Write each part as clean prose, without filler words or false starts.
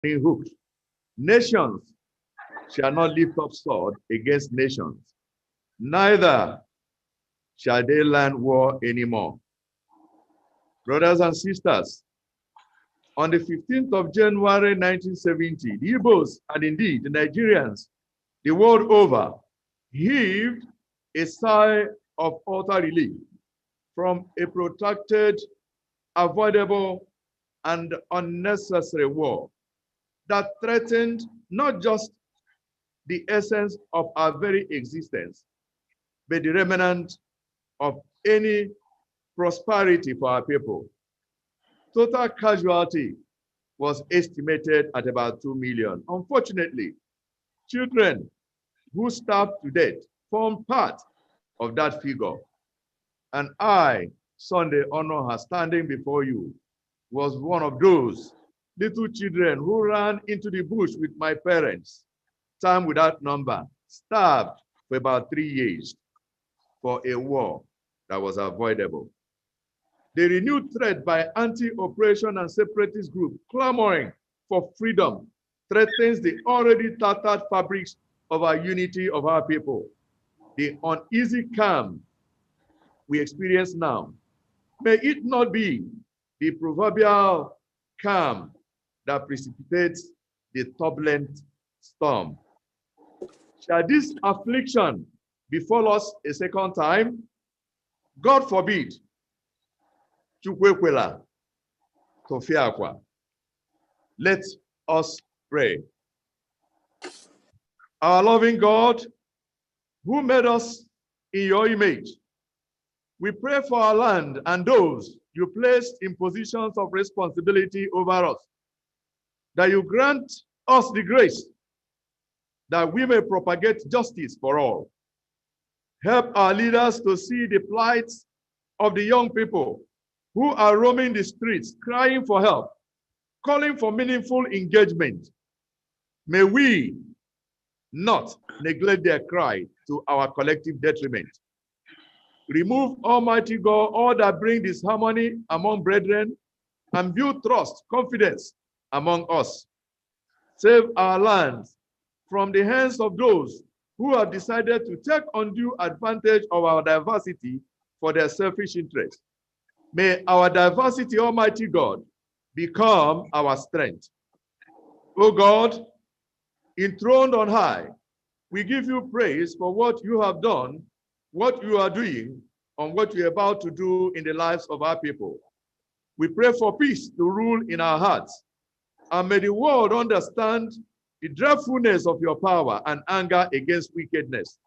hooked. Nations shall not lift up sword against nations, neither shall they learn war anymore. Brothers and sisters, on the 15th of January 1970, the Igbos and indeed the Nigerians the world over heaved a sigh of utter relief from a protracted, avoidable, and unnecessary war that threatened not just the essence of our very existence, but the remnant of any prosperity for our people. Total casualty was estimated at about 2 million. Unfortunately, children who starved to death formed part of that figure. And I, Sunday Honor, standing before you, was one of those little children who ran into the bush with my parents, time without number, starved for about 3 years for a war that was avoidable. The renewed threat by anti-oppression and separatist groups clamoring for freedom threatens the already tattered fabrics of our unity of our people. The uneasy calm we experience now, may it not be the proverbial calm that precipitates the turbulent storm. Shall this affliction befall us a second time? God forbid. Chukwekwela, Tofiakwa. Let us pray. Our loving God, who made us in your image, we pray for our land and those you placed in positions of responsibility over us, that you grant us the grace that we may propagate justice for all. Help our leaders to see the plight of the young people who are roaming the streets, crying for help, calling for meaningful engagement. May we not neglect their cry to our collective detriment. Remove, Almighty God, all that bring disharmony among brethren and build trust, confidence among us. Save our lands from the hands of those who have decided to take undue advantage of our diversity for their selfish interests. May our diversity, Almighty God, become our strength. O God, enthroned on high, we give you praise for what you have done, what you are doing, and what you're about to do in the lives of our people. We pray for peace to rule in our hearts, and may the world understand the dreadfulness of your power and anger against wickedness.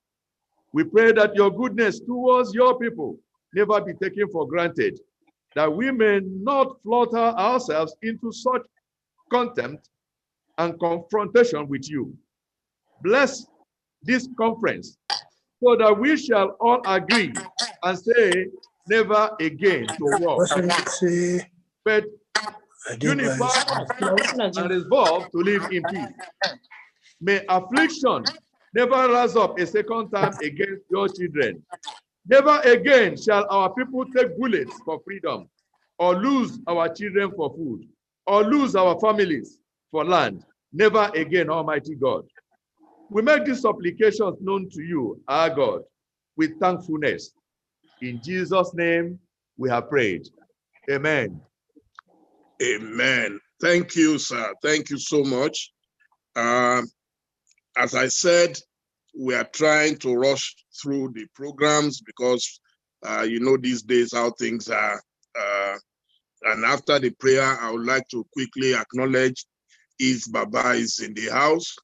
We pray that your goodness towards your people never be taken for granted, that we may not flutter ourselves into such contempt and confrontation with you. Bless this conference so that we shall all agree and say never again to war, but unify and resolve to live in peace. May affliction never rise up a second time against your children. Never again shall our people take bullets for freedom, or lose our children for food, or lose our families for land. Never again, Almighty God. We make these supplications known to you, our God, with thankfulness. In Jesus' name, we have prayed. Amen. Amen. Thank you, sir. Thank you so much. As I said, we are trying to rush through the programs because you know these days how things are. And after the prayer, I would like to quickly acknowledge if Babar is in the house,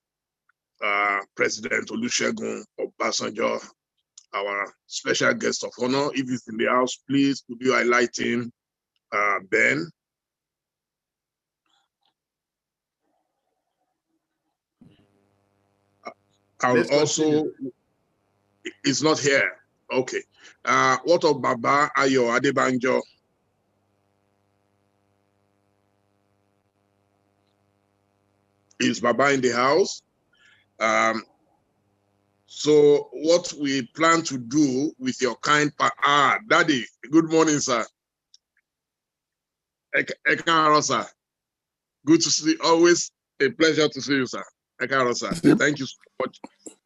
President Olusegun Obasanjo, our special guest of honor. If he's in the house, please could you highlight him, Ben? I'll also, it's not here. Okay. What of Baba Ayo Adebanjo? Is Baba in the house? So what we plan to do with your kind Daddy, good morning, sir. Sir. Good to see you always. A pleasure to see you, sir. Sir. Thank you so much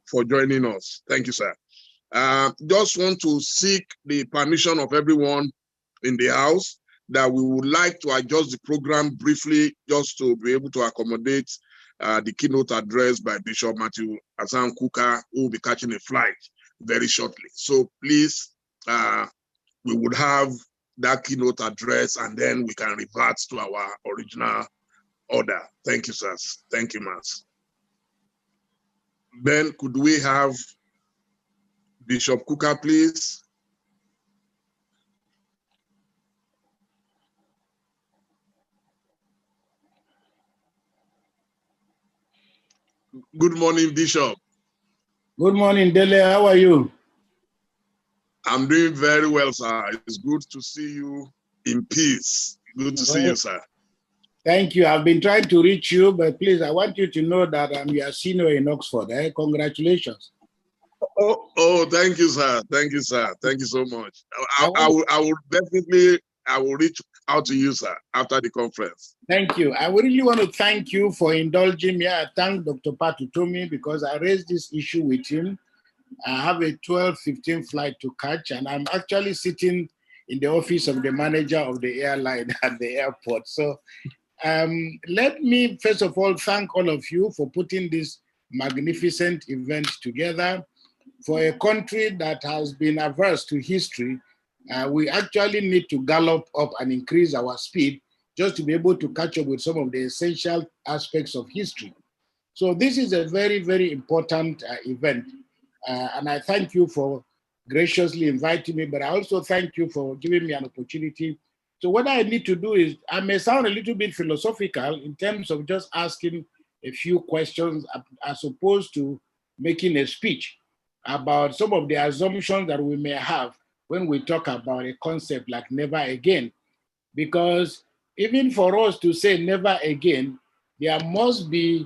for joining us. Thank you, sir. Just want to seek the permission of everyone in the house that we would like to adjust the program briefly just to be able to accommodate the keynote address by Bishop Matthew Hassan Kuka, who will be catching a flight very shortly. So please, we would have that keynote address and then we can revert to our original order. Thank you, sirs. Thank you, Mas. Then could we have Bishop Kuka, please? Good morning, Bishop. Good morning, Dele. How are you? I'm doing very well, sir. It's good to see you in peace. Good to see you, sir. Thank you. I've been trying to reach you, but please, I want you to know that I'm your senior in Oxford. Congratulations. Oh, thank you, sir. Thank you, sir. Thank you so much. I will definitely reach out to you, sir, after the conference. Thank you. I really want to thank you for indulging me. I thank Dr. Patutomi because I raised this issue with him. I have a 12:15 flight to catch, and I'm actually sitting in the office of the manager of the airline at the airport. So let me, first of all, thank all of you for putting this magnificent event together. For a country that has been averse to history, we actually need to gallop up and increase our speed just to be able to catch up with some of the essential aspects of history. So this is a very, very important event. And I thank you for graciously inviting me, but I also thank you for giving me an opportunity. So what I need to do is, I may sound a little bit philosophical in terms of just asking a few questions as opposed to making a speech about some of the assumptions that we may have when we talk about a concept like never again. Because even for us to say never again, there must be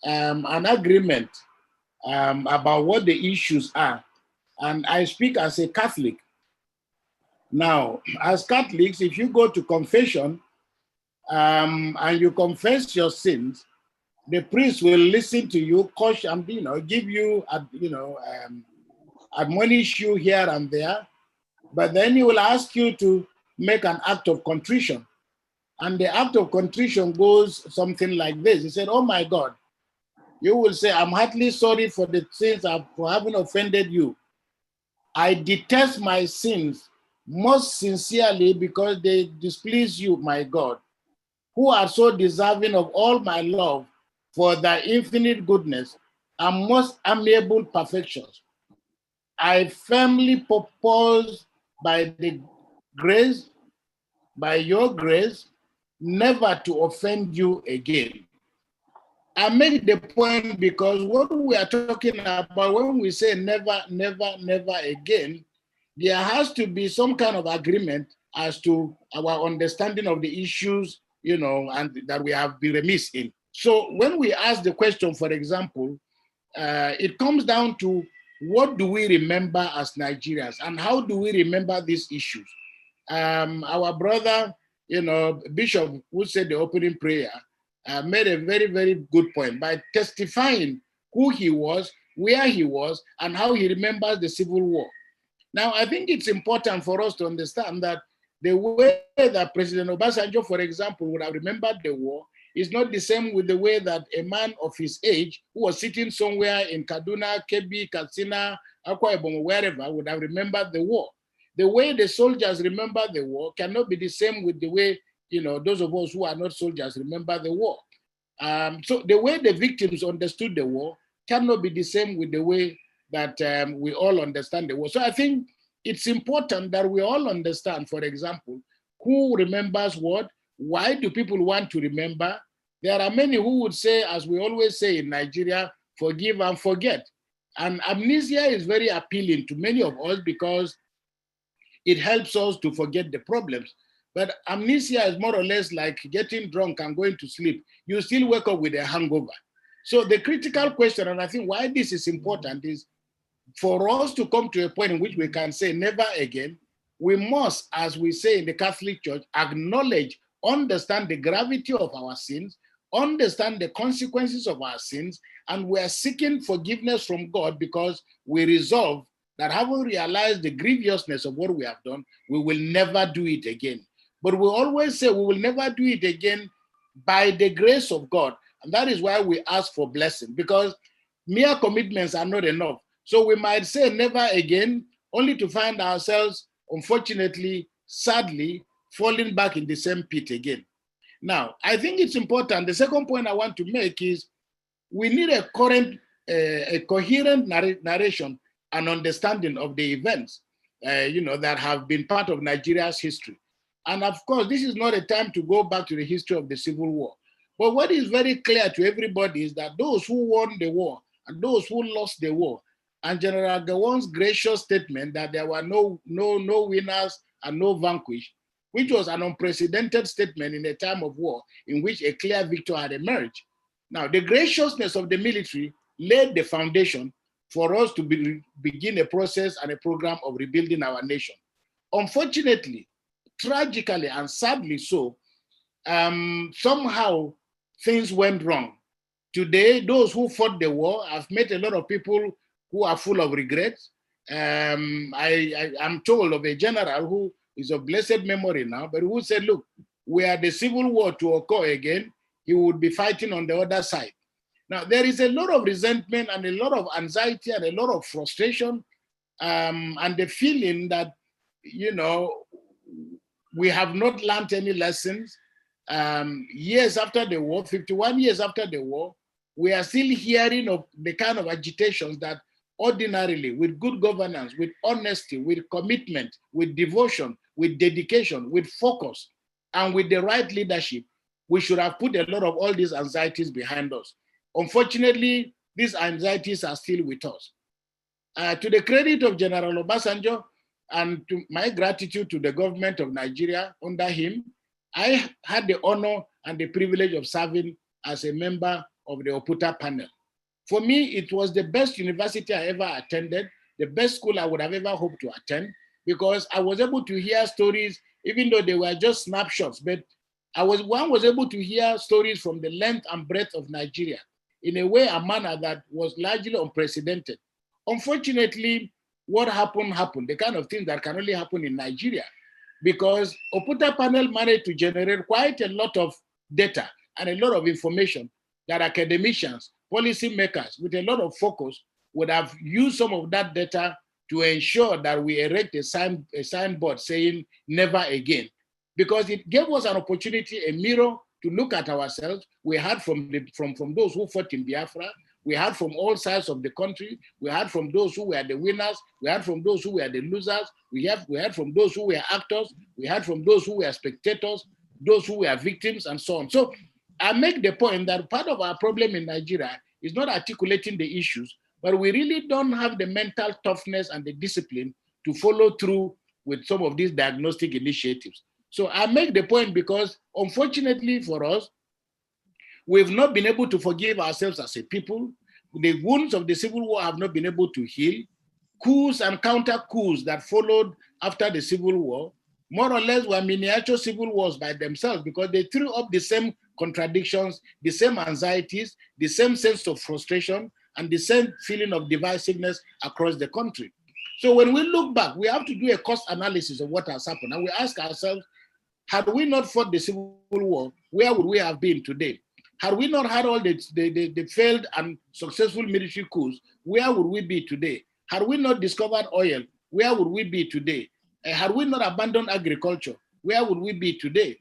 an agreement about what the issues are. And I speak as a Catholic. Now, as Catholics, if you go to confession and you confess your sins, the priest will listen to you, caution, give you, admonish you here and there, but then he will ask you to make an act of contrition. And the act of contrition goes something like this. He said, oh my God, you will say, I'm heartily sorry for the sins for having offended you. I detest my sins most sincerely because they displease you, my God, who are so deserving of all my love for thy infinite goodness and most amiable perfections. I firmly purpose by your grace, never to offend you again. I make the point because what we are talking about when we say never, never, never again, there has to be some kind of agreement as to our understanding of the issues, and that we have been remiss in. So when we ask the question, for example, it comes down to what do we remember as Nigerians and how do we remember these issues? Our brother, Bishop, who said the opening prayer, made a very, very good point by testifying who he was, where he was, and how he remembers the Civil War. Now, I think it's important for us to understand that the way that President Obasanjo, for example, would have remembered the war is not the same with the way that a man of his age who was sitting somewhere in Kaduna, Kebbi, Katsina, Akwa Ibom, wherever, would have remembered the war. The way the soldiers remember the war cannot be the same with the way, those of us who are not soldiers remember the war. So the way the victims understood the war cannot be the same with the way that we all understand the war. So I think it's important that we all understand, for example, who remembers what, why do people want to remember? There are many who would say, as we always say in Nigeria, forgive and forget. And amnesia is very appealing to many of us because it helps us to forget the problems. But amnesia is more or less like getting drunk and going to sleep. You still wake up with a hangover. So the critical question, and I think why this is important, is for us to come to a point in which we can say never again, we must, as we say in the Catholic Church, acknowledge, understand the gravity of our sins, understand the consequences of our sins, and we are seeking forgiveness from God because we resolve that having realized the grievousness of what we have done, we will never do it again. But we always say we will never do it again by the grace of God. And that is why we ask for blessing, because mere commitments are not enough. So we might say never again, only to find ourselves, unfortunately, sadly, falling back in the same pit again. Now, I think it's important. The second point I want to make is we need a coherent narration and understanding of the events, that have been part of Nigeria's history. And of course, this is not a time to go back to the history of the Civil War. But what is very clear to everybody is that those who won the war and those who lost the war, and General Gowon's gracious statement that there were no winners and no vanquished, which was an unprecedented statement in a time of war in which a clear victor had emerged. Now, the graciousness of the military laid the foundation for us to begin a process and a program of rebuilding our nation. Unfortunately, tragically and sadly so, somehow things went wrong. Today, those who fought the war, I've met a lot of people who are full of regrets. I'm told of a general who is of blessed memory now, but who said, look, were the Civil War to occur again, he would be fighting on the other side. Now, there is a lot of resentment and a lot of anxiety and a lot of frustration, and the feeling that, we have not learned any lessons. Years after the war, 51 years after the war, we are still hearing of the kind of agitations that ordinarily, with good governance, with honesty, with commitment, with devotion, with dedication, with focus, and with the right leadership, we should have put a lot of all these anxieties behind us. Unfortunately, these anxieties are still with us. To the credit of General Obasanjo, and to my gratitude to the government of Nigeria under him, I had the honor and the privilege of serving as a member of the Oputa panel. For me, it was the best university I ever attended, the best school I would have ever hoped to attend, because I was able to hear stories, even though they were just snapshots, but one was able to hear stories from the length and breadth of Nigeria in a way, a manner that was largely unprecedented. Unfortunately, what happened, the kind of things that can only happen in Nigeria, because Oputa panel managed to generate quite a lot of data and a lot of information that academicians, policymakers with a lot of focus would have used some of that data to ensure that we erect a signboard saying never again, because it gave us an opportunity, a mirror to look at ourselves. We heard from those who fought in Biafra. We heard from all sides of the country. We heard from those who were the winners. We heard from those who were the losers. We heard from those who were actors. We heard from those who were spectators, those who were victims, and so on. So I make the point that part of our problem in Nigeria is not articulating the issues, but we really don't have the mental toughness and the discipline to follow through with some of these diagnostic initiatives. So I make the point because, unfortunately for us, we've not been able to forgive ourselves as a people. The wounds of the Civil War have not been able to heal. Coups and counter-coups that followed after the Civil War, more or less were miniature civil wars by themselves, because they threw up the same contradictions, the same anxieties, the same sense of frustration, and the same feeling of divisiveness across the country. So when we look back, we have to do a cost analysis of what has happened. And we ask ourselves, had we not fought the Civil War, where would we have been today? Had we not had all the failed and successful military coups, where would we be today? Had we not discovered oil, where would we be today? Had we not abandoned agriculture, where would we be today?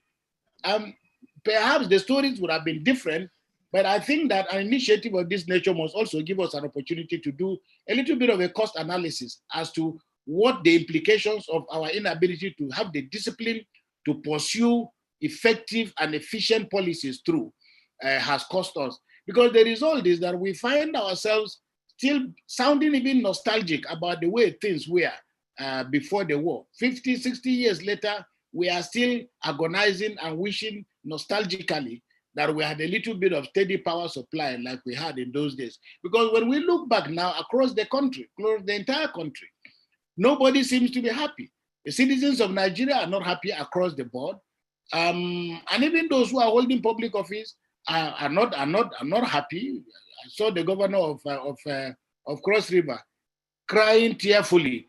Perhaps the stories would have been different, but I think that an initiative of this nature must also give us an opportunity to do a little bit of a cost analysis as to what the implications of our inability to have the discipline to pursue effective and efficient policies through has cost us. Because the result is that we find ourselves still sounding even nostalgic about the way things were before the war. 50, 60 years later, we are still agonizing and wishing nostalgically that we had a little bit of steady power supply like we had in those days. Because when we look back now across the country, across the entire country, nobody seems to be happy. The citizens of Nigeria are not happy across the board. And even those who are holding public office are not happy. I saw the governor of Cross River crying tearfully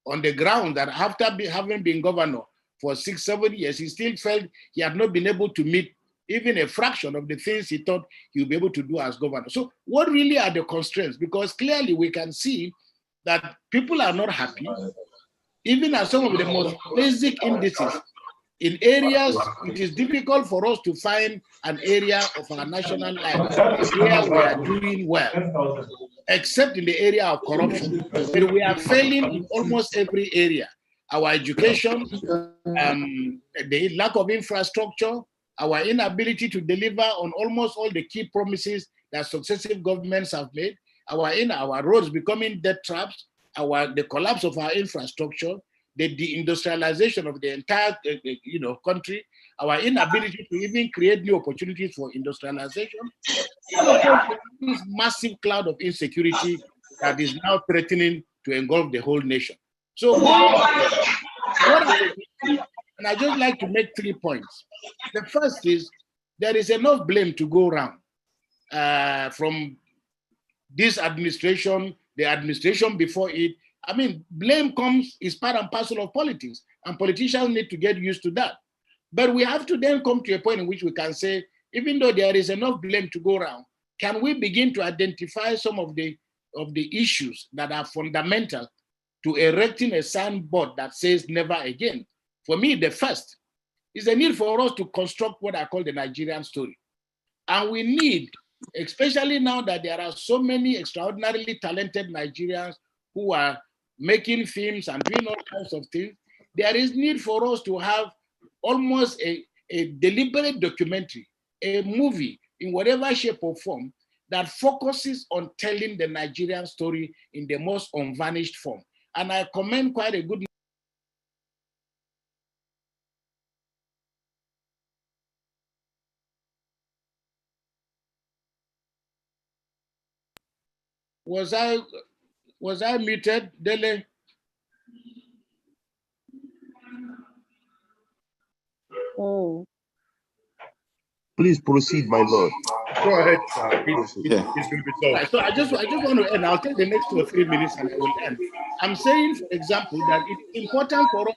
on the ground that after having been governor for 6-7 years, he still felt he had not been able to meet even a fraction of the things he thought he would be able to do as governor. So what really are the constraints? Because clearly we can see that people are not happy, even at some of the most basic indices. In areas, it is difficult for us to find an area of our national life where we are doing well, except in the area of corruption. But we are failing in almost every area. Our education, the lack of infrastructure, our inability to deliver on almost all the key promises that successive governments have made, our roads becoming debt traps, the collapse of our infrastructure, the deindustrialization of the entire country, our inability to even create new opportunities for industrialization, this massive cloud of insecurity that is now threatening to engulf the whole nation. So and I just like to make 3 points. The first is there is enough blame to go around from this administration, the administration before it. I mean, blame is part and parcel of politics, and politicians need to get used to that. But we have to then come to a point in which we can say, even though there is enough blame to go around, can we begin to identify some of the issues that are fundamental to erecting a signboard that says never again? For me, the first is the need for us to construct what I call the Nigerian story. And we need, especially now that there are so many extraordinarily talented Nigerians who are making films and doing all kinds of things, there is need for us to have almost a deliberate documentary, a movie in whatever shape or form that focuses on telling the Nigerian story in the most unvarnished form. And I commend quite a good Was I muted, Dele? Oh. Please proceed, my lord. Go ahead. Right, so I just want to end. I'll take the next 2 or 3 minutes and I will end. I'm saying, for example, that it's important for us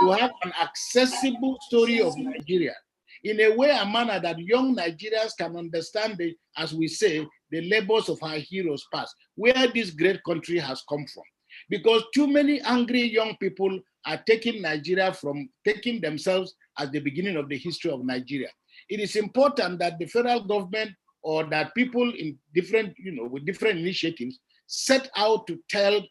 to have an accessible story of Nigeria in a way, a manner that young Nigerians can understand, as we say, the labors of our heroes past, where this great country has come from. Because too many angry young people are taking themselves as the beginning of the history of Nigeria. It is important that the federal government or that people in different, with different initiatives set out to tell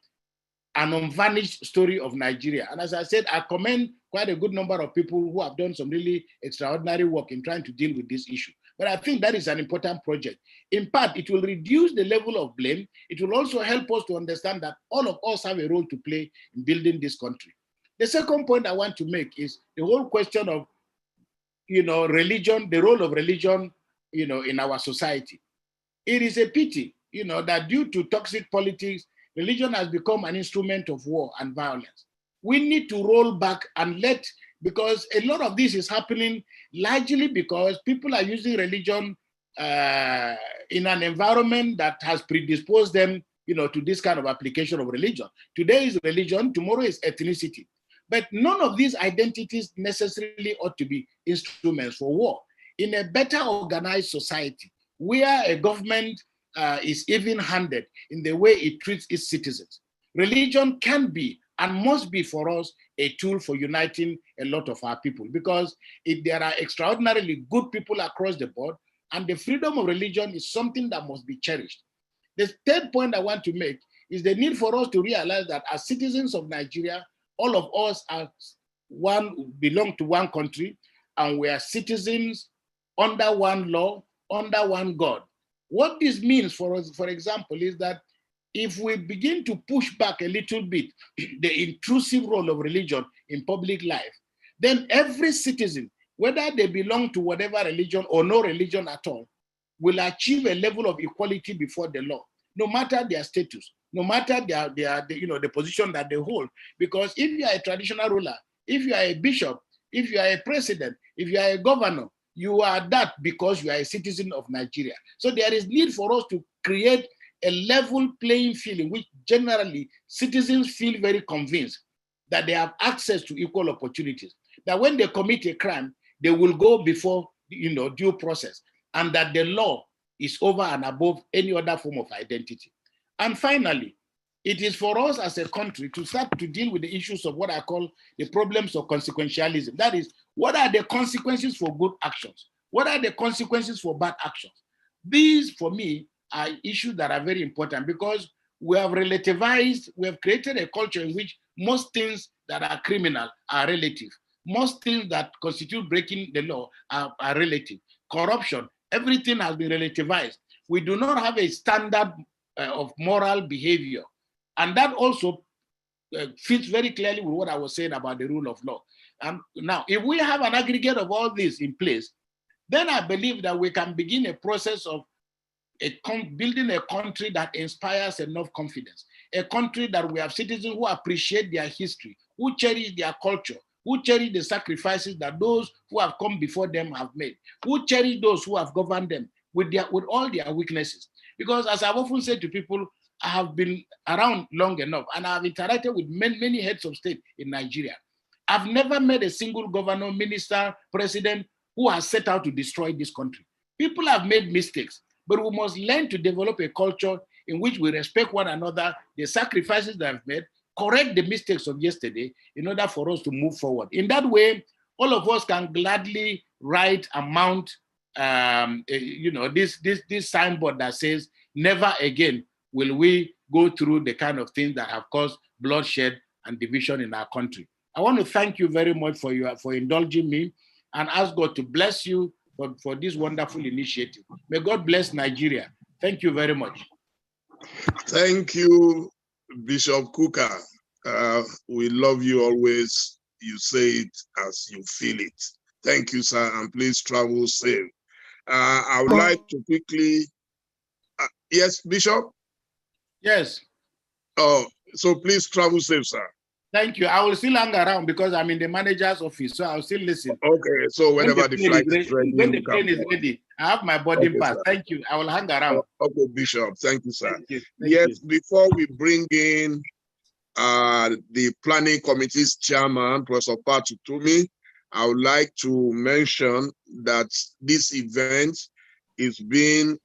an unvarnished story of Nigeria. And as I said, I commend quite a good number of people who have done some really extraordinary work in trying to deal with this issue. But I think that is an important project. In part, it will reduce the level of blame. It will also help us to understand that all of us have a role to play in building this country. The second point I want to make is the whole question of, religion, the role of religion, in our society. It is a pity, that due to toxic politics, religion has become an instrument of war and violence. We need to roll back and because a lot of this is happening largely because people are using religion in an environment that has predisposed them, to this kind of application of religion. Today is religion, tomorrow is ethnicity. But none of these identities necessarily ought to be instruments for war. In a better organized society, where a government is even-handed in the way it treats its citizens, religion can be and must be for us a tool for uniting a lot of our people, because there are extraordinarily good people across the board, and the freedom of religion is something that must be cherished. The third point I want to make is the need for us to realize that as citizens of Nigeria, all of us belong to one country, and we are citizens under one law, under one God. What this means for us, for example, is that if we begin to push back a little bit the intrusive role of religion in public life, then every citizen, whether they belong to whatever religion or no religion at all, will achieve a level of equality before the law, no matter their status, no matter the position that they hold. Because if you are a traditional ruler, if you are a bishop, if you are a president, if you are a governor, you are that because you are a citizen of Nigeria. So there is need for us to create a level playing field in which generally citizens feel very convinced that they have access to equal opportunities, that when they commit a crime, they will go before due process, and that the law is over and above any other form of identity. And finally, it is for us as a country to start to deal with the issues of what I call the problems of consequentialism. That is, what are the consequences for good actions? What are the consequences for bad actions? These, for me, are issues that are very important because we have relativized, we have created a culture in which most things that are criminal are relative. Most things that constitute breaking the law are relative. Corruption, everything has been relativized. We do not have a standard of moral behavior. And that also fits very clearly with what I was saying about the rule of law. Now, if we have an aggregate of all this in place, then I believe that we can begin a process of building a country that inspires enough confidence, a country that we have citizens who appreciate their history, who cherish their culture, who cherish the sacrifices that those who have come before them have made, who cherish those who have governed them with all their weaknesses. Because as I've often said to people, I have been around long enough and I've interacted with many heads of state in Nigeria. I've never met a single governor, minister, president who has set out to destroy this country. People have made mistakes, but we must learn to develop a culture in which we respect one another, the sacrifices that I've made, correct the mistakes of yesterday in order for us to move forward. In that way, all of us can gladly write and mount this signboard that says, never again will we go through the kind of things that have caused bloodshed and division in our country. I want to thank you very much for indulging me and ask God to bless you for this wonderful initiative. May God bless Nigeria. Thank you very much. Thank you, Bishop Kuka. We love you always. You say it as you feel it. Thank you, sir, and please travel safe. I would like to quickly, yes, Bishop? Yes. Oh, so please travel safe, sir. Thank you. I will still hang around because I'm in the manager's office, so I'll still listen. Okay, so whenever the flight is ready, when the plane is ready, I have my boarding pass. Sir. Thank you. I will hang around. Okay, Bishop. Thank you, sir. Thank you. Yes, before we bring in the planning committee's chairman, Professor Pat Utumi, I would like to mention that this event is being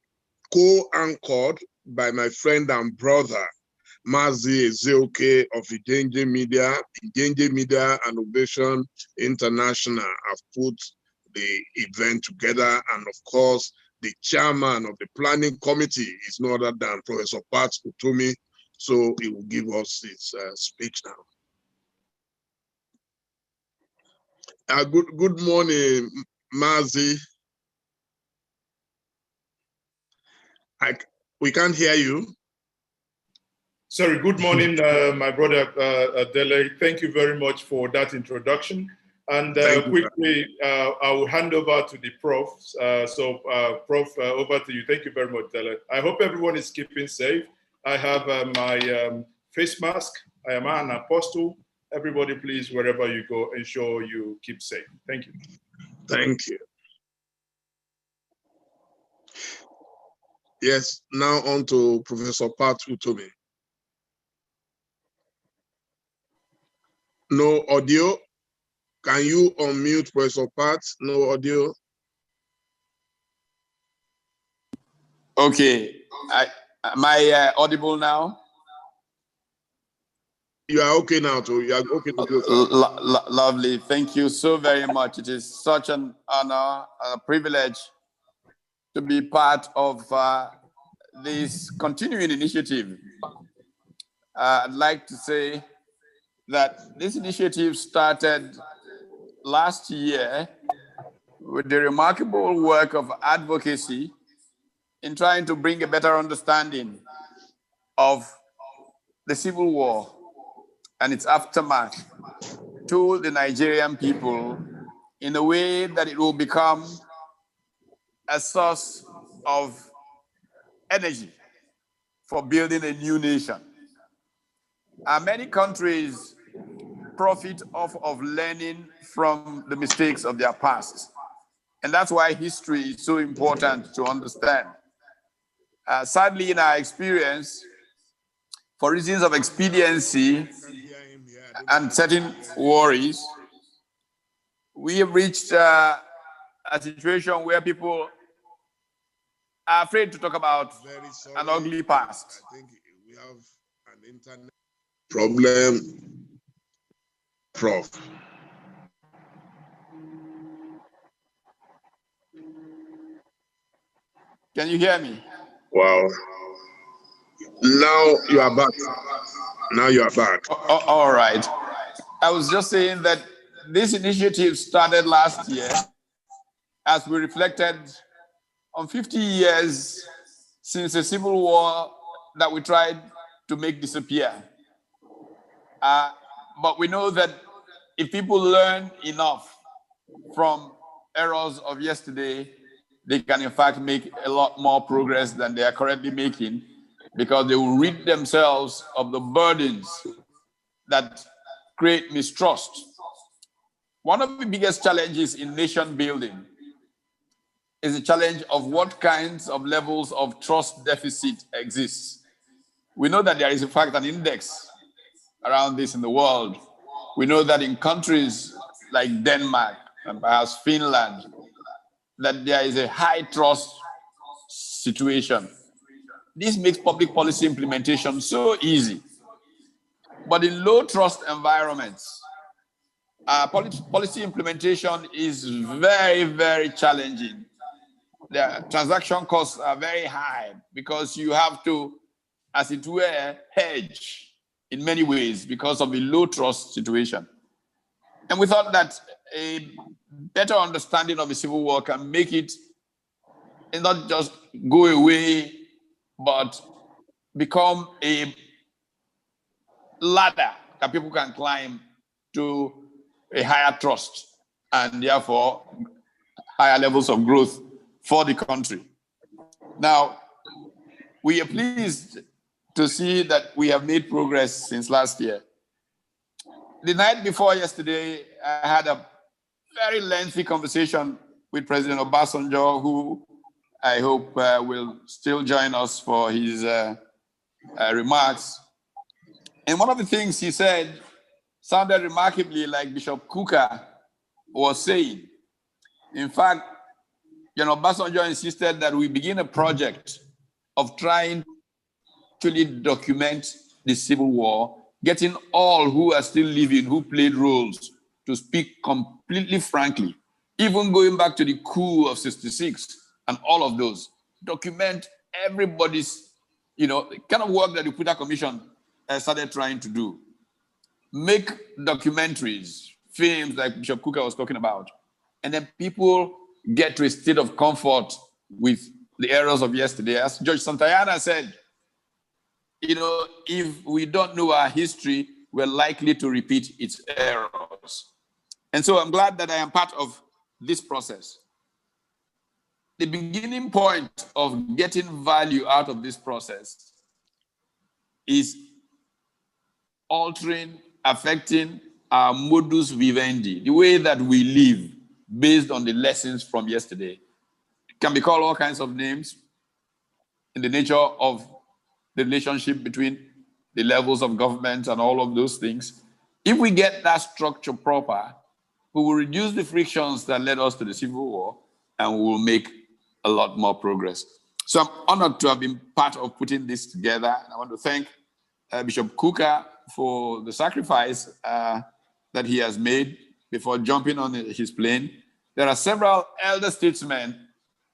co-anchored by my friend and brother, Mazi Ezeoke of Idenje Media and Ovation International have put the event together. And of course, the chairman of the planning committee is no other than Professor Pat Utumi. So he will give us his speech now. Good morning, Mazi. We can't hear you. Sorry, good morning, my brother Dele. Thank you very much for that introduction. And quickly, I will hand over to the Prof. Prof, over to you. Thank you very much, Dele. I hope everyone is keeping safe. I have my face mask. I am an apostle. Everybody, please, wherever you go, ensure you keep safe. Thank you. Thank you. Yes, now on to Professor Pat Utumi. No audio. Can you unmute Professor Pat? No audio. Okay. Am I audible now? You are okay now, too. You are okay to go. Lovely. Thank you so very much. It is such an honor and a privilege to be part of this continuing initiative. I'd like to say that this initiative started last year with the remarkable work of advocacy in trying to bring a better understanding of the civil war and its aftermath to the Nigerian people in a way that it will become a source of energy for building a new nation. Many countries profit off of learning from the mistakes of their past. And that's why history is so important to understand. Sadly, in our experience, for reasons of expediency and certain worries, we have reached a situation where people are afraid to talk about an ugly past. I think we have an internet problem, Prof. Can you hear me? Wow. Now you are back. Now you are back. All right. I was just saying that this initiative started last year as we reflected on 50 years since a civil war that we tried to make disappear. But we know that if people learn enough from errors of yesterday, they can in fact make a lot more progress than they are currently making, because they will rid themselves of the burdens that create mistrust. One of the biggest challenges in nation building is the challenge of what kinds of levels of trust deficit exists. We know that there is in fact an index around this in the world. We know that in countries like Denmark and perhaps Finland, that there is a high trust situation. This makes public policy implementation so easy. But in low trust environments, policy implementation is very, very challenging. The transaction costs are very high because you have to, as it were, hedge in many ways because of the low trust situation. And we thought that a better understanding of the Civil War can make it not just go away, but become a ladder that people can climb to a higher trust and therefore higher levels of growth for the country. Now, we are pleased to see that we have made progress since last year. The night before yesterday, I had a very lengthy conversation with President Obasanjo, who I hope will still join us for his remarks. And one of the things he said sounded remarkably like Bishop Kuka was saying. In fact, Obasanjo insisted that we begin a project of trying to actually document the Civil War, getting all who are still living, who played roles, to speak completely frankly, even going back to the coup of '66 and all of those. Document everybody's, kind of work that the Puta Commission started trying to do. Make documentaries, films like Bishop Kuka was talking about, and then people get to a state of comfort with the errors of yesterday. As George Santayana said, if we don't know our history, we're likely to repeat its errors. And so I'm glad that I am part of this process. The beginning point of getting value out of this process is altering, affecting our modus vivendi, the way that we live based on the lessons from yesterday. It can be called all kinds of names in the nature of the relationship between the levels of government and all of those things. If we get that structure proper, we will reduce the frictions that led us to the Civil War, and we will make a lot more progress. So I'm honored to have been part of putting this together. And I want to thank Bishop Kuka for the sacrifice that he has made before jumping on his plane. There are several elder statesmen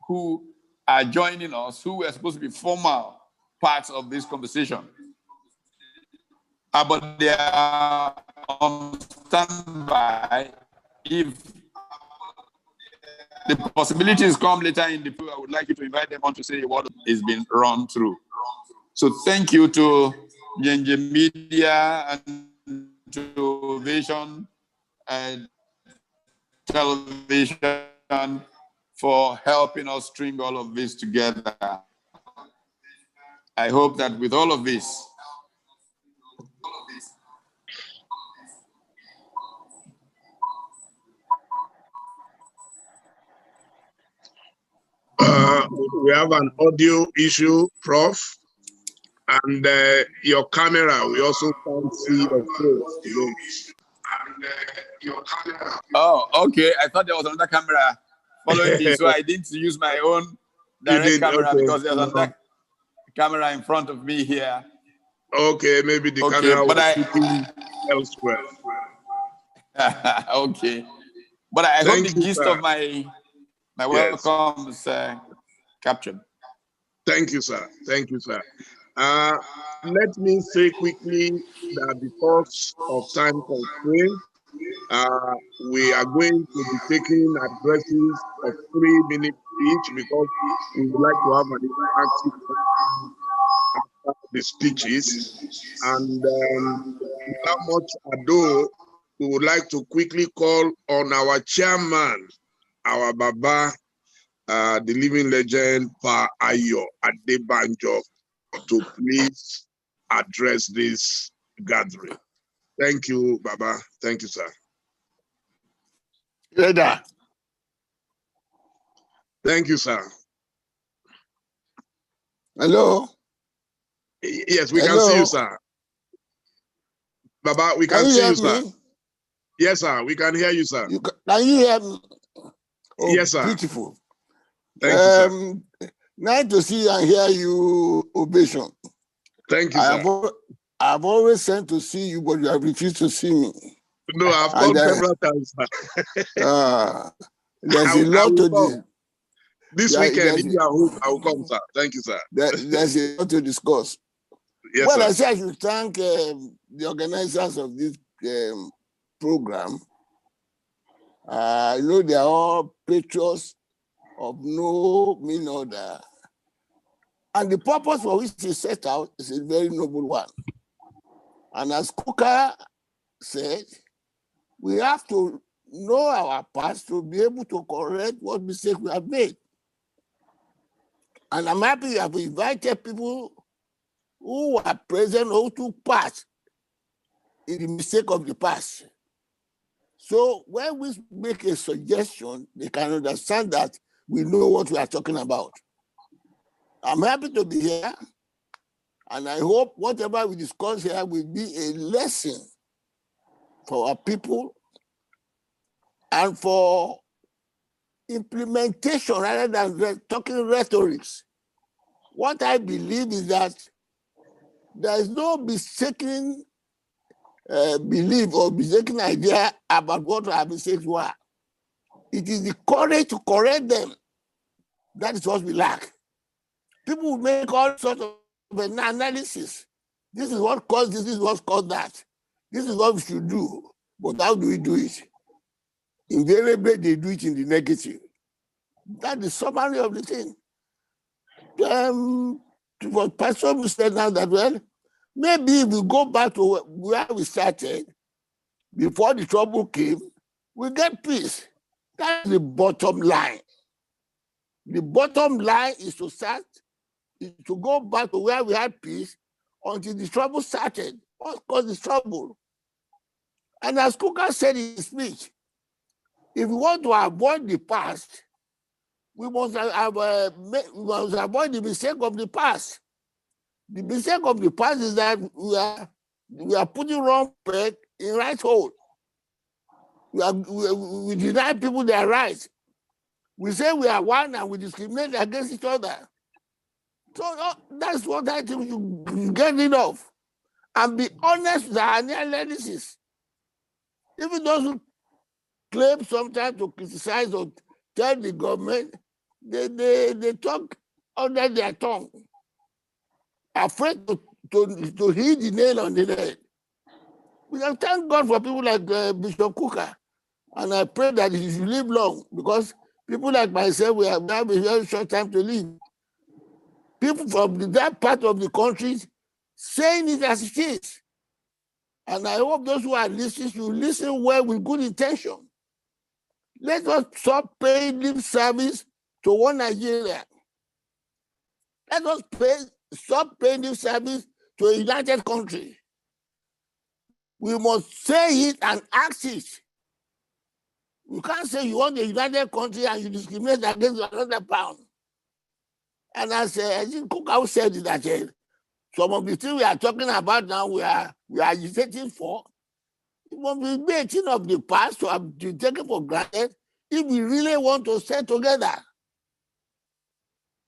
who are joining us, who were supposed to be formal parts of this conversation. But they are on standby. If the possibilities come later in the program, I would like you to invite them on to say what is being run through. So thank you to JNJ Media and to Vision and Television for helping us string all of this together. I hope that with all of this, We have an audio issue, Prof. And your camera, we also can't see your face. Oh, okay. I thought there was another camera following me, so I didn't use my own direct camera because there's another camera in front of me here. Okay, maybe the camera was looking elsewhere. Okay, but I hope the gist of my welcome is captured. Thank you, sir. Thank you, sir. Let me say quickly that because of time constraint, we are going to be taking addresses of 3 minutes each because we would like to have an interactive after the speeches. And without much ado, we would like to quickly call on our chairman, our Babar, the living legend, Pa Ayo Adebanjo, to please address this gathering. Thank you, Baba. Thank you, sir. Leader. Thank you, sir. Hello? Yes, we can see you, sir. Baba, we can see you, sir. Yes, sir. We can hear you, sir. Can you hear me? Oh, yes, sir. Beautiful. Thank you, sir. Nice to see and hear you, Ovation. Thank you, sir. I've always sent to see you, but you have refused to see me. No, I've called several times, sir. There's a lot to do. This weekend, if you are home, I will come, sir. Thank you, sir. There's a lot to discuss. Yes, well, sir. I say I should thank the organizers of this program. You know, they are all patriots of no mean order. And the purpose for which they set out is a very noble one. And as Kuka said, we have to know our past to be able to correct what mistakes we have made. And I'm happy you have invited people who are present or who took part in the mistake of the past. So when we make a suggestion, they can understand that we know what we are talking about. I'm happy to be here, and I hope whatever we discuss here will be a lesson for our people and for implementation rather than talking rhetorics. What I believe is that there is no mistaken belief or mistaken idea about what our mistakes were. It is the courage to correct them. That is what we lack. People will make all sorts of analysis. This is what caused this is what caused that. This is what we should do. But how do we do it? Invariably, they do it in the negative. That's the summary of the thing. What Pastor said now that, well, maybe if we go back to where we started, before the trouble came, we get peace. That's the bottom line. The bottom line is to go back to where we had peace until the trouble started. What caused the trouble? And as Kuka said in his speech, if we want to avoid the past, we must avoid the mistake of the past. The mistake of the past is that we are putting wrong peg in right hole. We deny people their rights. We say we are one and we discriminate against each other. So that's what I think you get rid of. And be honest with our analysis. Even those who claim sometimes to criticize or tell the government, they talk under their tongue, afraid to hit the nail on the head. We can thank God for people like Bishop Kuka, and I pray that he should live long, because people like myself, we have a very short time to live. People from that part of the country saying it as it is. And I hope those who are listening should listen well with good intention. Let us stop paying lip service to one Nigeria. Let us stop paying lip service to a united country. We must say it and act it. You can't say you want a united country and you discriminate against another pound. And as I think Coup said that some of the things we are talking about now, we are agitating for. It must be a thing of the past to have to take it for granted if we really want to stay together.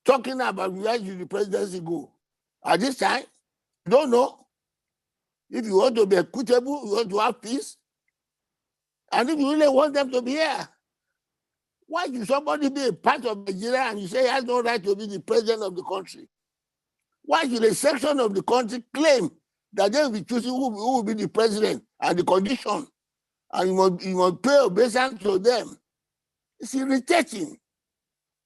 Talking about where should the presidency go. At this time, you don't know. If you want to be equitable, you want to have peace, and if you really want them to be here, why should somebody be a part of Nigeria and you say he has no right to be the president of the country? Why should a section of the country claim that they will be choosing who will be the president and the condition, and you must pay obeisance to them? It's irritating.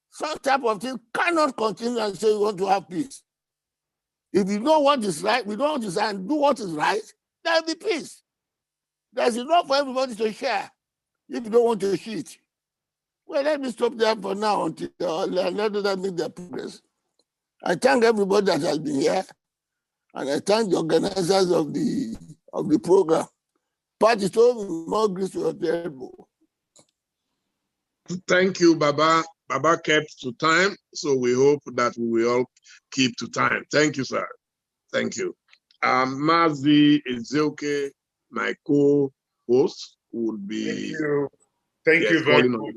Some type of thing cannot continue and say you want to have peace. If you know what is right, we don't understand and do what is right, there will be peace. There's enough for everybody to share if you don't want to cheat. Well, let me stop there for now until let them make their progress. I thank everybody that has been here, and I thank the organizers of the program. Party told more grace to your table. Thank you, Baba. Baba kept to time, so we hope that we will all keep to time. Thank you, sir. Thank you. Mazi Ezeoke, my co-host, would be. Thank you very much.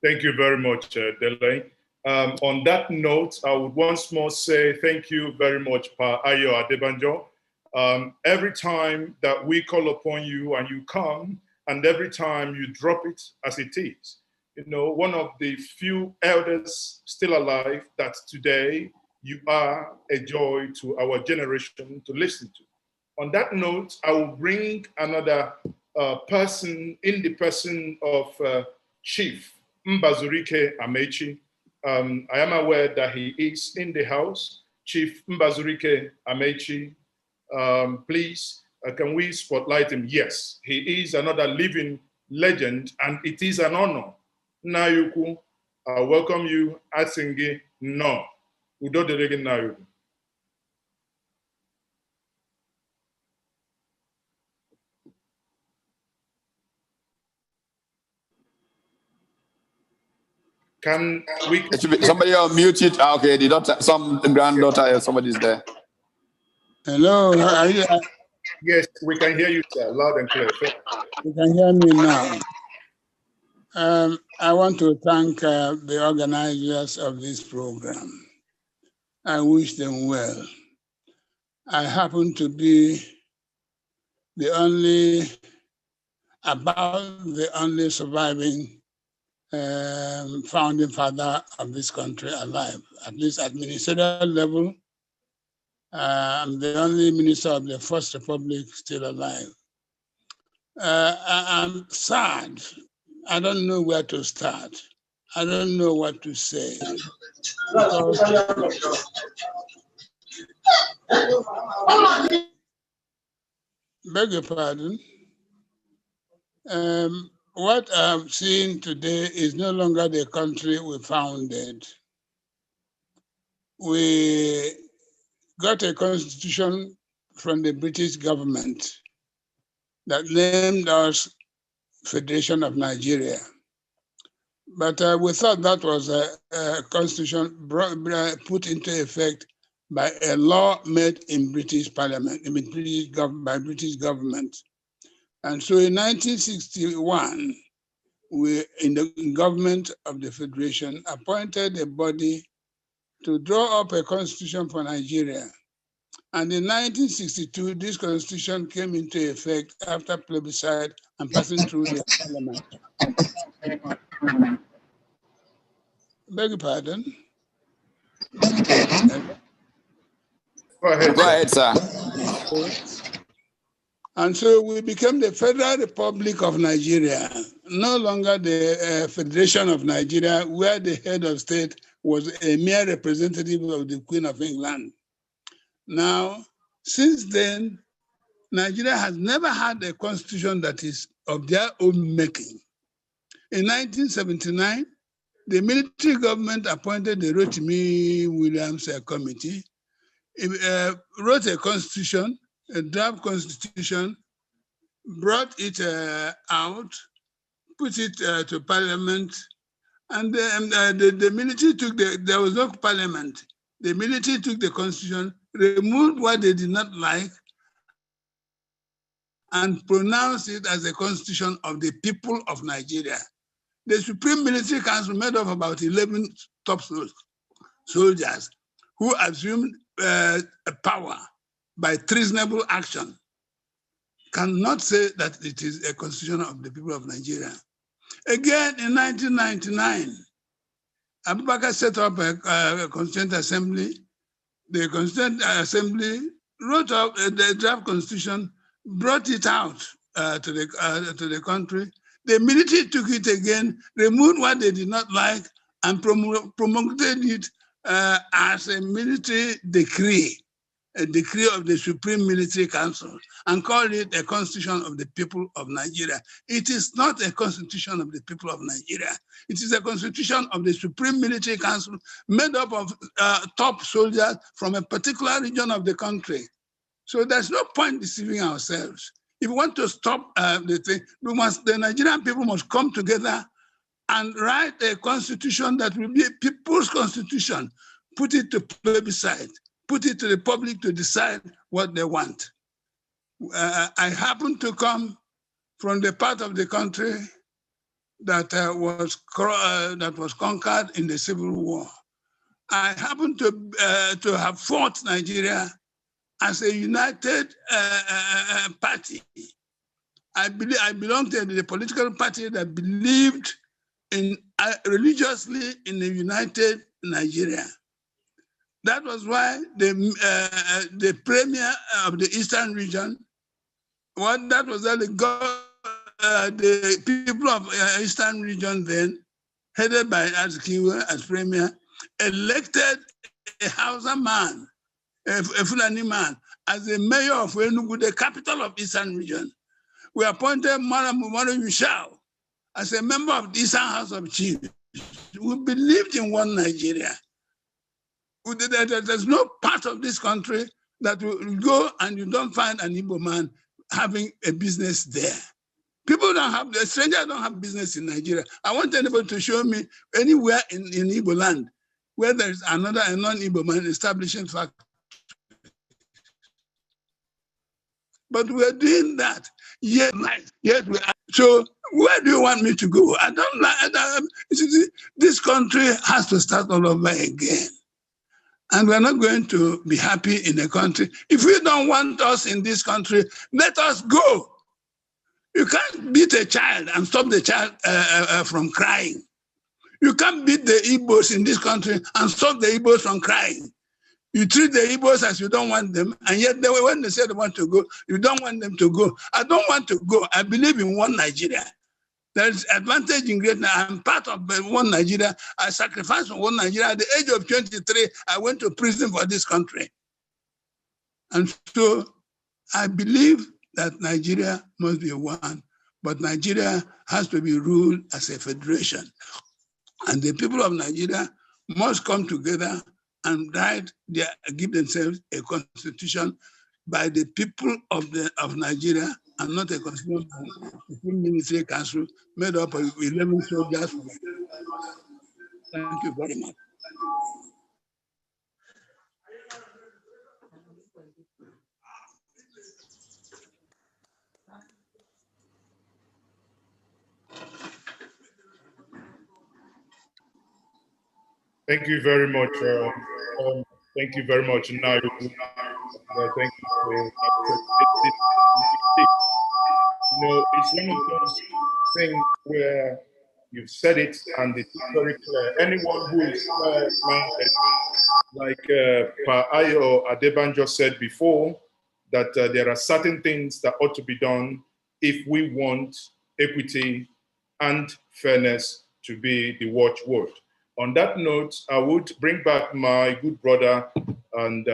Thank you very much, Dele. On that note, I would once more say thank you very much, Pa Ayo Adebanjo. Every time that we call upon you and you come, and every time you drop it as it is, you know, one of the few elders still alive that today you are a joy to our generation to listen to. On that note, I will bring another person in the person of Chief Mbazurike Amechi. I am aware that he is in the house. Chief Mbazurike Amechi, please, can we spotlight him? Yes, he is another living legend, and it is an honor. Nayuku, I welcome you. Atsingi, no. Udo derege Nayuku. Can we? Somebody mute it. Okay, the daughter, some granddaughter, somebody's there. Hello, are you? Yes, we can hear you, sir, loud and clear. You can hear me now. I want to thank the organizers of this program. I wish them well. I happen to be about the only surviving founding father of this country alive, at least at ministerial level. I'm the only minister of the First Republic still alive. I'm sad. I don't know where to start. I don't know what to say. Beg your pardon. What I'm seeing today is no longer the country we founded. We got a constitution from the British government that named us Federation of Nigeria. But we thought that was a constitution put into effect by a law made in British Parliament, by British government. And so in 1961, we, in the government of the Federation, appointed a body to draw up a constitution for Nigeria. And in 1962, this constitution came into effect after plebiscite and passing through the parliament. Beg your pardon? Go ahead, sir. And so we became the Federal Republic of Nigeria, no longer the Federation of Nigeria, where the head of state was a mere representative of the Queen of England. Now, since then, Nigeria has never had a constitution that is of their own making. In 1979, the military government appointed the Rotimi Williams Committee. It wrote a constitution, a draft constitution, brought it out, put it to Parliament, And the military took there was no parliament. The military took the constitution, removed what they did not like, and pronounced it as the constitution of the people of Nigeria. The Supreme Military Council, made of about 11 top soldiers who assumed power by treasonable action, cannot say that it is a constitution of the people of Nigeria. Again, in 1999, Abubakar set up a Constituent Assembly. The Constituent Assembly wrote up the draft constitution, brought it out to the country. The military took it again, removed what they did not like, and promulgated it as a military decree, a decree of the Supreme Military Council, and called it a constitution of the people of Nigeria. It is not a constitution of the people of Nigeria. It is a constitution of the Supreme Military Council made up of top soldiers from a particular region of the country. So there's no point deceiving ourselves. If we want to stop the thing, the Nigerian people must come together and write a constitution that will be a people's constitution, put it to plebiscite, put it to the public to decide what they want. I happen to come from the part of the country that was conquered in the Civil War. I happen to have fought Nigeria as a united party. I belong to the political party that believed in religiously in a united Nigeria. That was why the premier of the Eastern region, that was the people of Eastern region then, headed by Akim as premier, elected a Hausa man, a Fulani man, as the mayor of Enugu, the capital of Eastern region. We appointed Madam Umaru Yushao as a member of the Eastern House of Chiefs. We believed in one Nigeria. There's no part of this country that will go and you don't find an Igbo man having a business there. The strangers don't have business in Nigeria. I want anybody to show me anywhere in Igbo land where there is a non-Igbo man establishing factory. But we're doing that. Yes, we are. So where do you want me to go? I don't like this country has to start all over again. And we're not going to be happy in a country. If you don't want us in this country, let us go. You can't beat a child and stop the child from crying. You can't beat the Igbos in this country and stop the Igbos from crying. You treat the Igbos as you don't want them, and yet when they say they want to go, you don't want them to go. I don't want to go. I believe in one Nigeria. There's advantage in greatness. I'm part of one Nigeria. I sacrificed for one Nigeria. At the age of 23, I went to prison for this country. And so I believe that Nigeria must be one, but Nigeria has to be ruled as a federation. And the people of Nigeria must come together and give themselves a constitution by the people of Nigeria, and not a constitution of the military council made up of 11 soldiers. Thank you very much. Thank you very much. Thank you very much, Nayu. Thank you for it's one of those things where you've said it and it's very clear. Anyone who is minded, like Pa Ayo Adebanjo said before, that there are certain things that ought to be done if we want equity and fairness to be the watchword. On that note, I would bring back my good brother and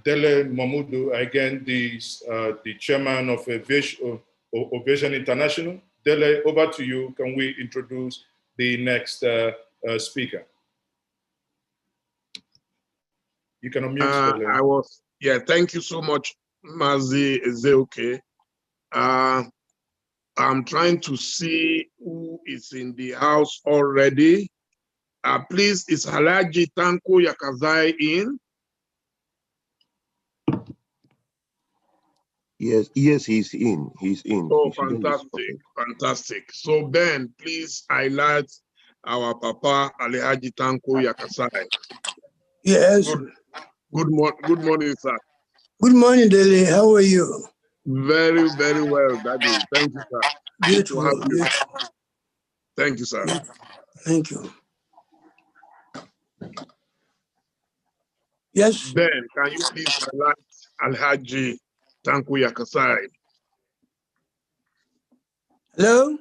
Dele Mamudu, again, the chairman of Ovation International. Dele, over to you. Can we introduce the next speaker? You can unmute. Thank you so much, Mazi Ezeoke. I'm trying to see who is in the house already. Please, is Halaji Tanko Yakazai in? Yes, he's in. He's in. Oh, fantastic, fantastic. So Ben, please highlight our Papa Alhaji Tanko Yakazai. Yes. Good morning, sir. Good morning, Dele. How are you? Very, very well, Daddy. Thank you, sir. Beautiful. Good to have you. Thank you, sir. Thank you. Yes. Ben, can you please highlight Alhaji Tanko Yakazai? Hello?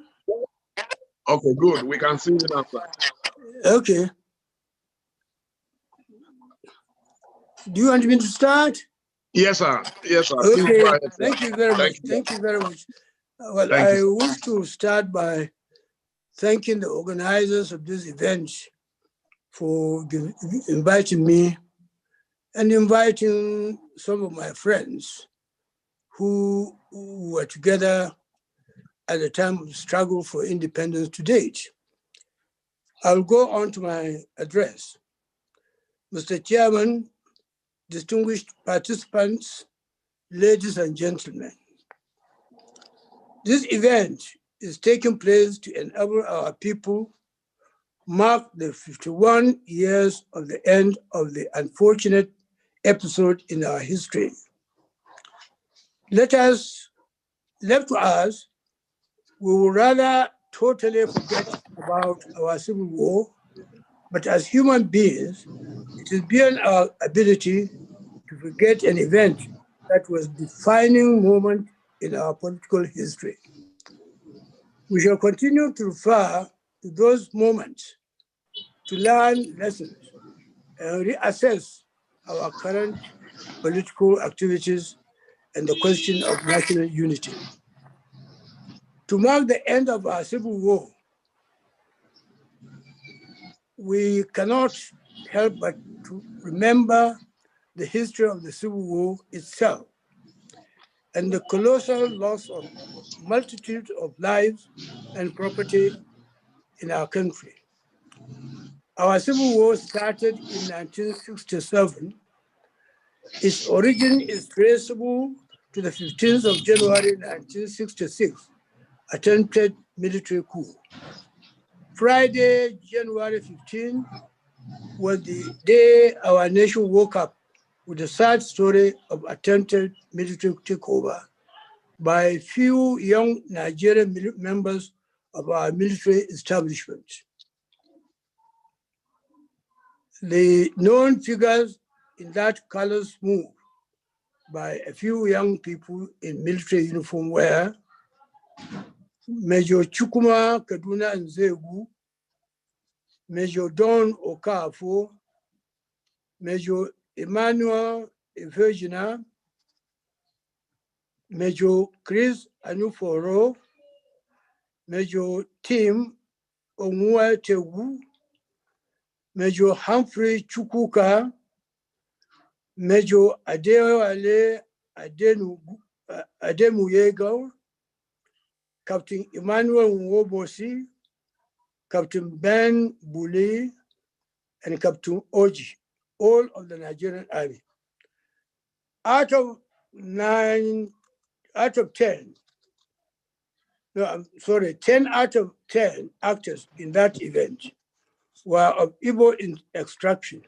Okay, good. We can see you now, sir. Okay. Do you want me to start? Yes, sir. Yes, sir. Okay. Ahead, sir. Thank you very much. Thank you very much. Well, I wish to start by thanking the organizers of this event for inviting me and inviting some of my friends who were together at the time of the struggle for independence to date. I'll go on to my address. Mr. Chairman, distinguished participants, ladies and gentlemen, this event is taking place to enable our people mark the 51 years of the end of the unfortunate episode in our history. Left to us, we will rather totally forget about our civil war, but as human beings, it is beyond our ability to forget an event that was a defining moment in our political history. We shall continue to refer to those moments to learn lessons and reassess our current political activities and the question of national unity. To mark the end of our civil war, we cannot help but to remember the history of the Civil War itself and the colossal loss of multitudes of lives and property in our country. Our Civil War started in 1967. Its origin is traceable to the 15th of January 1966, attempted military coup. Friday, January 15, was the day our nation woke up with the sad story of attempted military takeover by a few young Nigerian members of our military establishment. The known figures in that colors move by a few young people in military uniform were Major Chukuma Kaduna Nzegu, Major Don Okafo, Major Emmanuel Virginia, Major Chris Anuforo, Major Tim Onwuetewu, Major Humphrey Chukwuka, Major Adewale Ademuyego, Captain Emmanuel Nwobosi, Captain Ben Buli, and Captain Oji, all of the Nigerian Army. Out of 10 out of 10 actors in that event were of Igbo extraction,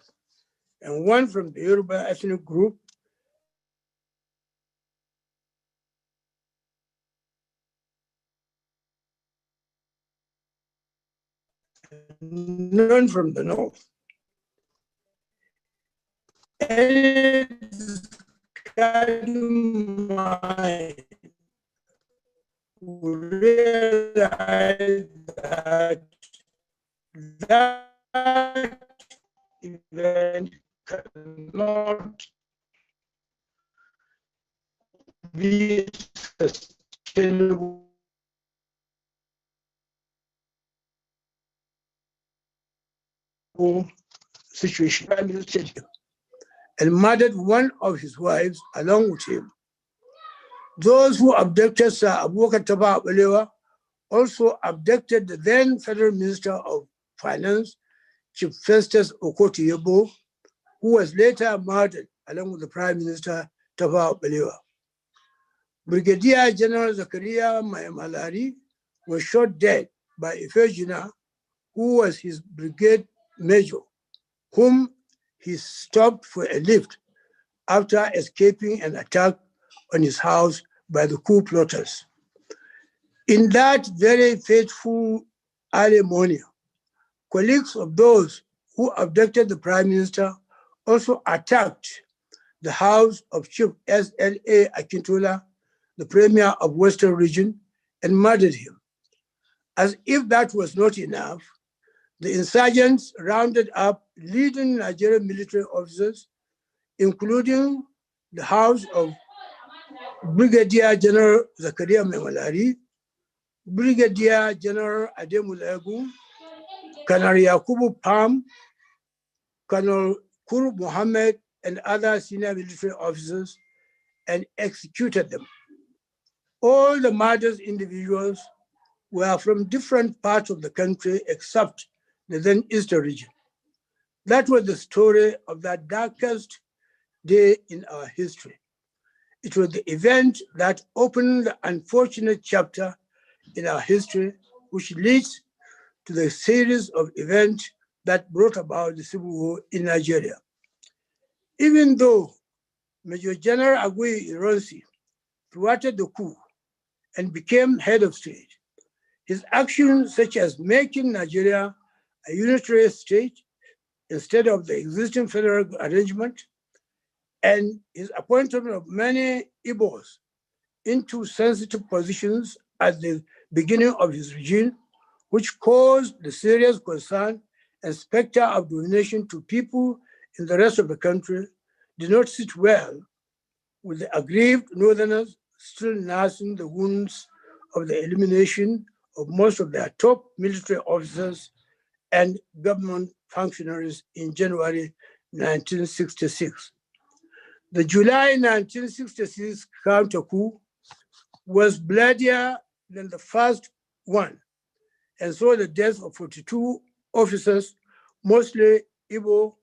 and one from the Yoruba ethnic group, none from the North. Mind would realize that event cannot be sustainable situation. Prime Minister and murdered one of his wives along with him. Those who abducted Sir Abubakar Tafawa Balewa also abducted the then Federal Minister of Finance, Chief Festus Okotie-Yeboah, who was later murdered along with the Prime Minister, Tafawa Balewa. Brigadier General Zakaria Malari was shot dead by Ifejina, who was his brigade major, whom he stopped for a lift after escaping an attack on his house by the coup plotters. In that very fateful early morning, colleagues of those who abducted the Prime Minister also attacked the house of Chief S.L.A. Akintola, the Premier of Western Region, and murdered him. As if that was not enough, the insurgents rounded up leading Nigerian military officers, including the house of Brigadier General Zakaria Malari, Brigadier General Ademulegu, Colonel Yakubu Pam, Colonel Kur Mohammed, and other senior military officers, and executed them. All the murdered individuals were from different parts of the country except the then Eastern region. That was the story of that darkest day in our history. It was the event that opened the unfortunate chapter in our history, which leads to the series of events that brought about the civil war in Nigeria. Even though Major General Agui Ironsi thwarted the coup and became head of state, his actions, such as making Nigeria a unitary state instead of the existing federal arrangement, and his appointment of many Igbos into sensitive positions at the beginning of his regime, which caused the serious concern and specter of domination to people in the rest of the country, did not sit well with the aggrieved Northerners still nursing the wounds of the elimination of most of their top military officers and government functionaries in January 1966. The July 1966 counter-coup was bloodier than the first one, and saw the death of 42 officers, mostly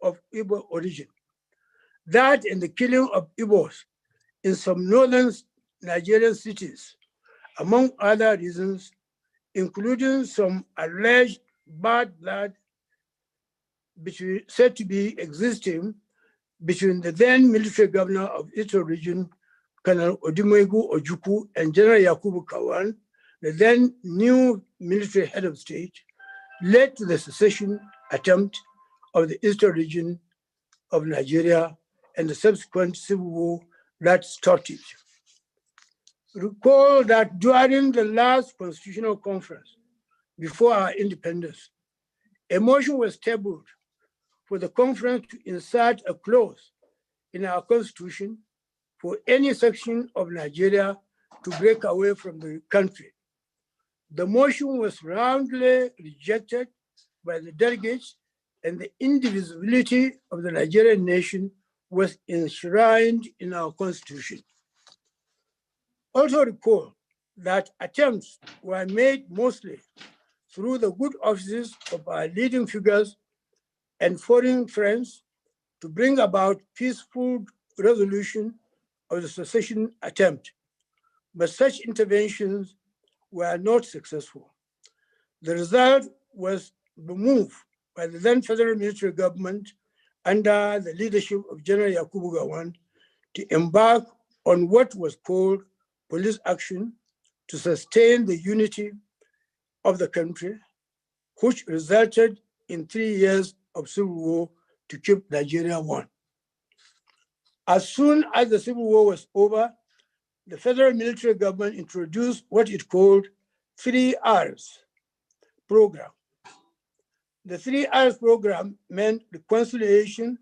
of Igbo origin. That and the killing of Igbos in some northern Nigerian cities, among other reasons, including some alleged bad blood said to be existing between the then military governor of Eastern region, Colonel Odumegu Ojukwu, and General Yakubu Kawan, the then new military head of state, led to the secession attempt of the Eastern region of Nigeria and the subsequent civil war that started. Recall that during the last constitutional conference before our independence, a motion was tabled for the conference to insert a clause in our constitution for any section of Nigeria to break away from the country. The motion was roundly rejected by the delegates, and the indivisibility of the Nigerian nation was enshrined in our constitution. Also recall that attempts were made mostly through the good offices of our leading figures and foreign friends to bring about peaceful resolution of the secession attempt, but such interventions were not successful. The result was the move by the then federal military government under the leadership of General Yakubu Gowon to embark on what was called police action to sustain the unity of the country, which resulted in 3 years of civil war to keep Nigeria one. As soon as the civil war was over, the federal military government introduced what it called 3 R's program. The 3 R's program meant reconciliation,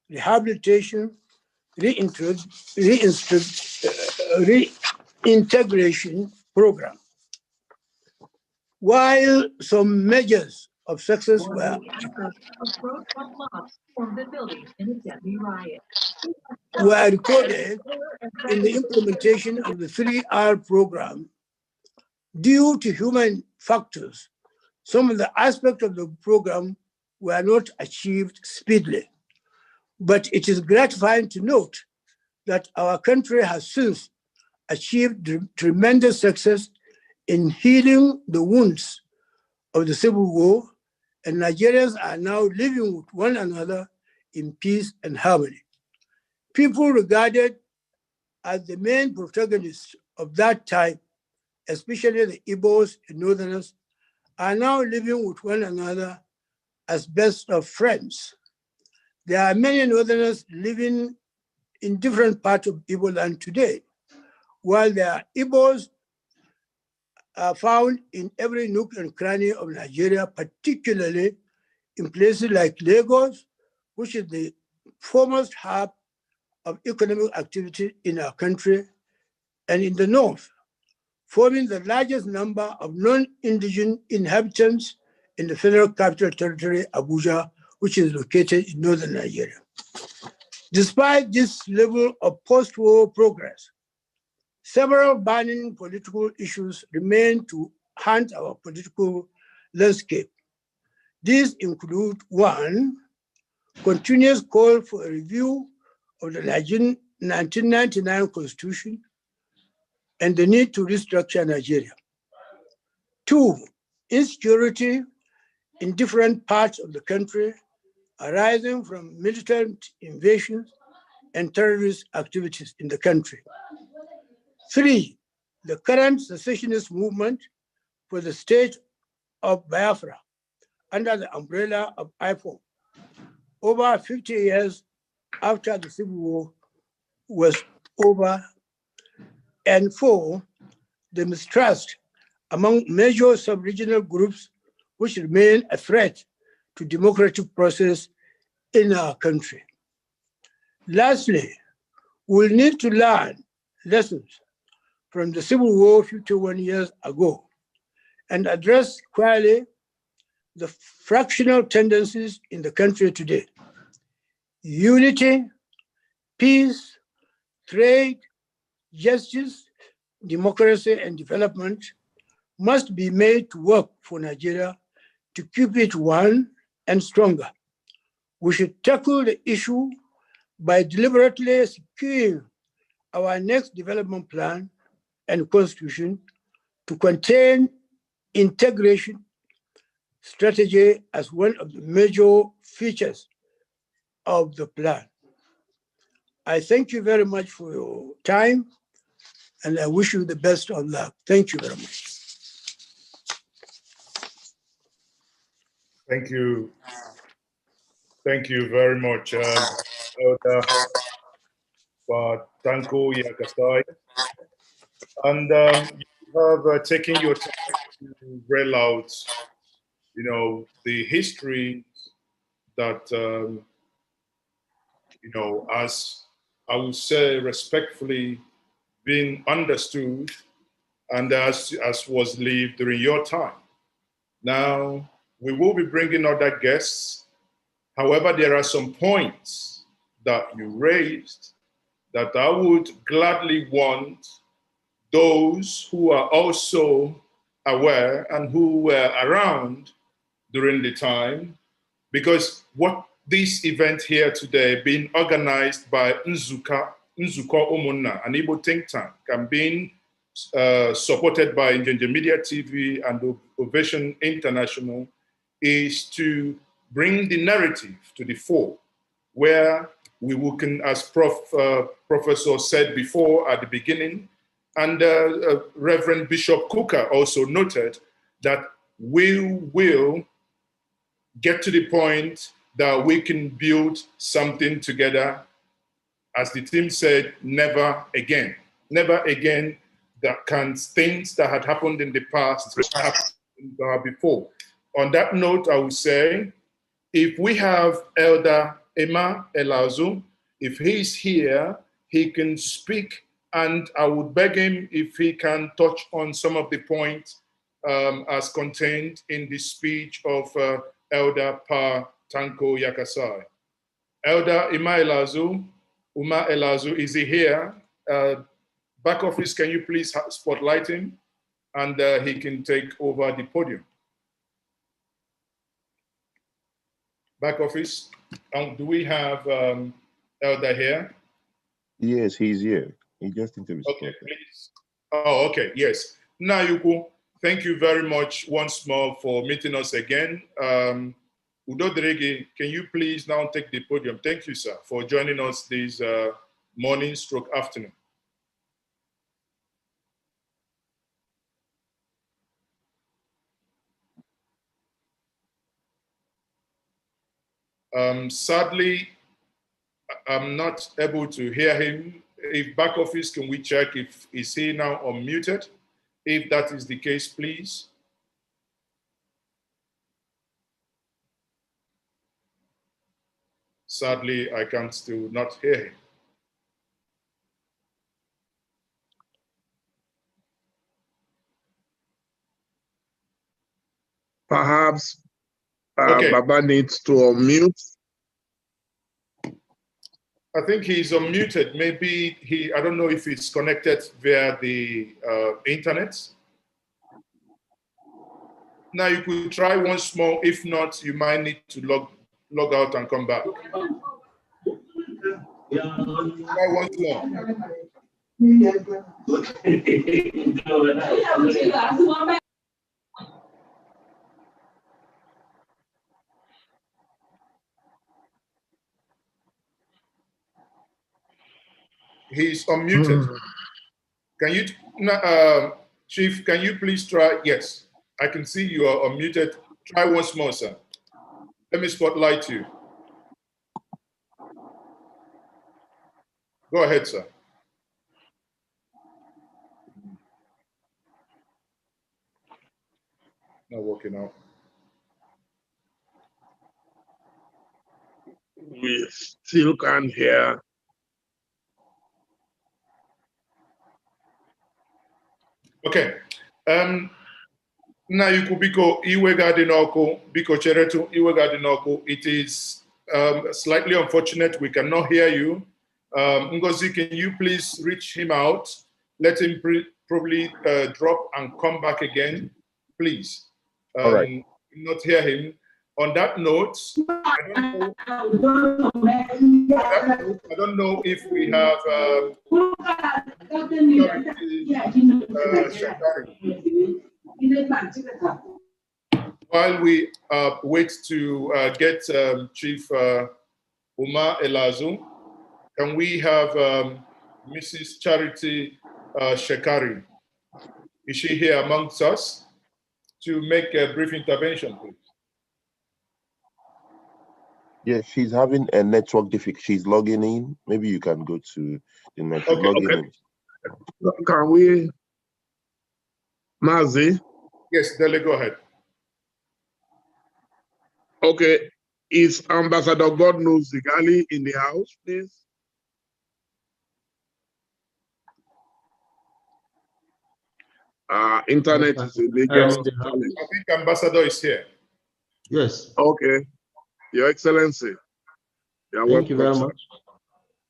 rehabilitation, reintegration program. While some measures of success were recorded in the implementation of the 3R program, Due to human factors, some of the aspects of the program were not achieved speedily. But it is gratifying to note that our country has since achieved tremendous success in healing the wounds of the Civil War, and Nigerians are now living with one another in peace and harmony. People regarded as the main protagonists of that time, especially the Igbos and Northerners, are now living with one another as best of friends. There are many Northerners living in different parts of Igbo land today, while there are Igbos are found in every nook and cranny of Nigeria, particularly in places like Lagos, which is the foremost hub of economic activity in our country, and in the north, forming the largest number of non-indigenous inhabitants in the Federal Capital Territory, Abuja, which is located in northern Nigeria. Despite this level of post-war progress, several burning political issues remain to haunt our political landscape. These include: one, continuous call for a review of the 1999 Constitution and the need to restructure Nigeria. Two, insecurity in different parts of the country arising from militant invasions and terrorist activities in the country. Three, the current secessionist movement for the state of Biafra under the umbrella of IPOB, over 50 years after the Civil War was over. And four, the mistrust among major sub-regional groups which remain a threat to democratic process in our country. Lastly, we'll need to learn lessons from the Civil War 51 years ago and address squarely the fractional tendencies in the country today. Unity, peace, trade, justice, democracy, and development must be made to work for Nigeria to keep it one and stronger. We should tackle the issue by deliberately securing our next development plan and constitution to contain integration strategy as one of the major features of the plan. I thank you very much for your time, and I wish you the best of luck. Thank you very much. Thank you. Thank you very much, Elder Tanko Yakasai. And you have taken your time to rail out, the history that, as I would say respectfully, being understood and as was lived during your time. Now, we will be bringing other guests. However, there are some points that you raised that I would gladly want those who are also aware and who were around during the time, because what this event here today being organized by Nzuko Umunna, an Igbo think tank, and being supported by Njenje Media TV and Ovation International, is to bring the narrative to the fore, where we can, as Professor said before at the beginning, and Reverend Bishop Cooker also noted, that we will get to the point that we can build something together. As the team said, never again. Never again that can things that had happened in the past happen before. On that note, I would say, if we have Elder Emma Elazu, if he's here, he can speak, and I would beg him if he can touch on some of the points as contained in the speech of Elder Pa Tanko Yakasai. Elder Uma Elazu, is he here? Back office, can you please spotlight him? and he can take over the podium. Back office, do we have Elder here? Yes, he's here. He just interviewed. Okay, please. Oh, okay, yes. Nayuku, thank you very much once more for meeting us again. Udo Derege, can you please now take the podium? Thank you, sir, for joining us this morning stroke afternoon. Sadly, I'm not able to hear him. If back office, can we check if is he now unmuted? If that is the case, please. Sadly, I can still not hear him. Perhaps Okay. Baba needs to unmute. I think he's unmuted. Maybe I don't know if it's connected via the internet. Now you could try once more. If not, you might need to log out and come back. Try once more. He's unmuted. Can you, Chief, can you please try? Yes, I can see you are unmuted. Try once more, sir. Let me spotlight you. Go ahead, sir. Not working out. We still can't hear. Okay. Now you could biko iwegadinoko biko cheretu iwegadinoko. It is slightly unfortunate we cannot hear you. Ngozi, can you please reach him out? Let him probably drop and come back again, please. All right. Not hear him. On that note, I don't know if we have while we wait to get Chief Umar Elazu, can we have Mrs. Charity Shekari? Is she here amongst us to make a brief intervention, please? Yeah, she's having a network difficulty. She's logging in. Maybe you can go to the network. Okay. Can we, Mazi? Yes, Dele, go ahead. Okay. Is Ambassador God knows Zigali in the house, please? Internet is a major challenge. I think Ambassador is here. Yes. Okay. Your Excellency. Thank you very much.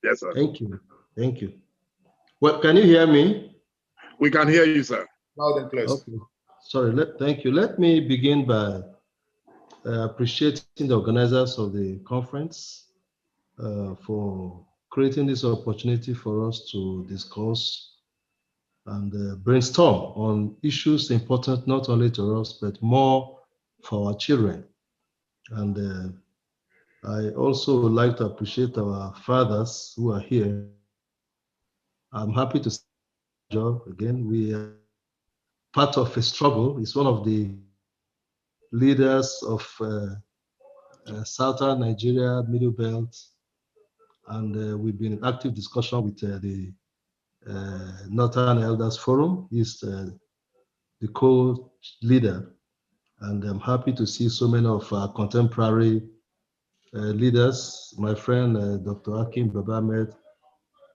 Yes, sir. Thank you. Thank you. Well, can you hear me? We can hear you, sir. Loud and clear. Okay. Sorry. Thank you. Let me begin by appreciating the organizers of the conference for creating this opportunity for us to discuss and brainstorm on issues important not only to us, but more for our children. And I also would like to appreciate our fathers who are here. I'm happy to see you again. We are part of a struggle. It's one of the leaders of Southern Nigeria, Middle Belt, and we've been in active discussion with the Northern Elders Forum. He's the co-leader, and I'm happy to see so many of our contemporary leaders, my friend Dr. Akim, Babar, Ahmed,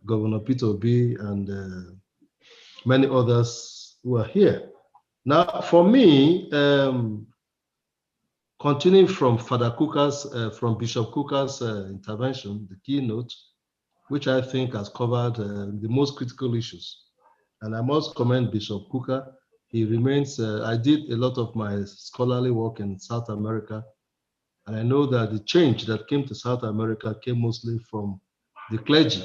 Governor Peter Obi, and many others who are here. Now, for me, continuing from Father Kuka's, from Bishop Kuka's intervention, the keynote, which I think has covered the most critical issues. And I must commend Bishop Kuka. he remains, I did a lot of my scholarly work in South America, and I know that the change that came to South America came mostly from the clergy.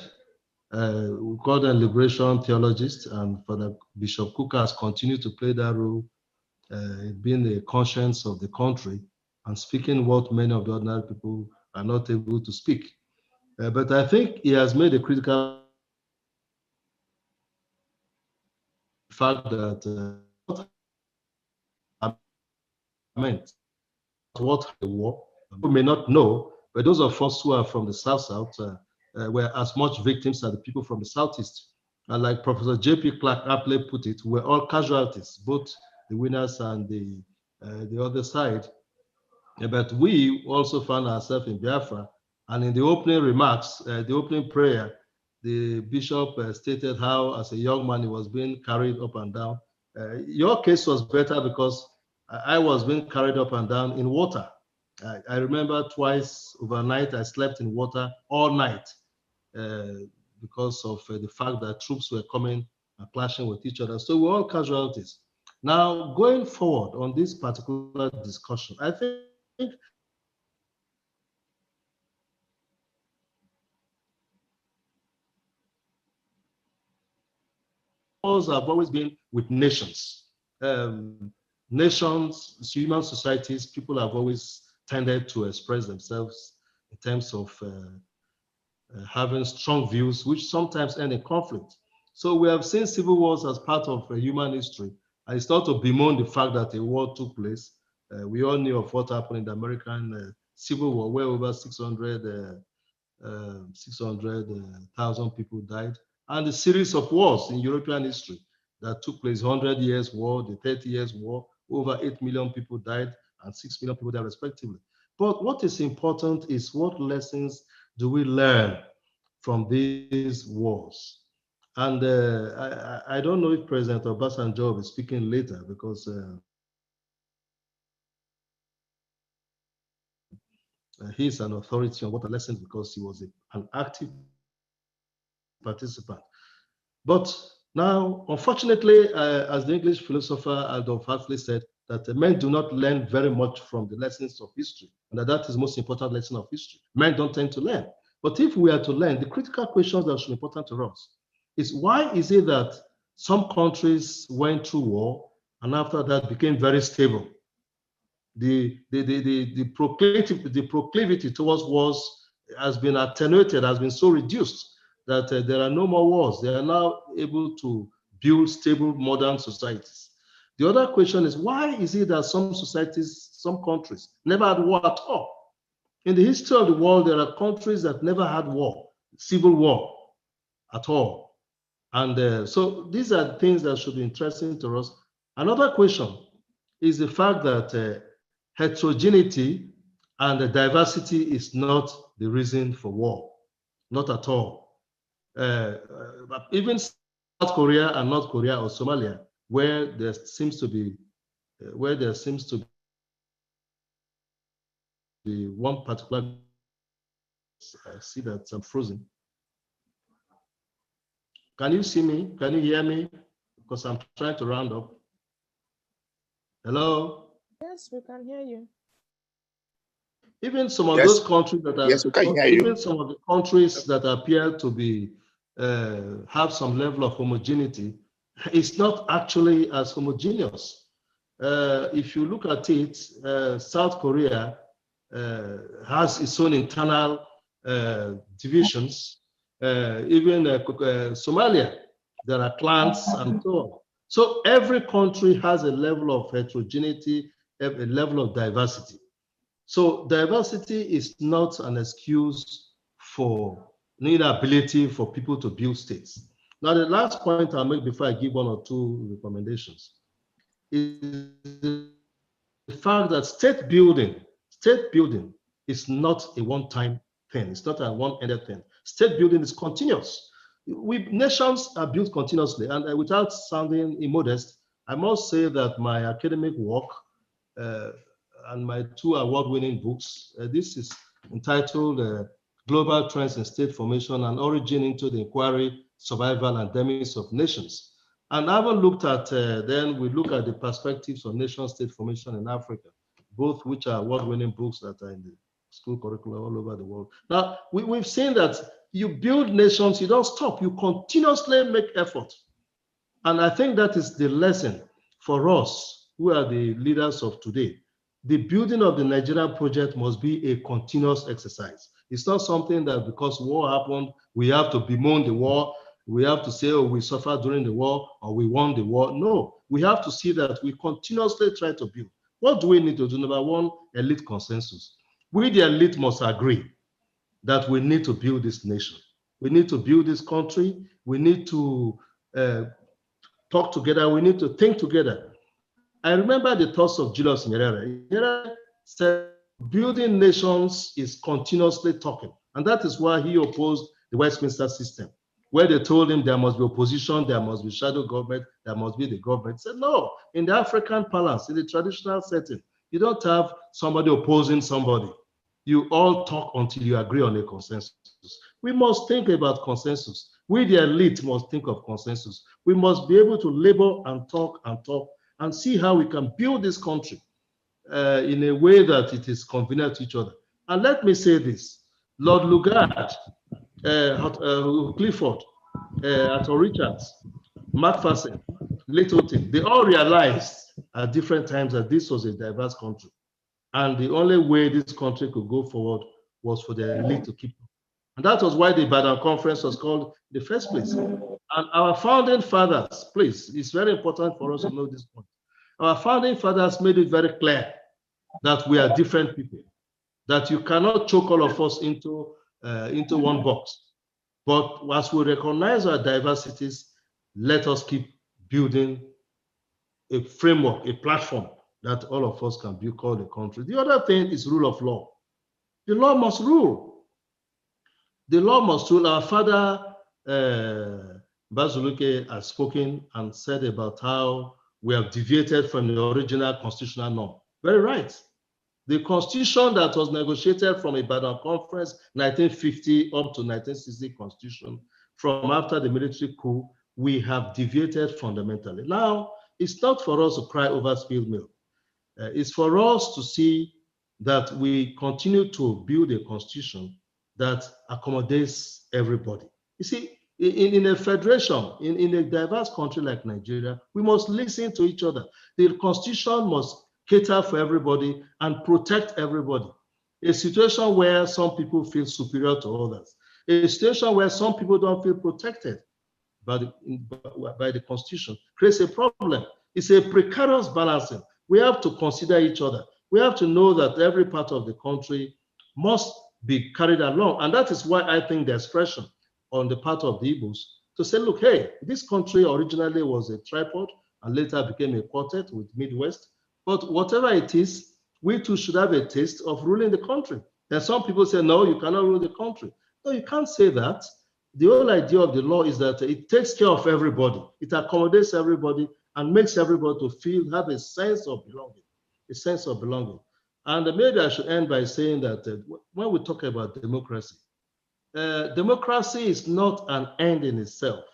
We call them liberation theologists, and Father Bishop Cook has continued to play that role, being the conscience of the country and speaking what many of the ordinary people are not able to speak. But I think he has made a critical fact that meant what the war, people may not know, but those of us who are from the South were as much victims as the people from the Southeast. And like Professor J.P. Clark aptly put it, we're all casualties, both the winners and the other side. But we also found ourselves in Biafra. And in the opening remarks, the opening prayer, the bishop stated how, as a young man, he was being carried up and down. Your case was better because I was being carried up and down in water. I remember twice overnight, I slept in water all night because of the fact that troops were coming and clashing with each other. So we're all casualties. Now, going forward on this particular discussion, I think wars have always been with nations. Nations, human societies, people have always tended to express themselves in terms of having strong views, which sometimes end in conflict. So we have seen civil wars as part of human history. And it's not to bemoan the fact that a war took place. We all knew of what happened in the American Civil War, where over 600,000 people died, and the series of wars in European history that took place, 100 years war, the 30 years war, over 8 million people died and 6 million people died respectively. But what is important is what lessons do we learn from these wars? And I don't know if President Obasanjo will be speaking later because he's an authority on what the lessons because he was an active participant. But now, unfortunately, as the English philosopher Adolf Huxley said, that men do not learn very much from the lessons of history, and that is the most important lesson of history. Men don't tend to learn. But if we are to learn, the critical questions that should be important to us is why is it that some countries went through war and after that became very stable? The proclivity towards wars has been attenuated, has been so reduced that there are no more wars. They are now able to build stable modern societies. The other question is, why is it that some societies, some countries never had war at all? In the history of the world, there are countries that never had war, civil war at all. And so these are things that should be interesting to us. Another question is the fact that heterogeneity and diversity is not the reason for war, not at all. Even South Korea and North Korea or Somalia, where there seems to be one particular, I see that I'm frozen. Can you see me? Can you hear me? Because I'm trying to round up. Hello? Yes, we can hear you. Even some of those countries that are, we can hear you. even some of the countries that appear to be have some level of homogeneity, it's not actually as homogeneous. If you look at it, South Korea has its own internal divisions. Even Somalia, there are clans and so on. So every country has a level of heterogeneity, a level of diversity. So diversity is not an excuse for inability for people to build states. Now, the last point I'll make before I give one or two recommendations is the fact that state building is not a one-time thing. It's not a one-ended thing. State building is continuous. Nations are built continuously, and without sounding immodest, I must say that my academic work and my two award-winning books, this is entitled Global Trends in State Formation and Origin into the Inquiry, Survival, and Demise of Nations. And I haven't looked at, then we look at the perspectives of nation-state formation in Africa, both which are award-winning books that are in the school curriculum all over the world. Now, we've seen that you build nations, you don't stop, you continuously make effort. And I think that is the lesson for us, who are the leaders of today. The building of the Nigerian project must be a continuous exercise. It's not something that because war happened, we have to bemoan the war, we have to say, oh, we suffered during the war, or we won the war. No, we have to see that we continuously try to build. What do we need to do? Number one, elite consensus. We, the elite, must agree that we need to build this nation. We need to build this country. We need to talk together. We need to think together. I remember the thoughts of Julius Nyerere. Nyerere said, building nations is continuously talking. And that is why he opposed the Westminster system, where they told him there must be opposition, there must be shadow government, there must be the government. He said, no, in the African balance, in the traditional setting, you don't have somebody opposing somebody. You all talk until you agree on a consensus. We must think about consensus. We, the elite, must think of consensus. We must be able to labor and talk and see how we can build this country in a way that it is convenient to each other. And let me say this, Lord Lugard, Clifford, Atto Richards, Macpherson, Littleton, they all realized at different times that this was a diverse country. And the only way this country could go forward was for the elite to keep. And that was why the Ibadan Conference was called in the first place. And our founding fathers, please, it's very important for us to know this point. Our founding fathers made it very clear that we are different people, that you cannot choke all of us into one box. But as we recognize our diversities, let us keep building a framework, a platform that all of us can build called a country. The other thing is rule of law. The law must rule. The law must rule. Our father, Bazuluke, has spoken and said about how we have deviated from the original constitutional norm. Very right. The constitution that was negotiated from Ibadan Conference 1950 up to 1960 constitution, from after the military coup, we have deviated fundamentally. Now, it's not for us to cry over spilled milk. It's for us to see that we continue to build a constitution that accommodates everybody. You see, in a federation, in a diverse country like Nigeria, we must listen to each other. The constitution must cater for everybody and protect everybody. A situation where some people feel superior to others. A situation where some people don't feel protected by the constitution creates a problem. It's a precarious balancing. We have to consider each other. We have to know that every part of the country must be carried along. And that is why I think the expression on the part of the Igbos to say, look, hey, this country originally was a tripod and later became a quartet with Midwest. But whatever it is, we too should have a taste of ruling the country. And some people say, no, you cannot rule the country. No, you can't say that. The whole idea of the law is that it takes care of everybody. It accommodates everybody and makes everybody to have a sense of belonging, a sense of belonging. And maybe I should end by saying that when we talk about democracy, democracy is not an end in itself.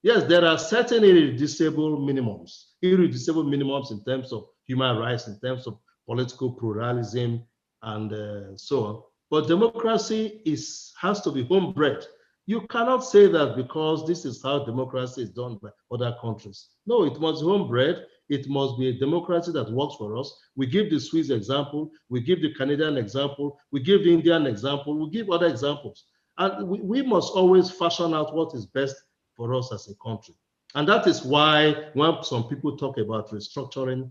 Yes, there are certain irreducible minimums in terms of human rights, in terms of political pluralism, and so on. But democracy has to be homebred. You cannot say that because this is how democracy is done by other countries. No, it must be homebred. It must be a democracy that works for us. We give the Swiss example, we give the Canadian example, we give the Indian example, we give other examples. And we must always fashion out what is best for us as a country. And that is why when some people talk about restructuring,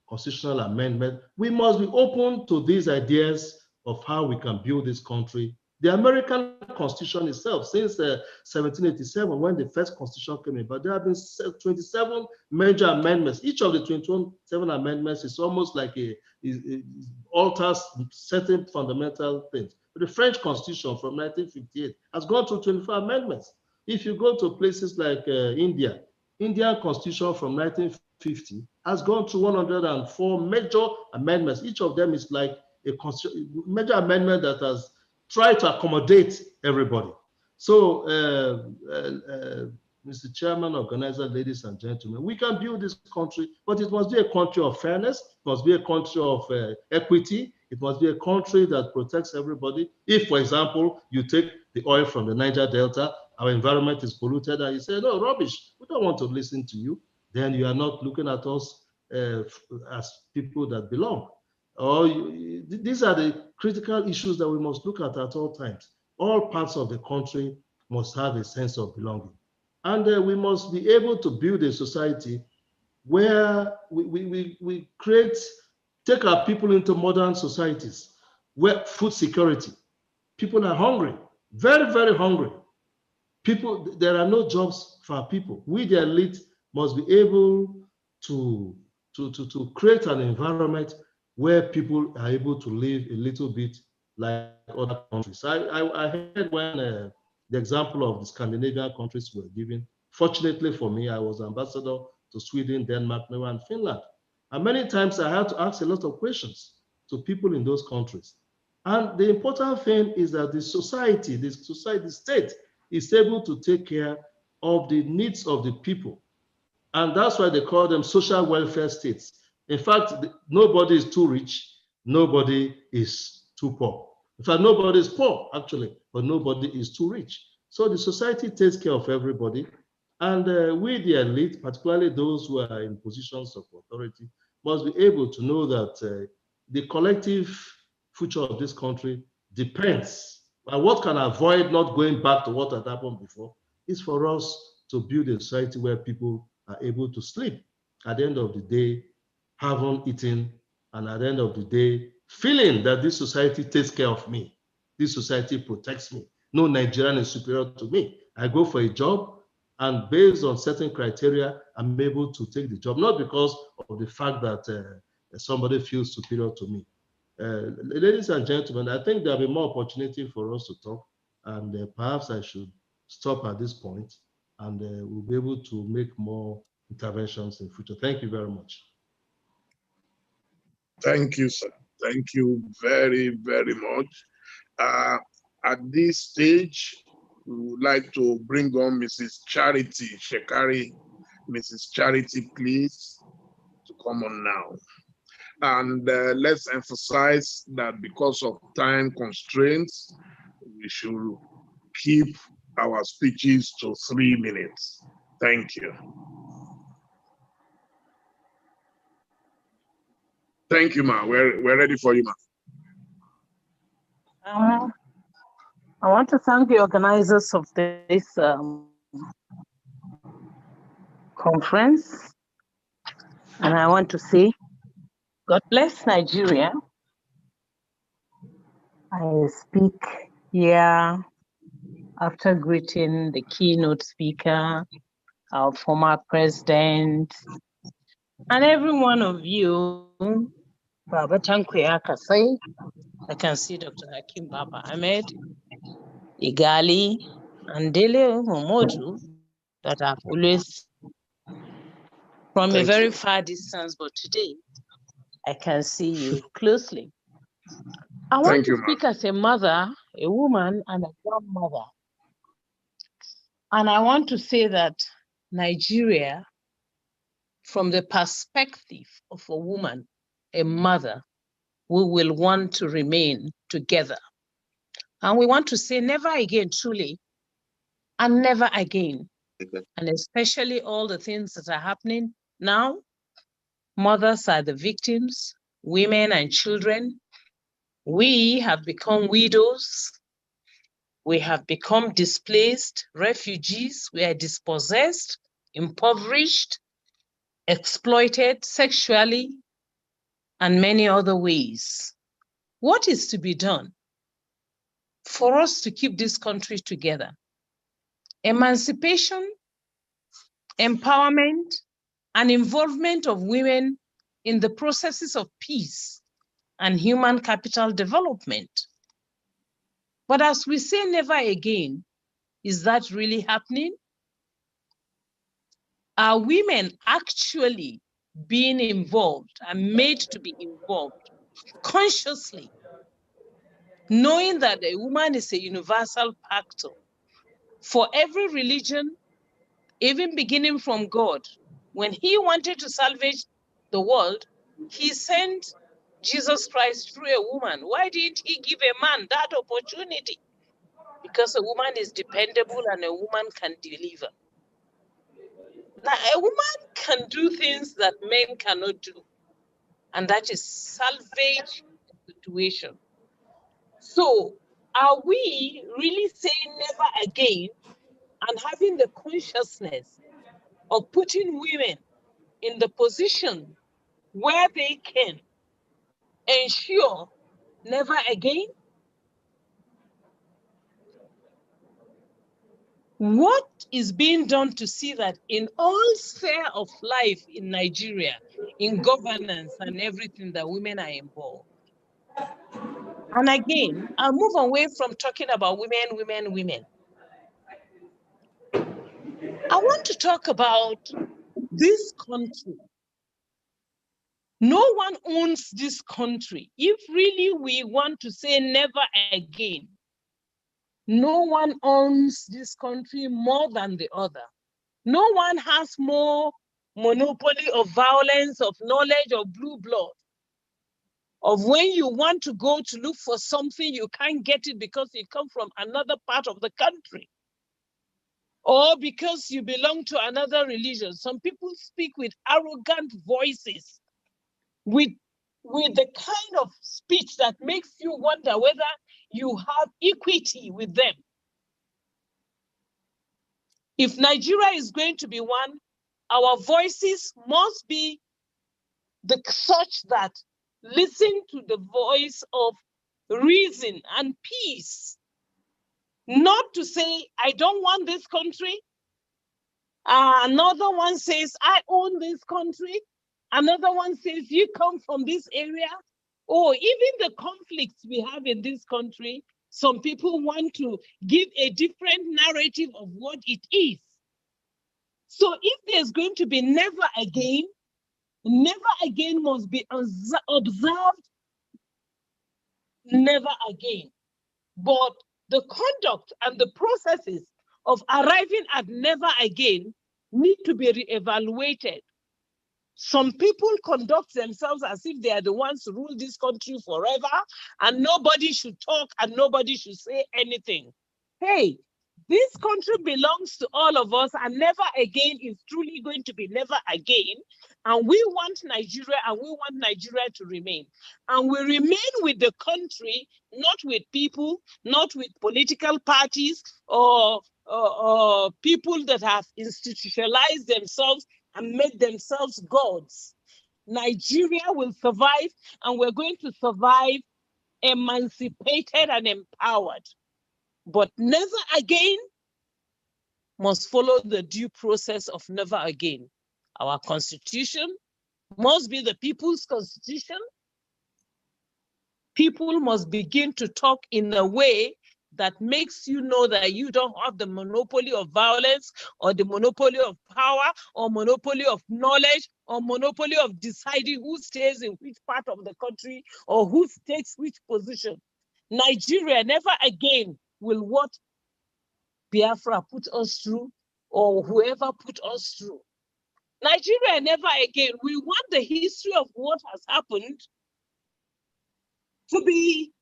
constitutional amendment, we must be open to these ideas of how we can build this country. The American Constitution itself, since 1787, when the first Constitution came in, but there have been 27 major amendments. Each of the 27 amendments is almost like it alters certain fundamental things. But the French Constitution from 1958 has gone through 24 amendments. If you go to places like Indian Constitution from 1950 has gone through 104 major amendments. Each of them is like a major amendment that has tried to accommodate everybody. So Mr. Chairman, organizer, ladies and gentlemen, we can build this country, but it must be a country of fairness, it must be a country of equity, it must be a country that protects everybody. If, for example, you take the oil from the Niger Delta, our environment is polluted, and you say, no, rubbish, we don't want to listen to you, then you are not looking at us as people that belong. These are the critical issues that we must look at all times. All parts of the country must have a sense of belonging. And we must be able to build a society where we take our people into modern societies, where food security, people are hungry, very, very hungry. There are no jobs for our people. We, the elite, must be able to create an environment where people are able to live a little bit like other countries. I heard when the example of the Scandinavian countries were given. Fortunately for me, I was ambassador to Sweden, Denmark, Norway, and Finland. And many times I had to ask a lot of questions to people in those countries. And the important thing is that the state is able to take care of the needs of the people. And that's why they call them social welfare states. In fact, nobody is too rich, nobody is too poor. In fact, nobody is poor, actually, but nobody is too rich. So the society takes care of everybody. And we, the elite, particularly those who are in positions of authority, must be able to know that the collective future of this country depends. And what can avoid not going back to what had happened before is for us to build a society where people are able to sleep at the end of the day, haven't eaten, and at the end of the day, feeling that this society takes care of me. This society protects me. No Nigerian is superior to me. I go for a job, and based on certain criteria, I'm able to take the job, not because of the fact that somebody feels superior to me. Ladies and gentlemen, I think there'll be more opportunity for us to talk, and perhaps I should stop at this point, and we'll be able to make more interventions in future. Thank you very much. Thank you, sir. Thank you very, very much. At this stage, we would like to bring on Mrs. Charity Shekari. Mrs. Charity, please, to come on now. And let's emphasize that because of time constraints, we should keep our speeches to 3 minutes. Thank you. Thank you, ma. We're ready for you, ma. I want to thank the organizers of this conference, and I want to say, God bless Nigeria. I speak here after greeting the keynote speaker, our former president, and every one of you. Baba Tankwe Akasai, I can see Dr. Akim Baba Ahmed, Igali, and Dele Momodu that I've always from a very far distance, but today I can see you closely. I want to speak as a mother, a woman, and a grandmother. And I want to say that Nigeria, from the perspective of a woman, a mother, we will want to remain together. And we want to say never again, truly, and never again. And especially all the things that are happening now, mothers are the victims, women and children. We have become widows. We have become displaced, refugees. We are dispossessed, impoverished, exploited sexually, and many other ways. What is to be done for us to keep this country together? Emancipation, empowerment, and involvement of women in the processes of peace and human capital development. But as we say never again, is that really happening? Are women actually being involved and made to be involved consciously, knowing that a woman is a universal factor for every religion, even beginning from God. When he wanted to salvage the world, he sent Jesus Christ through a woman. Why didn't he give a man that opportunity? Because a woman is dependable and a woman can deliver. Now, a woman can do things that men cannot do, and that is salvage the situation. So, are we really saying never again and having the consciousness of putting women in the position where they can ensure never again? What is being done to see that in all sphere of life in Nigeria, in governance and everything, that women are involved? And again, I'll move away from talking about women. I want to talk about this country. No one owns this country. If really we want to say never again, no one owns this country more than the other. No one has more monopoly of violence, of knowledge, of blue blood. Of when you want to go to look for something, you can't get it because you come from another part of the country. Or because you belong to another religion. Some people speak with arrogant voices, with the kind of speech that makes you wonder whether you have equity with them. If Nigeria is going to be one, our voices must be such that listen to the voice of reason and peace. Not to say, I don't want this country. Another one says, I own this country. Another one says, you come from this area. Or even the conflicts we have in this country, some people want to give a different narrative of what it is. So if there's going to be never again must be observed, never again. But the conduct and the processes of arriving at never again need to be reevaluated. Some people conduct themselves as if they are the ones who rule this country forever, and nobody should talk and nobody should say anything. Hey, this country belongs to all of us, and never again is truly going to be never again. And we want Nigeria, and we want Nigeria to remain. And we remain with the country, not with people, not with political parties or people that have institutionalized themselves and made themselves gods. Nigeria will survive, and we're going to survive emancipated and empowered. But never again must follow the due process of never again. Our constitution must be the people's constitution. People must begin to talk in a way that makes you know that you don't have the monopoly of violence or the monopoly of power or monopoly of knowledge or monopoly of deciding who stays in which part of the country or who takes which position. Nigeria never again will what Biafra put us through or whoever put us through. Nigeria never again. We want the history of what has happened to be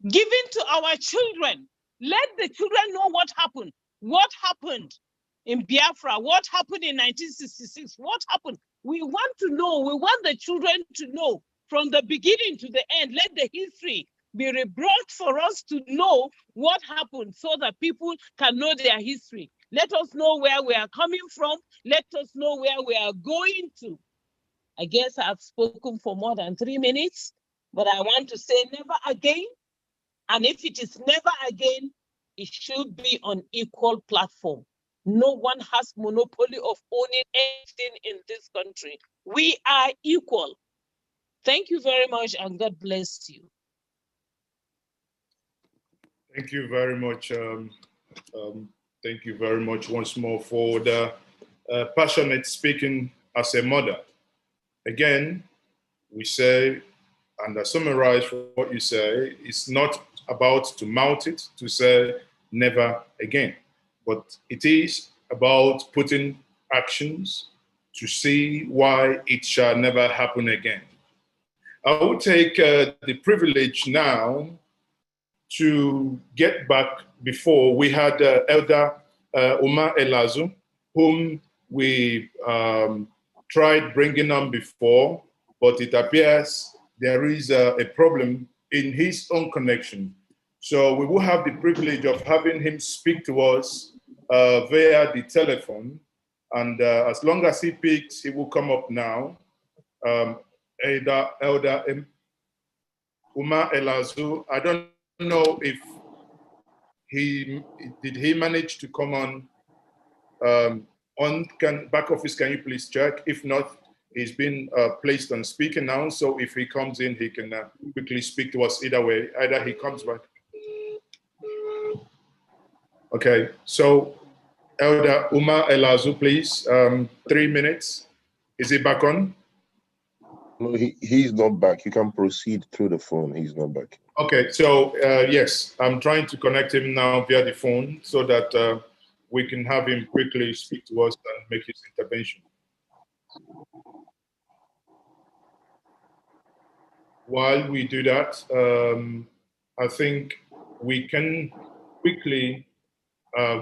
given to our children. Let the children know what happened. What happened in Biafra? What happened in 1966? What happened? We want to know. We want the children to know from the beginning to the end. Let the history be rebrought for us to know what happened so that people can know their history. Let us know where we are coming from. Let us know where we are going to. I guess I've spoken for more than 3 minutes, but I want to say never again. And if it is never again, it should be on equal platform. No one has monopoly of owning anything in this country. We are equal. Thank you very much, and God bless you. Thank you very much. Thank you very much once more for the passionate speaking as a mother. Again, we say, and I summarize what you say, it's not about to mount it, to say never again, but it is about putting actions to see why it shall never happen again. I will take the privilege now to get back before we had Elder Umar Elazu, whom we tried bringing on before, but it appears there is a problem in his own connection. So we will have the privilege of having him speak to us via the telephone. And as long as he picks, he will come up now. Elder Umar Elazu, I don't know if did he manage to come on back office. Can you please check? If not, he's been placed on speaker now. So if he comes in, he can quickly speak to us either way. Either he comes back. Okay, so Elder Umar Elazu, please, 3 minutes. Is he back on? No, he's not back. You can proceed through the phone. He's not back. Okay, so yes, I'm trying to connect him now via the phone so that we can have him quickly speak to us and make his intervention. While we do that, I think we can quickly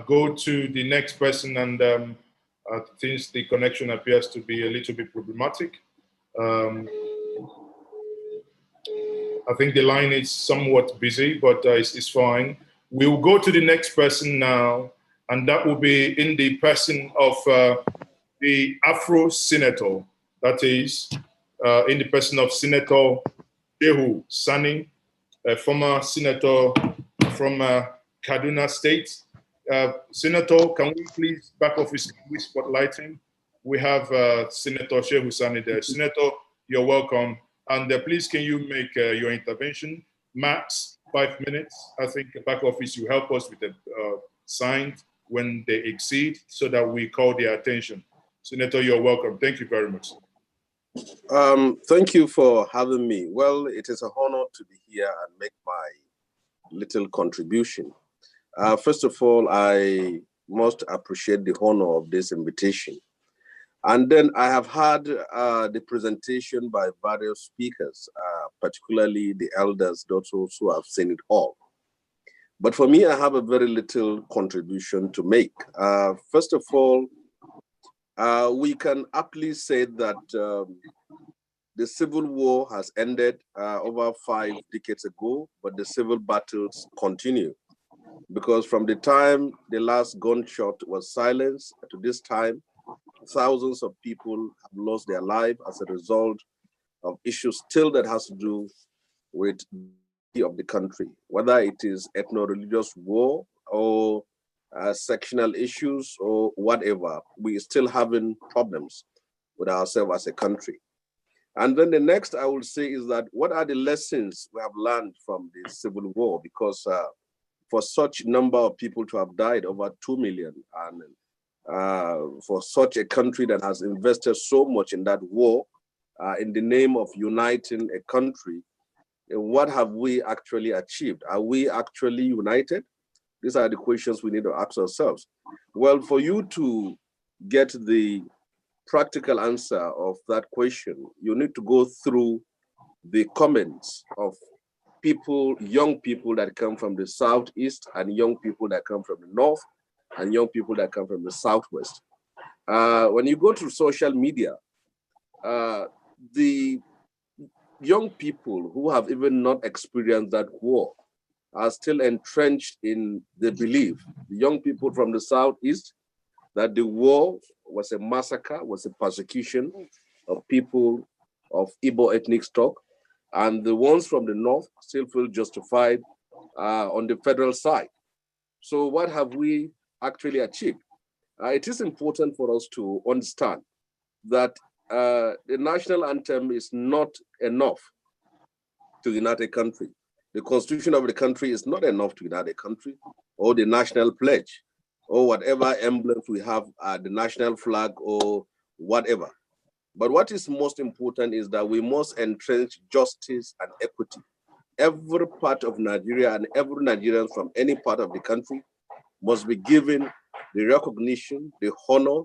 go to the next person, and since the connection appears to be a little bit problematic, I think the line is somewhat busy, but it's fine. We'll go to the next person now, and that will be in the person of the Afro Senator. That is in the person of Senator Shehu Sani, a former senator from Kaduna State. Senator, can we please back office, can we spotlight him? We have Senator Shehu Sani there. Senator, you're welcome. And please, can you make your intervention max 5 minutes? I think back office, you help us with the signs when they exceed so that we call their attention. Senator, you're welcome. Thank you very much. Thank you for having me. Well, it is an honor to be here and make my little contribution. First of all, I must appreciate the honor of this invitation. And then I have had the presentation by various speakers, particularly the elders, those who have seen it all. But for me, I have a very little contribution to make. First of all, we can aptly say that the Civil War has ended over 5 decades ago, but the civil battles continue. Because from the time the last gunshot was silenced to this time, thousands of people have lost their life as a result of issues still that has to do with of the country, whether it is ethno-religious war or sectional issues or whatever. We are still having problems with ourselves as a country. And then the next I will say is that what are the lessons we have learned from the Civil War? Because for such number of people to have died, over 2 million, and for such a country that has invested so much in that war, in the name of uniting a country, what have we actually achieved? Are we actually united? These are the questions we need to ask ourselves. Well, for you to get the practical answer of that question, you need to go through the comments of people, young people that come from the Southeast, and young people that come from the North, and young people that come from the Southwest. When you go to social media, the young people who have even not experienced that war are still entrenched in the belief, the young people from the Southeast, that the war was a massacre, was a persecution of people of Igbo ethnic stock, and the ones from the North still feel justified on the federal side. So what have we actually achieved? It is important for us to understand that the national anthem is not enough to unite a country. The constitution of the country is not enough to unite a country, or the national pledge, or whatever emblems we have, the national flag or whatever. But what is most important is that we must entrench justice and equity. Every part of Nigeria and every Nigerian from any part of the country must be given the recognition, the honor,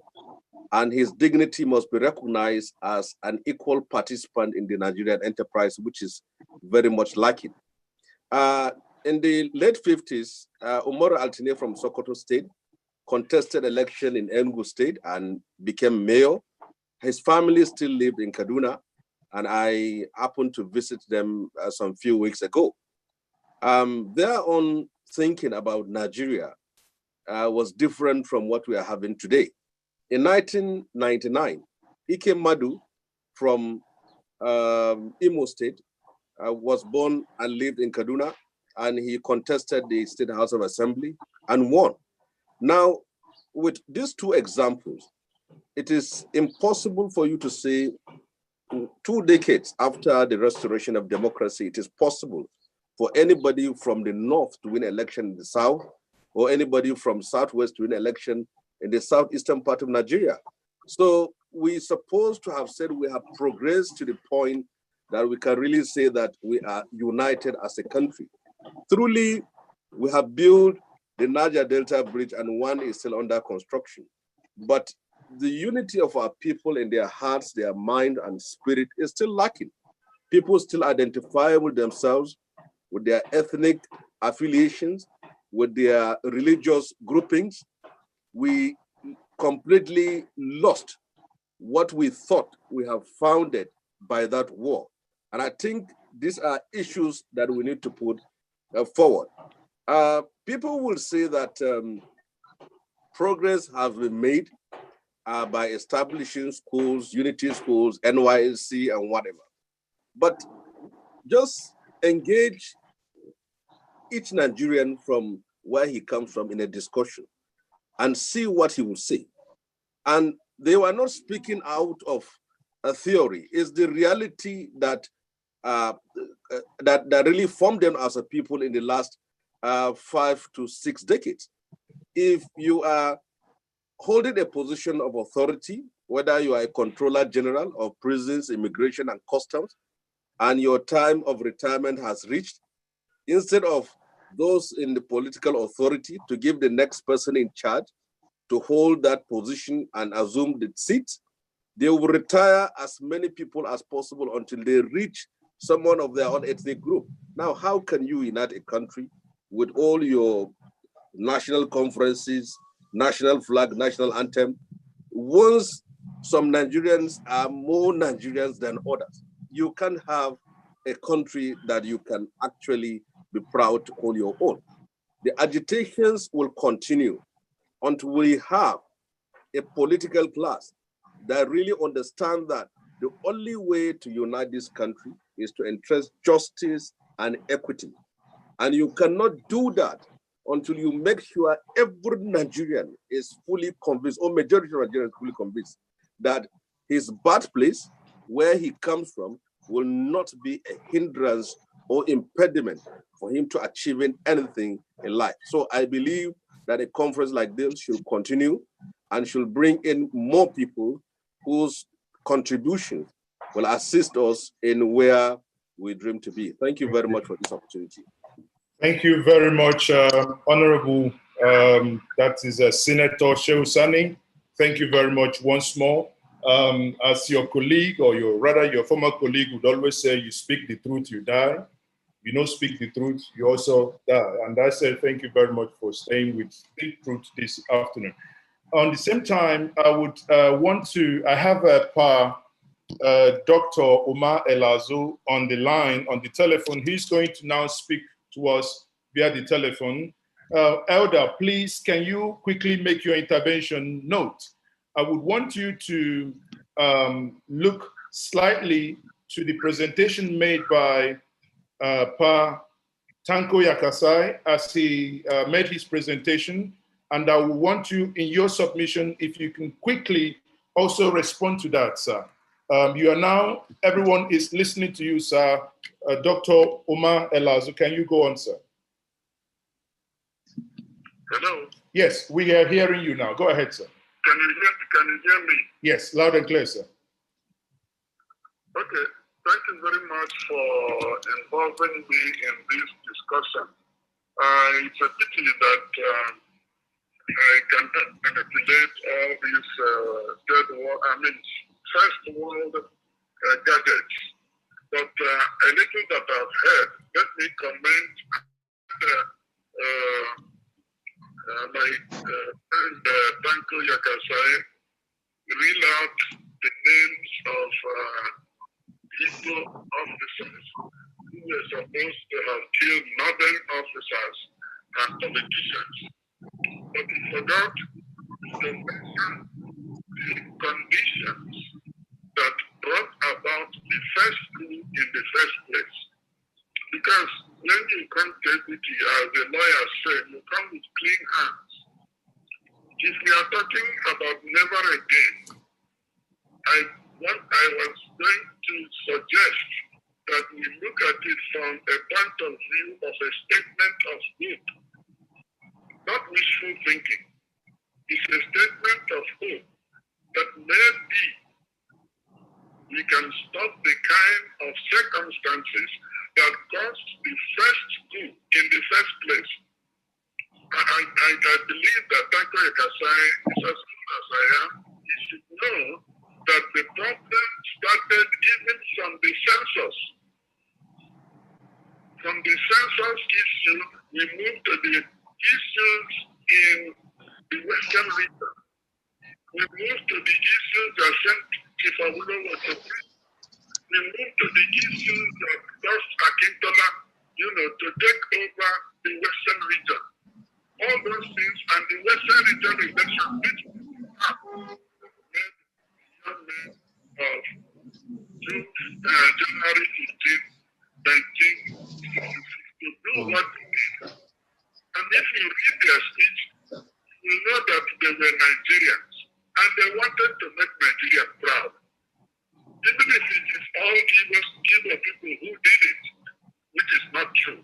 and his dignity must be recognized as an equal participant in the Nigerian enterprise, which is very much lacking. In the late 50s, Umar Altine from Sokoto State contested election in Enugu State and became mayor. His family still lived in Kaduna, and I happened to visit them some few weeks ago. Their own thinking about Nigeria was different from what we are having today. In 1999, Ike Madu from Imo State was born and lived in Kaduna, and he contested the State House of Assembly and won. Now, with these two examples, it is impossible for you to say 2 decades after the restoration of democracy, it is possible for anybody from the north to win election in the south, or anybody from southwest to win election in the southeastern part of Nigeria. So we're supposed to have said we have progressed to the point that we can really say that we are united as a country. Truly, we have built the Niger Delta Bridge, and one is still under construction. But the unity of our people in their hearts, their mind and spirit is still lacking. People still identify with themselves, with their ethnic affiliations, with their religious groupings. We completely lost what we thought we have founded by that war. And I think these are issues that we need to put forward. People will say that progress has been made by establishing schools, unity schools, NYSC, and whatever. But just engage each Nigerian from where he comes from in a discussion and see what he will say. And they were not speaking out of a theory. It's the reality that that really formed them as a people in the last 5 to 6 decades. If you are holding a position of authority, whether you are a controller general of prisons, immigration, and customs, and your time of retirement has reached, instead of those in the political authority to give the next person in charge to hold that position and assume the seat, they will retire as many people as possible until they reach someone of their own ethnic group. Now, how can you unite a country with all your national conferences, national flag, national anthem, once some Nigerians are more Nigerians than others? You can't have a country that you can actually be proud to call your own. The agitations will continue until we have a political class that really understand that the only way to unite this country is to entrust justice and equity. And you cannot do that until you make sure every Nigerian is fully convinced, or majority of Nigerians fully convinced, that his birthplace, where he comes from, will not be a hindrance or impediment for him to achieving anything in life. So I believe that a conference like this should continue and should bring in more people whose contributions will assist us in where we dream to be. Thank you very much for this opportunity. Thank you very much, Honorable, that is Senator Shehu Sani. Thank you very much once more. As your colleague, or your former colleague would always say, you speak the truth, you die. You don't speak the truth, you also die. And I say thank you very much for staying with the truth this afternoon. On the same time, I would I have Dr. Omar Elazo on the line, on the telephone. He's going to now speak to us via the telephone. Elder, please, can you quickly make your intervention note? I would want you to look slightly to the presentation made by Pa Tanko Yakasai as he made his presentation. And I will want you, in your submission, if you can quickly also respond to that, sir. You are now, everyone is listening to you, sir. Dr. Omar Elazo, can you go on, sir? Hello? Yes, we are hearing you now. Go ahead, sir. Can you hear me? Yes, loud and clear, sir. Okay, thank you very much for involving me in this discussion. It's a pity that I cannot manipulate all these first world gadgets. But a little that I've heard, let me comment. My friend Tanko Yakasai read out the names of people, officers who were supposed to have killed northern officers and politicians. But he forgot to mention the conditions that brought about the first coup in the first place. Because when you come to equity, as the lawyer said, you come with clean hands. If we are talking about never again, I was going to suggest that we look at it from a point of view of a statement of hope, not wishful thinking. It's a statement of hope that maybe we can stop the kind of circumstances that caused the first coup in the first place. I believe that Tanko Yakasai is as good as I am. He should know that the problem started even from the census. From the census issue, we moved to the issues in the Western region. We moved to the issues that sent Kifawulo was to bring. We moved to the issues that caused Akim to take over the Western region. All those things, and the Western region election, which made young men of January 15, 1966 to do what they did. And if you read their speech, you know that they were Nigerians, and they wanted to make Nigeria proud. Even if it is all evil people who did it, which is not true.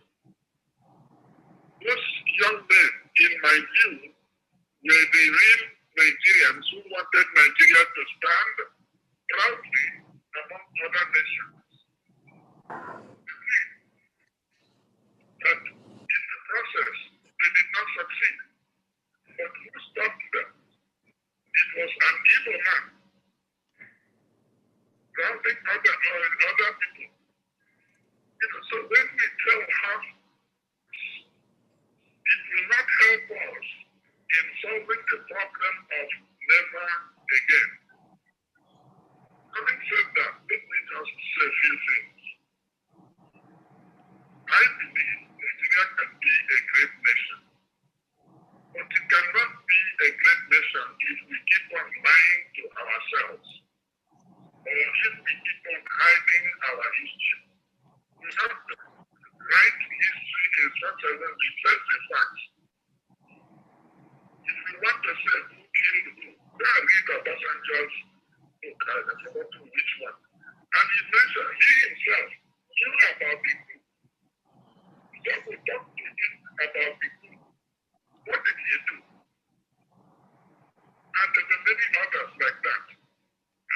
Those young men, in my view, were the real Nigerians who wanted Nigeria to stand proudly among other nations. But in the process, they did not succeed. But who stopped them? It was an evil man drowning other people. So when we tell half, it will not help us in solving the problem of never again. Having said that, let me just say a few things. I believe Nigeria can be a great nation, but it cannot be a great nation if we keep on lying to ourselves, or if we keep on hiding our history. We have to write history in such a way we face the facts. If we want to say who killed who, go and read Obasanjo's book, I forgot which one. And he mentioned, he himself knew about the coup. So we talked to him about the coup. What did he do? And there were many others like that.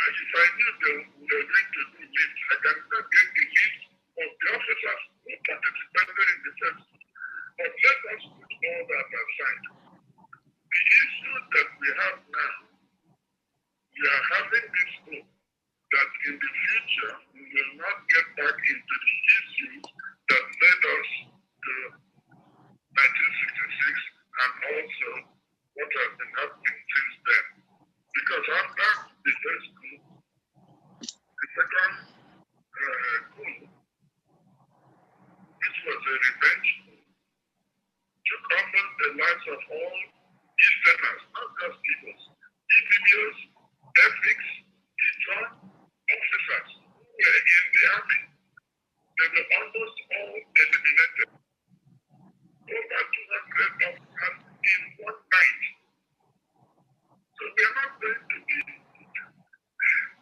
If I knew they were going to do this, I can not get the list of the officers who participated in the first. But let us put all that aside. The issue that we have now, we are having this hope that in the future we will not get back into the issues that led us to 1966 and also what has been happening since then. Because after the first coup, the second coup, which was a revenge coup, took almost the lives of all Easterners, not just Igbos, Ibibios, Ethnics, Ijaw, officers who were in the army. They were almost all eliminated. Over 200 officers in one night. So we are not going to be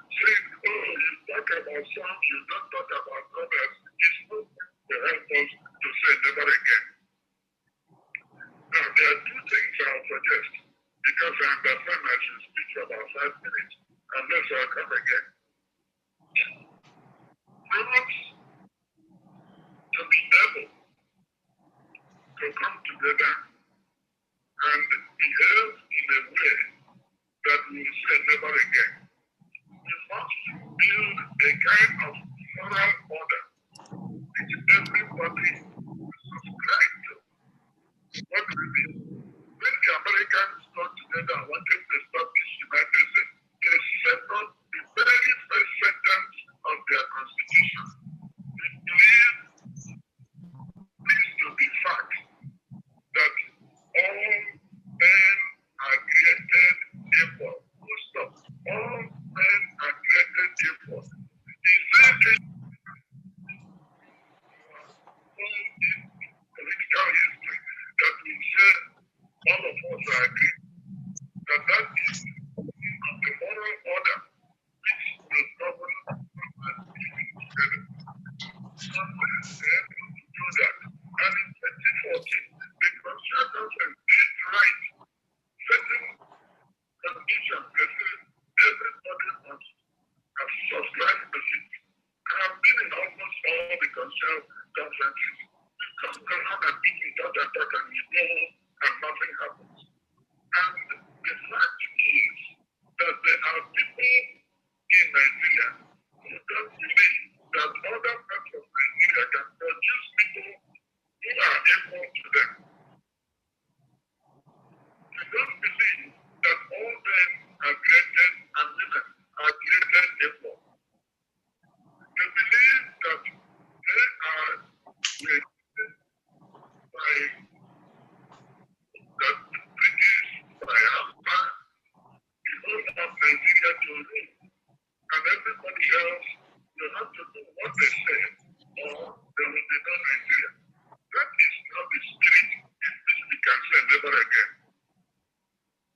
saying, oh, you talk about some, you don't talk about others. It's not going to help us to say never again. Now, there are two things I'll suggest, because I understand I should speak for about 5 minutes, unless I'll come again. For us to be able to come together and behave in a way that we will say never again. We must build a kind of moral order which everybody will subscribe to. What do we mean? When the Americans got together and wanted to establish United States, they set up the very first sentence of their constitution. They believe this to be fact, that all men are created equal. Full stop. All men are created equal. Is there any political history that will say all of us are agreed that that is the moral order which will govern and living together? Somebody is able to do that. And in 2014, the Constitutional Conference did write certain conditions that say everybody must have subscribed to it. I have been in almost all the Constitutional Conferences. We come around and meet each other and we go and nothing happens. And the fact is that there are people in Nigeria who don't believe that other parts of Nigeria can produce people who are equal to them. They don't believe that all men are created and women are created equal. They believe that they are created by that British by Alpha, the whole of Nigeria to rule, and everybody else will have to do what they say, or there will be no Nigeria. That is not the spirit in which we can say never again.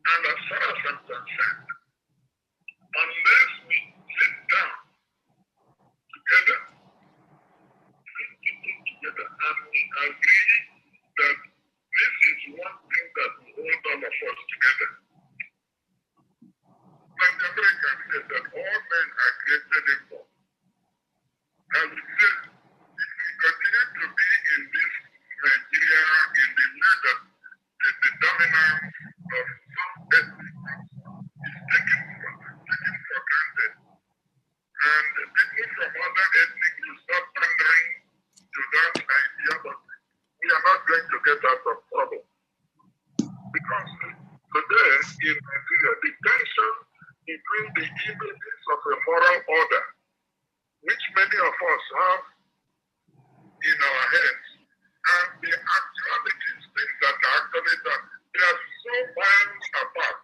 And as far as I'm concerned, unless we sit down together, people together, and we agree that this is one thing that will hold all of us together. Like the American said that all men are created equal. I would say if we continue to be in this Nigeria in the way that the dominance of some ethnic groups is taken for granted, and the people from other ethnic groups start pandering to that idea, but we are not going to get out of trouble. Because today in Nigeria, the tension between the images of a moral order, which many of us have in our heads, and the actualities, things that are actually done, they are so miles apart.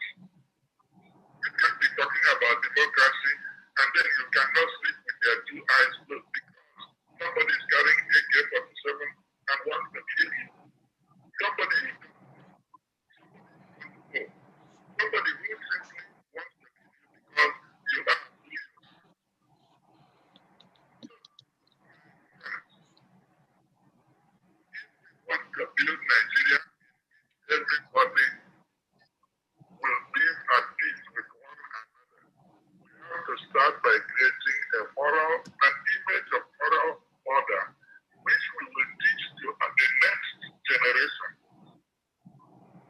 You can be talking about democracy, and then you cannot sleep with your two eyes closed because somebody is carrying AK-47 and wants to kill you. Somebody who simply wants to kill you because you are police. If we want to build Nigeria, everybody will be at peace with one another. We have to start by creating a moral, an image of moral order, which we will teach to the next generation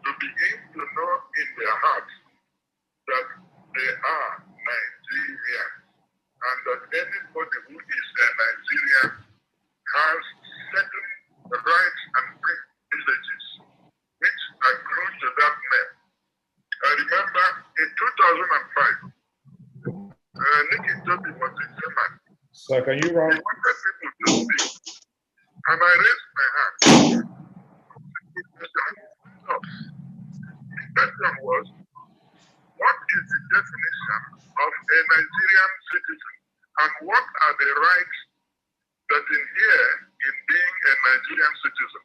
to begin to know in their hearts that they are Nigerians, and that anybody who is a Nigerian has certain rights and privileges which accrue to that name. I remember in 2005, Nicky Toby was a chairman. So can you run? He wanted people to speak, and I raised my hand. The question was, what is the definition of a Nigerian citizen, and what are the rights that inhere in being a Nigerian citizen?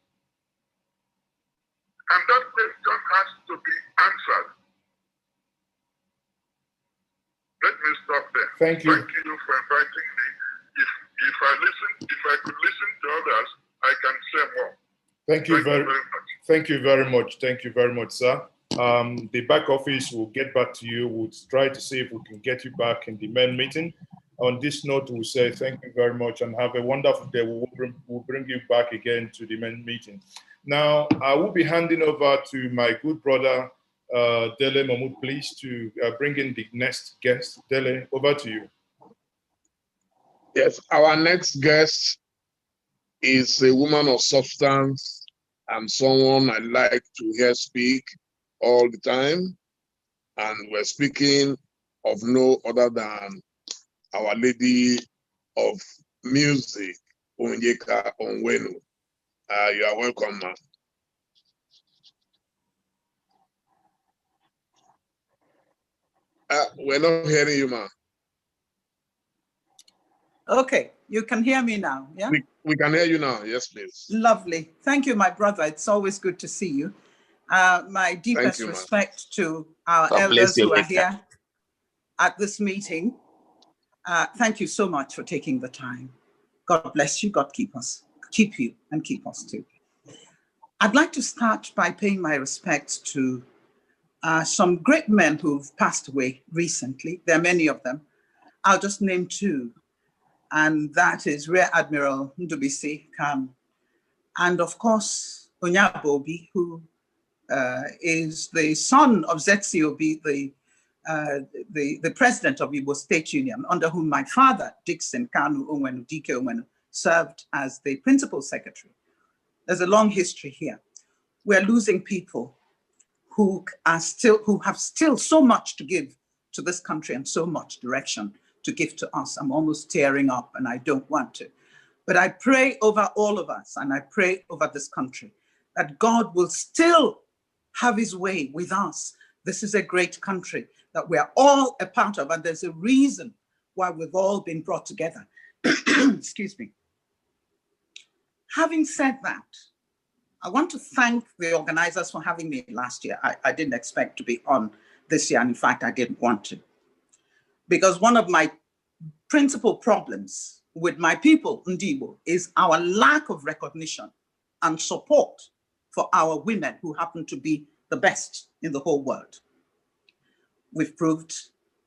And that question has to be answered. Let me stop there. Thank you. Thank you for inviting me. If I could listen to others, I can say more. Thank you very much. Thank you very much. Thank you very much, sir. The back office will get back to you. We'll try to see if we can get you back in the main meeting. On this note, we'll say thank you very much and have a wonderful day. We'll bring you back again to the main meeting. Now, I will be handing over to my good brother, Dele Mahmoud, please, to bring in the next guest. Dele, over to you. Yes, our next guest is a woman of substance and someone I like to hear speak all the time. And we're speaking of no other than Our Lady of Music, Onyeka Onwenu. You are welcome, ma'am. We're not hearing you, ma'am. Okay, you can hear me now, yeah? We can hear you now, yes, please. Lovely. Thank you, my brother. It's always good to see you. My deepest respect to our elders who are here at this meeting. Thank you so much for taking the time. God bless you, God keep you, and keep us too. I'd like to start by paying my respects to some great men who've passed away recently. There are many of them. I'll just name two, and that is Rear Admiral Ndubisi Kanu, and of course, Onyabobi, who is the son of Zetsiobi, the president of Igbo State Union, under whom my father, Dixon Kanu Onwenu, Dike Onwenu, served as the principal secretary. There's a long history here. We're losing people who have still so much to give to this country and so much direction to give to us. I'm almost tearing up and I don't want to. But I pray over all of us and I pray over this country that God will still have his way with us. This is a great country that we're all a part of, and there's a reason why we've all been brought together. Excuse me. Having said that, I want to thank the organizers for having me last year. I didn't expect to be on this year, and in fact, I didn't want to. Because one of my principal problems with my people, Ndibo, is our lack of recognition and support for our women who happen to be the best in the whole world. We've proved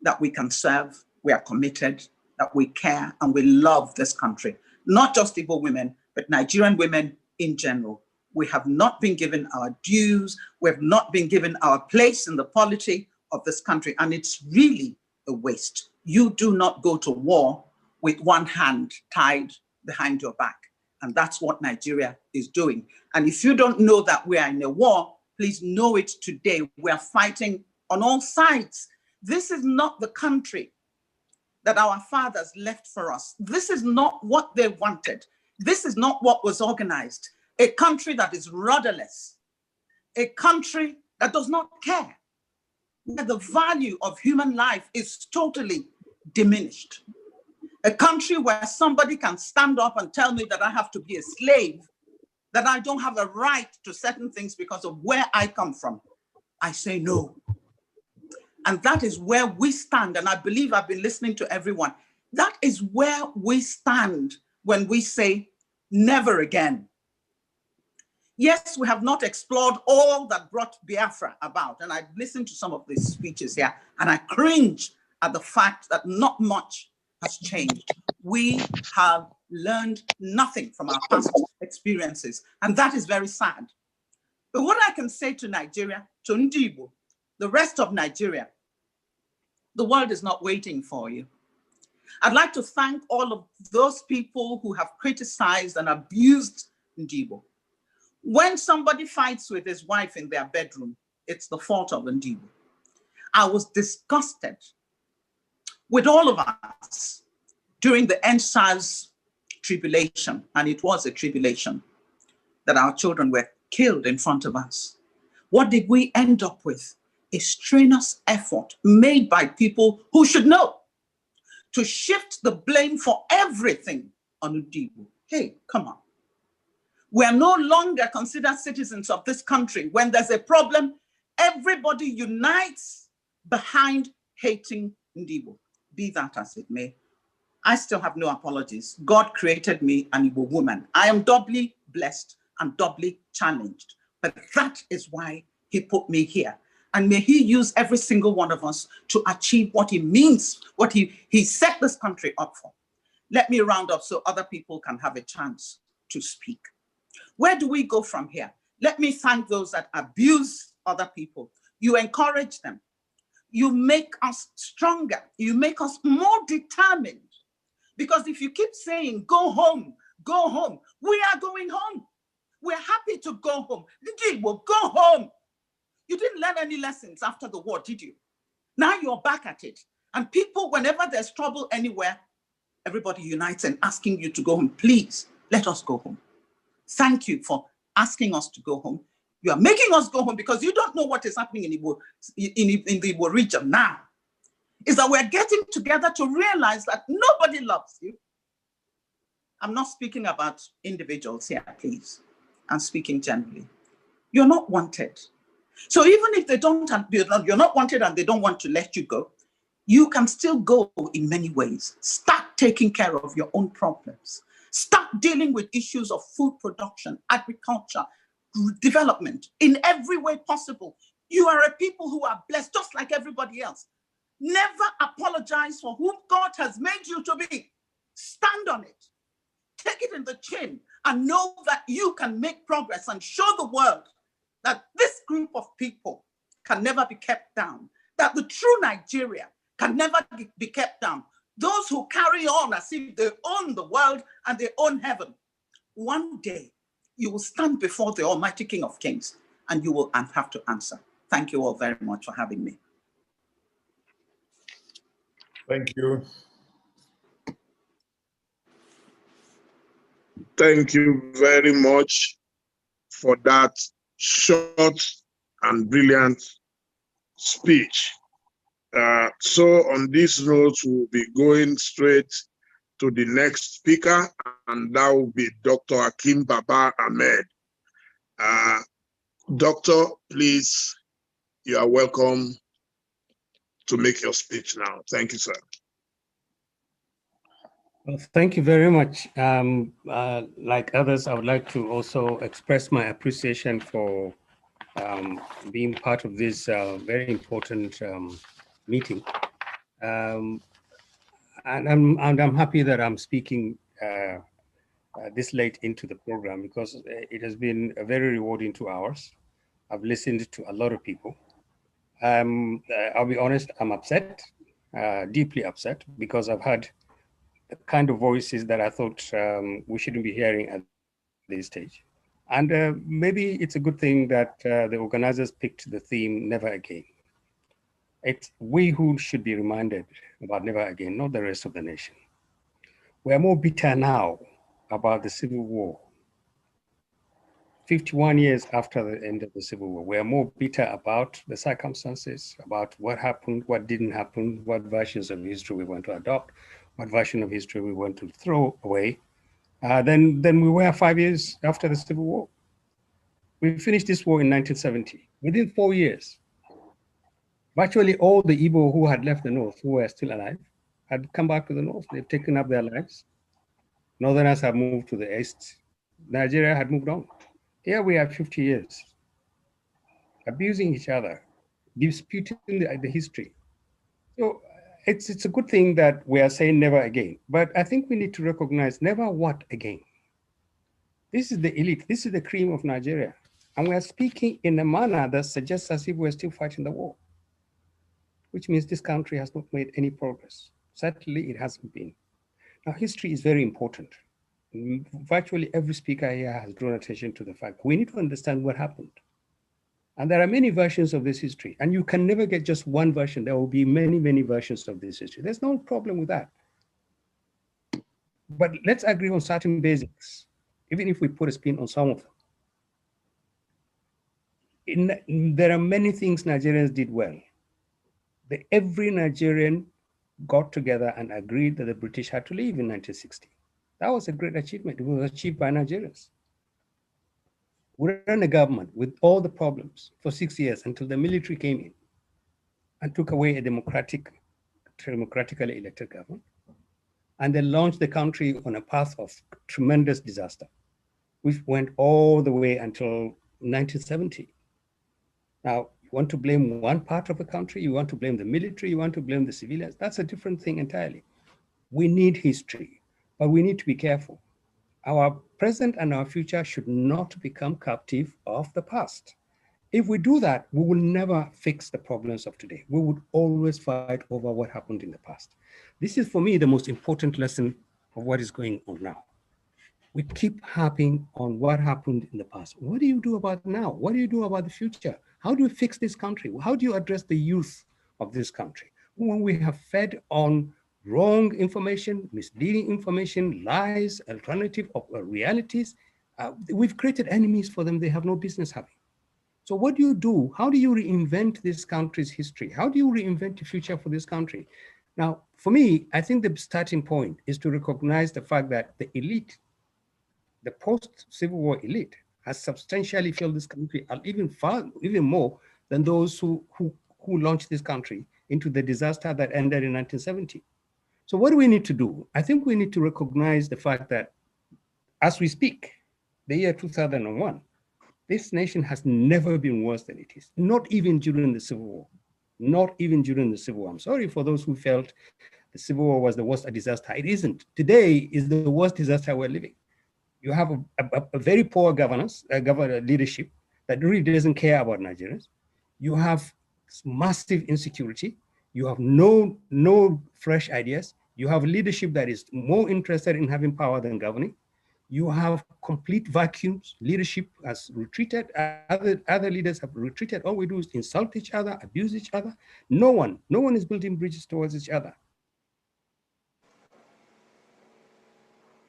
that we can serve, we are committed, that we care, and we love this country. Not just Igbo women, but Nigerian women in general. We have not been given our dues, we have not been given our place in the polity of this country, and it's really a waste. You do not go to war with one hand tied behind your back, and that's what Nigeria is doing. And if you don't know that we are in a war, please know it today. We are fighting on all sides. This is not the country that our fathers left for us. This is not what they wanted. This is not what was organized. A country that is rudderless, a country that does not care, where the value of human life is totally diminished. A country where somebody can stand up and tell me that I have to be a slave, that I don't have a right to certain things because of where I come from. I say no. And that is where we stand. And I believe I've been listening to everyone. That is where we stand when we say never again. Yes, we have not explored all that brought Biafra about. And I've listened to some of these speeches here, and I cringe at the fact that not much has changed. We have learned nothing from our past experiences, and that is very sad. But what I can say to Nigeria, to Ndibo, the rest of Nigeria, the world is not waiting for you. I'd like to thank all of those people who have criticized and abused Ndibo. When somebody fights with his wife in their bedroom, it's the fault of Ndibo. I was disgusted with all of us during the EndSARS tribulation, and it was a tribulation, that our children were killed in front of us. What did we end up with? A strenuous effort made by people who should know to shift the blame for everything on Ndibo. Hey, come on. We are no longer considered citizens of this country. When there's a problem, everybody unites behind hating Ndibo. Be that as it may, I still have no apologies. God created me an Igbo woman. I am doubly blessed and doubly challenged, but that is why he put me here. And may he use every single one of us to achieve what he means, what he set this country up for. Let me round up so other people can have a chance to speak. Where do we go from here? Let me thank those that abuse other people. You encourage them. You make us stronger. You make us more determined. Because if you keep saying, go home, we are going home. We're happy to go home. Well, go home. You didn't learn any lessons after the war, did you? Now you're back at it. And people, whenever there's trouble anywhere, everybody unites and asking you to go home. Please, let us go home. Thank you for asking us to go home. You are making us go home because you don't know what is happening in the Igbo region now. Is that we're getting together to realize that nobody loves you. I'm not speaking about individuals here, please. I'm speaking generally. You're not wanted. So even if you're not wanted and they don't want to let you go, you can still go in many ways. Start taking care of your own problems. Start dealing with issues of food production, agriculture, development in every way possible. You are a people who are blessed just like everybody else. Never apologize for whom God has made you to be. Stand on it. Take it in the chin and know that you can make progress and show the world that this group of people can never be kept down, that the true Nigeria can never be kept down. Those who carry on as if they own the world and they own heaven, one day you will stand before the Almighty King of Kings and you will have to answer. Thank you all very much for having me. Thank you. Thank you very much for that short and brilliant speech. So on this note, we'll be going straight to the next speaker, and that will be Dr. Akim Babar Ahmed. Doctor, please, you are welcome to make your speech now. Thank you, sir. Well, thank you very much. Like others, I would like to also express my appreciation for being part of this very important meeting. And I'm happy that I'm speaking this late into the program because it has been a very rewarding 2 hours. I've listened to a lot of people. I'll be honest, I'm upset, deeply upset, because I've had the kind of voices that I thought we shouldn't be hearing at this stage. And maybe it's a good thing that the organizers picked the theme, Never Again. It's we who should be reminded about never again, not the rest of the nation. We're more bitter now about the Civil War. 51 years after the end of the Civil War, we're more bitter about the circumstances, about what happened, what didn't happen, what versions of history we want to adopt, what version of history we want to throw away, than we were 5 years after the Civil War. We finished this war in 1970. Within 4 years, virtually all the Igbo who had left the North, who were still alive, had come back to the North. They've taken up their lives. Northerners have moved to the East. Nigeria had moved on. Here we have 50 years, abusing each other, disputing the history. So it's a good thing that we are saying never again, but I think we need to recognize never what again. This is the elite, this is the cream of Nigeria. And we are speaking in a manner that suggests as if we're still fighting the war, which means this country has not made any progress. Certainly it hasn't been. Now, history is very important. Virtually every speaker here has drawn attention to the fact we need to understand what happened. And there are many versions of this history, and you can never get just one version. There will be many, many versions of this history. There's no problem with that. But let's agree on certain basics, even if we put a spin on some of them. There are many things Nigerians did well. Every Nigerian got together and agreed that the British had to leave in 1960. That was a great achievement. It was achieved by Nigerians. We ran a government with all the problems for 6 years until the military came in and took away a democratically elected government. And they launched the country on a path of tremendous disaster, which went all the way until 1970. Now, You want to blame one part of the country, you want to blame the military, you want to blame the civilians. That's a different thing entirely. We need history, but we need to be careful. Our present and our future should not become captive of the past. If we do that, we will never fix the problems of today. We would always fight over what happened in the past. This is, for me, the most important lesson of what is going on now. We keep harping on what happened in the past. What do you do about now? What do you do about the future? How do we fix this country? How do you address the youth of this country? When we have fed on wrong information, misleading information, lies, alternative realities, we've created enemies for them they have no business having. So what do you do? How do you reinvent this country's history? How do you reinvent the future for this country? Now, for me, I think the starting point is to recognize the fact that the elite, the post-Civil War elite, has substantially failed this country, and even more than those who launched this country into the disaster that ended in 1970. So what do we need to do? I think we need to recognize the fact that as we speak, the year 2001, this nation has never been worse than it is, not even during the Civil War. Not even during the Civil War. I'm sorry for those who felt the Civil War was the worst disaster. It isn't. Today is the worst disaster we're living. You have a very poor governance, leadership that really doesn't care about Nigerians. You have massive insecurity. You have no fresh ideas. You have leadership that is more interested in having power than governing. You have complete vacuums. Leadership has retreated. Other leaders have retreated. All we do is insult each other, abuse each other. No one is building bridges towards each other.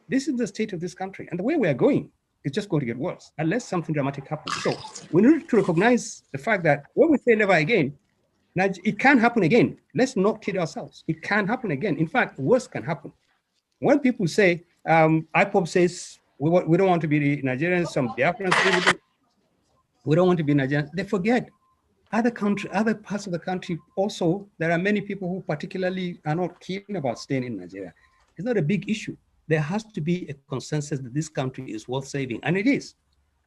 This is the state of this country. And the way we are going is just going to get worse unless something dramatic happens. So we need to recognize the fact that when we say never again, it can happen again. Let's not kid ourselves. It can happen again. In fact, worse can happen. When people say, IPOB says, we don't want to be the Nigerians, some Biafrans, we don't want to be Nigerians. They forget other parts of the country also, there are many people who particularly are not keen about staying in Nigeria. It's not a big issue. There has to be a consensus that this country is worth saving, and it is.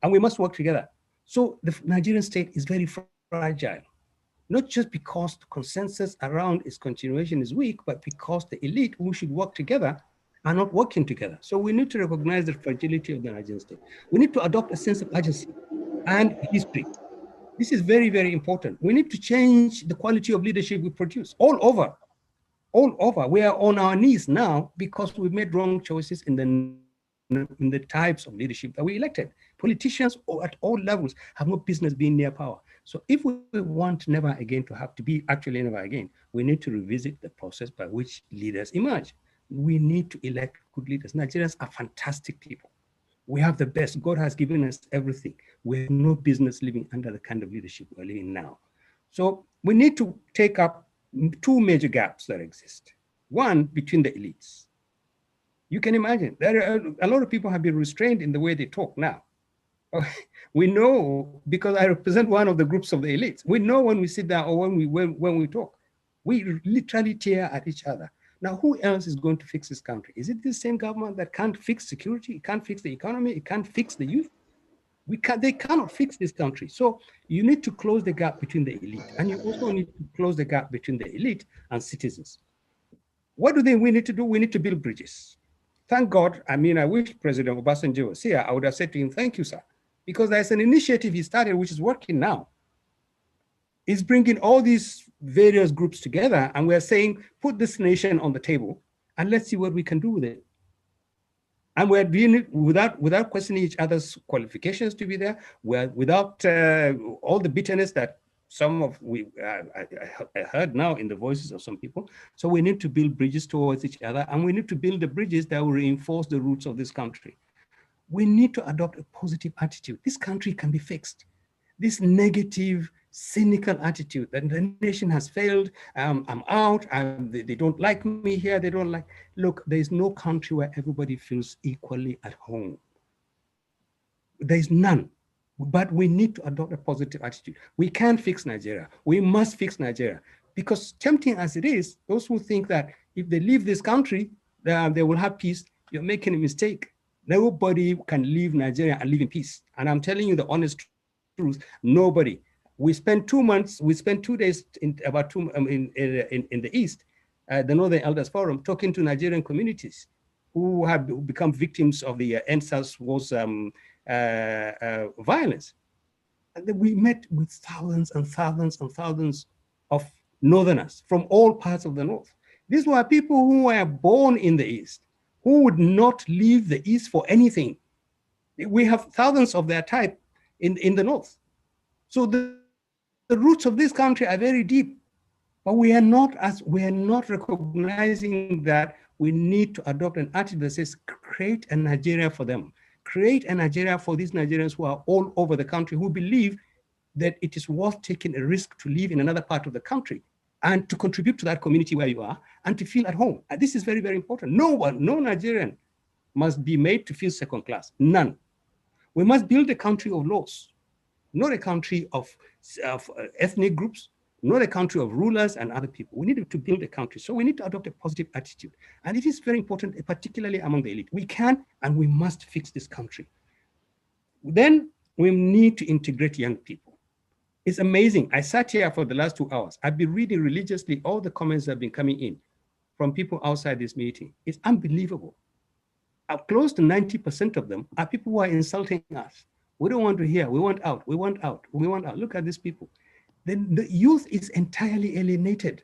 And we must work together. So the Nigerian state is very fragile, not just because the consensus around its continuation is weak, but because the elite who should work together are not working together. So we need to recognize the fragility of the Nigerian state. We need to adopt a sense of urgency and history. This is very, very important. We need to change the quality of leadership we produce all over. All over. We are on our knees now because we've made wrong choices in the types of leadership that we elected. Politicians at all levels have no business being near power. So if we want never again to have to be actually never again, we need to revisit the process by which leaders emerge. We need to elect good leaders. Nigerians are fantastic people. We have the best. God has given us everything. We have no business living under the kind of leadership we're living now. So we need to take up two major gaps that exist. One, between the elites. You can imagine, there are a lot of people have been restrained in the way they talk now. We know, because I represent one of the groups of the elites, we know when we sit down or when we talk, we literally tear at each other. Now, who else is going to fix this country? Is it the same government that can't fix security? It can't fix the economy? It can't fix the youth? They cannot fix this country. So you need to close the gap between the elite, and you also need to close the gap between the elite and citizens. What do we need to do? We need to build bridges. Thank God. I mean, I wish President Obasanjo was here. I would have said to him, thank you, sir, because there's an initiative he started, which is working now. It's bringing all these various groups together, and we're saying, put this nation on the table, and let's see what we can do with it. And we're doing it without questioning each other's qualifications to be there, without all the bitterness that I heard now in the voices of some people. So we need to build bridges towards each other, and we need to build the bridges that will reinforce the roots of this country. We need to adopt a positive attitude. This country can be fixed. This negative, cynical attitude that the nation has failed, I'm out, they don't like me here, they don't like, look, there is no country where everybody feels equally at home. There is none, but we need to adopt a positive attitude. We can fix Nigeria, we must fix Nigeria, because tempting as it is, those who think that if they leave this country, they will have peace, you're making a mistake. Nobody can leave Nigeria and live in peace. And I'm telling you the honest truth, nobody. We spent 2 months, we spent 2 days in the East, the Northern Elders Forum, talking to Nigerian communities who have become victims of the NSAS was violence. And then we met with thousands and thousands and thousands of Northerners from all parts of the North. These were people who were born in the East, who would not leave the East for anything. We have thousands of their type in the North. So the roots of this country are very deep, but we are not recognizing that we need to adopt an attitude that says, create a Nigeria for them. Create a Nigeria for these Nigerians who are all over the country, who believe that it is worth taking a risk to live in another part of the country and to contribute to that community where you are and to feel at home. And this is very, very important. No Nigerian must be made to feel second class, none. We must build a country of laws, not a country of ethnic groups, not a country of rulers and other people. We need to build a country. So we need to adopt a positive attitude. And it is very important, particularly among the elite. We can and we must fix this country. Then we need to integrate young people. It's amazing. I sat here for the last 2 hours. I've been reading religiously all the comments that have been coming in from people outside this meeting. It's unbelievable. Close to 90% of them are people who are insulting us. We don't want to hear. We want out. We want out. We want out. Look at these people. Then the youth is entirely alienated.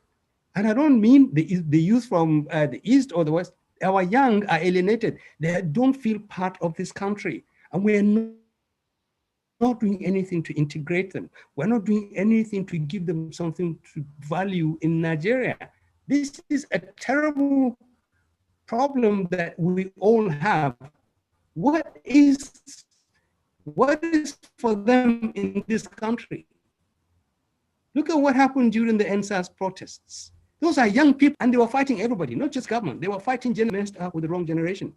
And I don't mean the youth from the East or the West. Our young are alienated. They don't feel part of this country. And we are not doing anything to integrate them. We're not doing anything to give them something to value in Nigeria. This is a terrible problem that we all have. What is for them in this country? Look at what happened during the NSAS protests. Those are young people, and they were fighting everybody, not just government. They were fighting messed up with the wrong generation.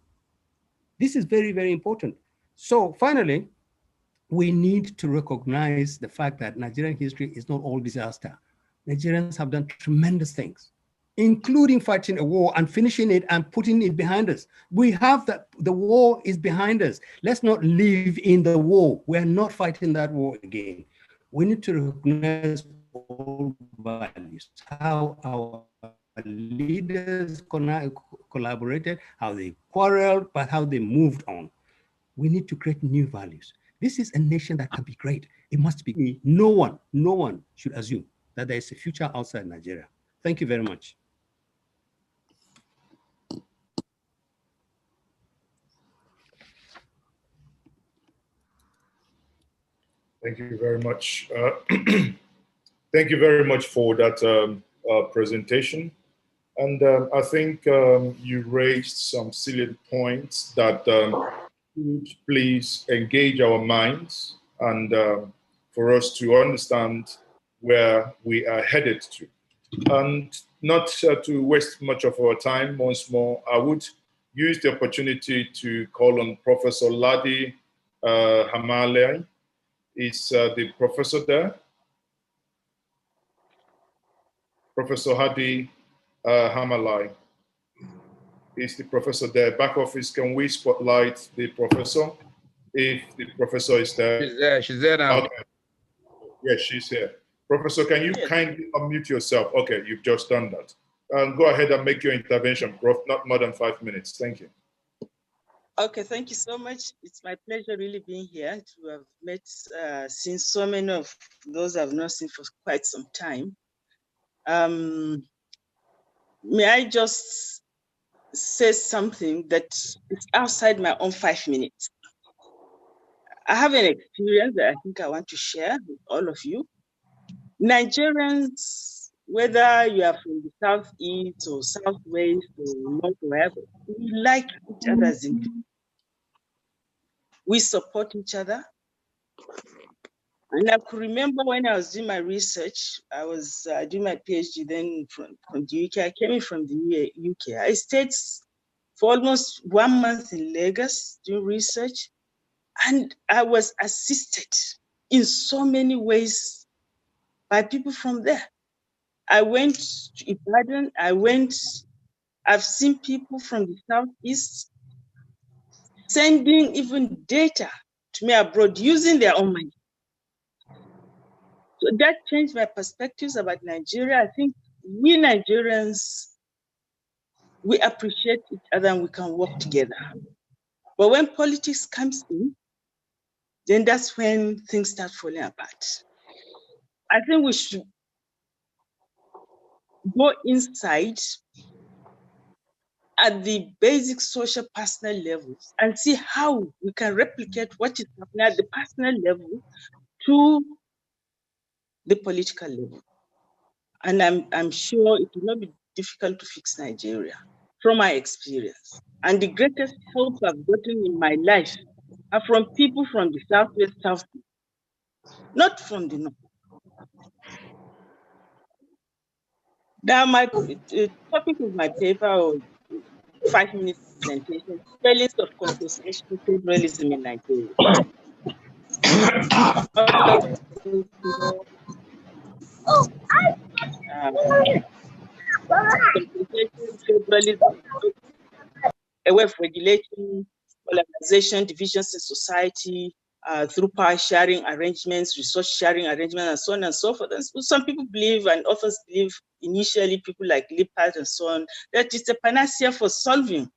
This is very, very important. So finally, we need to recognize the fact that Nigerian history is not all disaster. Nigerians have done tremendous things, including fighting a war and finishing it and putting it behind us. We have the war is behind us. Let's not live in the war. We're not fighting that war again. We need to recognize all values, how our leaders collaborated, how they quarreled, but how they moved on. We need to create new values. This is a nation that can be great. It must be. No one should assume that there is a future outside Nigeria. Thank you very much. Thank you very much. Thank you very much for that presentation. And I think you raised some salient points that would please engage our minds and for us to understand where we are headed to. And not to waste much of our time, once more, I would use the opportunity to call on Professor Ladi Hamalai. Is the professor there? Professor Hadi Hamalai. Is the professor there? Back office, can we spotlight the professor? If the professor is there. She's there now. Okay. Yes, she's here. Professor, can you kindly unmute yourself? Okay, you've just done that. Go ahead and make your intervention, Prof. Not more than 5 minutes. Thank you. Okay, thank you so much. It's my pleasure really being here to have met, seen so many of those I've not seen for quite some time. May I just say something that is outside my own 5 minutes? I have an experience that I think I want to share with all of you. Nigerians, whether you are from the Southeast or Southwest or North, wherever, we like each other's interests. We support each other. And I could remember when I was doing my research, I was doing my PhD then from the UK. I came in from the UK. I stayed for almost 1 month in Lagos doing research. And I was assisted in so many ways by people from there. I went to Ibadan. I've seen people from the Southeast sending even data to me abroad using their own money. So that changed my perspectives about Nigeria. I think we Nigerians, we appreciate each other and we can work together. But when politics comes in, then that's when things start falling apart. I think we should go inside at the basic social personal levels and see how we can replicate what is happening at the personal level to the political level. And I'm sure it will not be difficult to fix Nigeria from my experience. And the greatest help I've gotten in my life are from people from the Southwest, South, not from the North. Now, my topic of my paper, or 5-minute presentation, failings of constitutional federalism in Nigeria. Federalism, a way of regulating polarization, divisions in society, through power sharing arrangements, resource sharing arrangements, and so on and so forth. And some people believe, and authors believe, initially, people like Lippert and so on, that it's a panacea for solving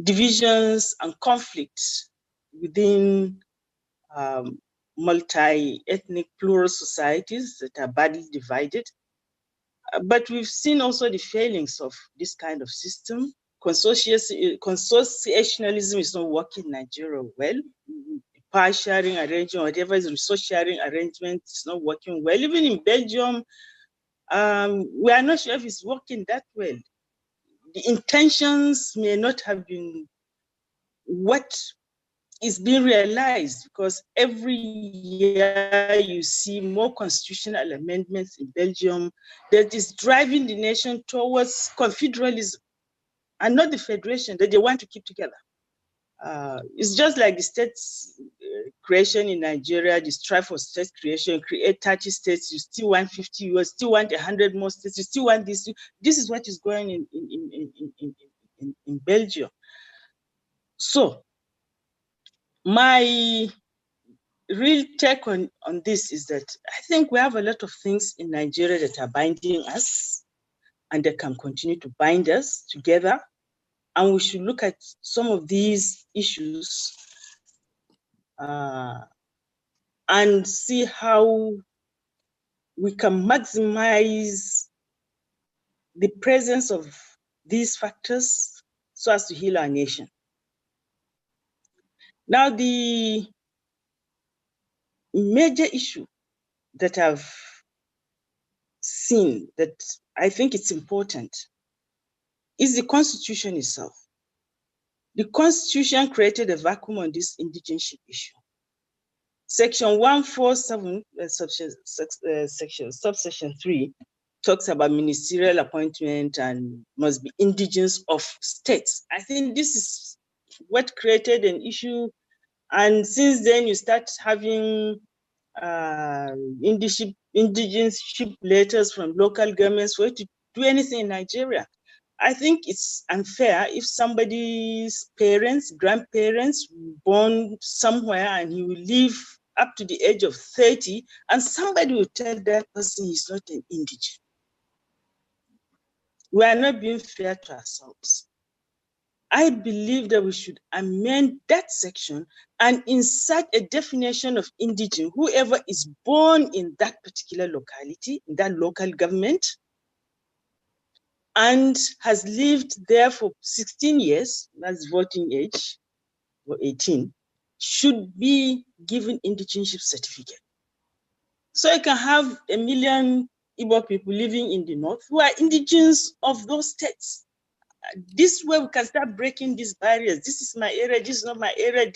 divisions and conflicts within multi-ethnic plural societies that are badly divided. But we've seen also the failings of this kind of system. Consociationalism is not working in Nigeria well. Power sharing arrangement, whatever is resource sharing arrangement, is not working well. Even in Belgium, we are not sure if it's working that well. The intentions may not have been what is being realized, because every year you see more constitutional amendments in Belgium that is driving the nation towards confederalism and not the federation that they want to keep together. It's just like the states creation in Nigeria, the strive for state creation, create 30 states, you still want 50, you still want 100 more states, you still want this. This is what is going in Belgium. So my real take on this is that I think we have a lot of things in Nigeria that are binding us and that can continue to bind us together. And we should look at some of these issues and see how we can maximize the presence of these factors so as to heal our nation. Now, the major issue that I've seen that I think it's important is the Constitution itself. The Constitution created a vacuum on this indigenship issue. Section 147, subsection 3, talks about ministerial appointment and must be indigenous of states. I think this is what created an issue. And since then, you start having indigenship letters from local governments for it to do anything in Nigeria. I think it's unfair if somebody's parents, grandparents born somewhere and he will live up to the age of 30 and somebody will tell that person he's not an indigent. We are not being fair to ourselves. I believe that we should amend that section and insert a definition of indigent, whoever is born in that particular locality, in that local government, and has lived there for 16 years, that's voting age, or 18, should be given indigenship certificate. So you can have 1 million Igbo people living in the north who are indigenous of those states. This way we can start breaking these barriers. This is my area, this is not my area.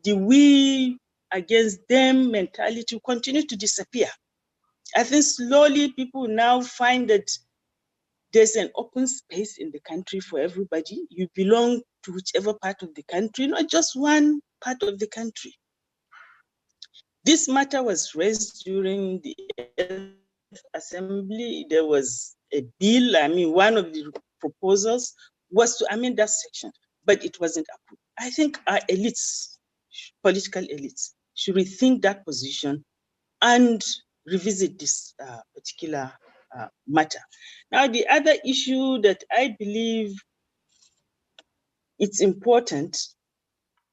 The we against them mentality will continue to disappear. I think slowly people now find that there's an open space in the country for everybody. You belong to whichever part of the country, not just one part of the country. This matter was raised during the assembly. There was a bill, one of the proposals was to amend that section, but it wasn't approved. I think our elites, political elites, should rethink that position and revisit this particular matter. Now, the other issue that I believe it's important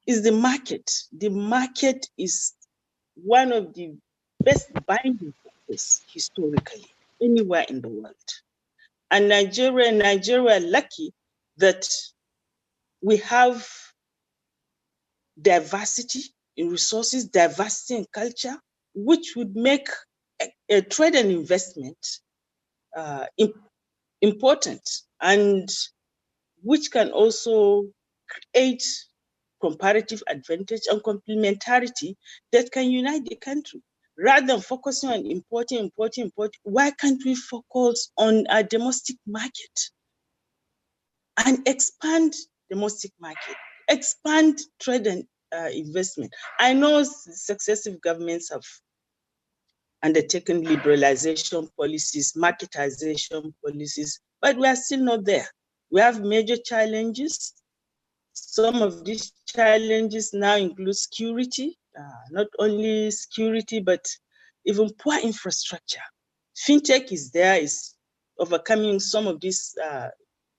is the market. The market is one of the best binding factors historically anywhere in the world. And Nigeria lucky that we have diversity in resources, diversity in culture, which would make a trade and investment important, and which can also create comparative advantage and complementarity that can unite the country. Rather than focusing on importing, why can't we focus on our domestic market and expand domestic market, expand trade and investment? I know successive governments have undertaken liberalization policies, marketization policies, but we are still not there. We have major challenges. Some of these challenges now include security, not only security, but even poor infrastructure. Fintech is there, is overcoming some of these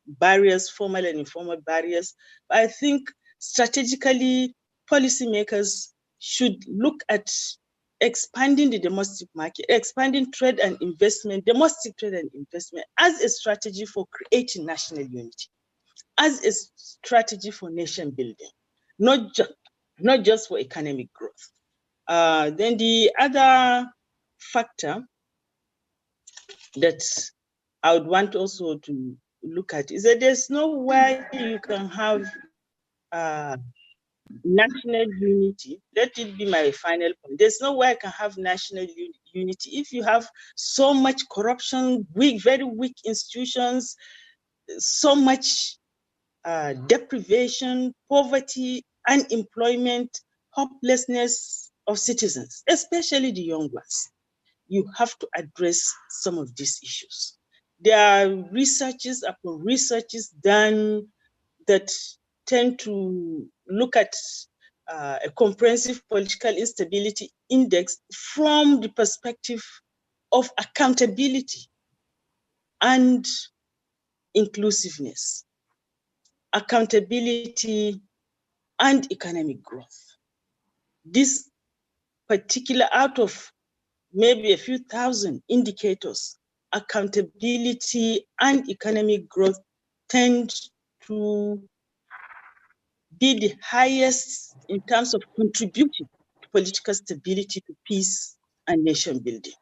barriers, formal and informal barriers. But I think strategically, policymakers should look at expanding the domestic market, expanding trade and investment, domestic trade and investment as a strategy for creating national unity, as a strategy for nation building, not just for economic growth. Then the other factor that I would want also to look at is that there's no way you can have national unity. Let it be my final point. There's no way I can have national unity if you have so much corruption, very weak institutions, so much deprivation, poverty, unemployment, hopelessness of citizens, especially the young ones. You have to address some of these issues. There are researches upon researches done that tend to look at a comprehensive political instability index from the perspective of accountability and inclusiveness, accountability and economic growth. This particular, out of maybe a few thousand indicators, accountability and economic growth tend to be the highest in terms of contributing to political stability, to peace and nation building.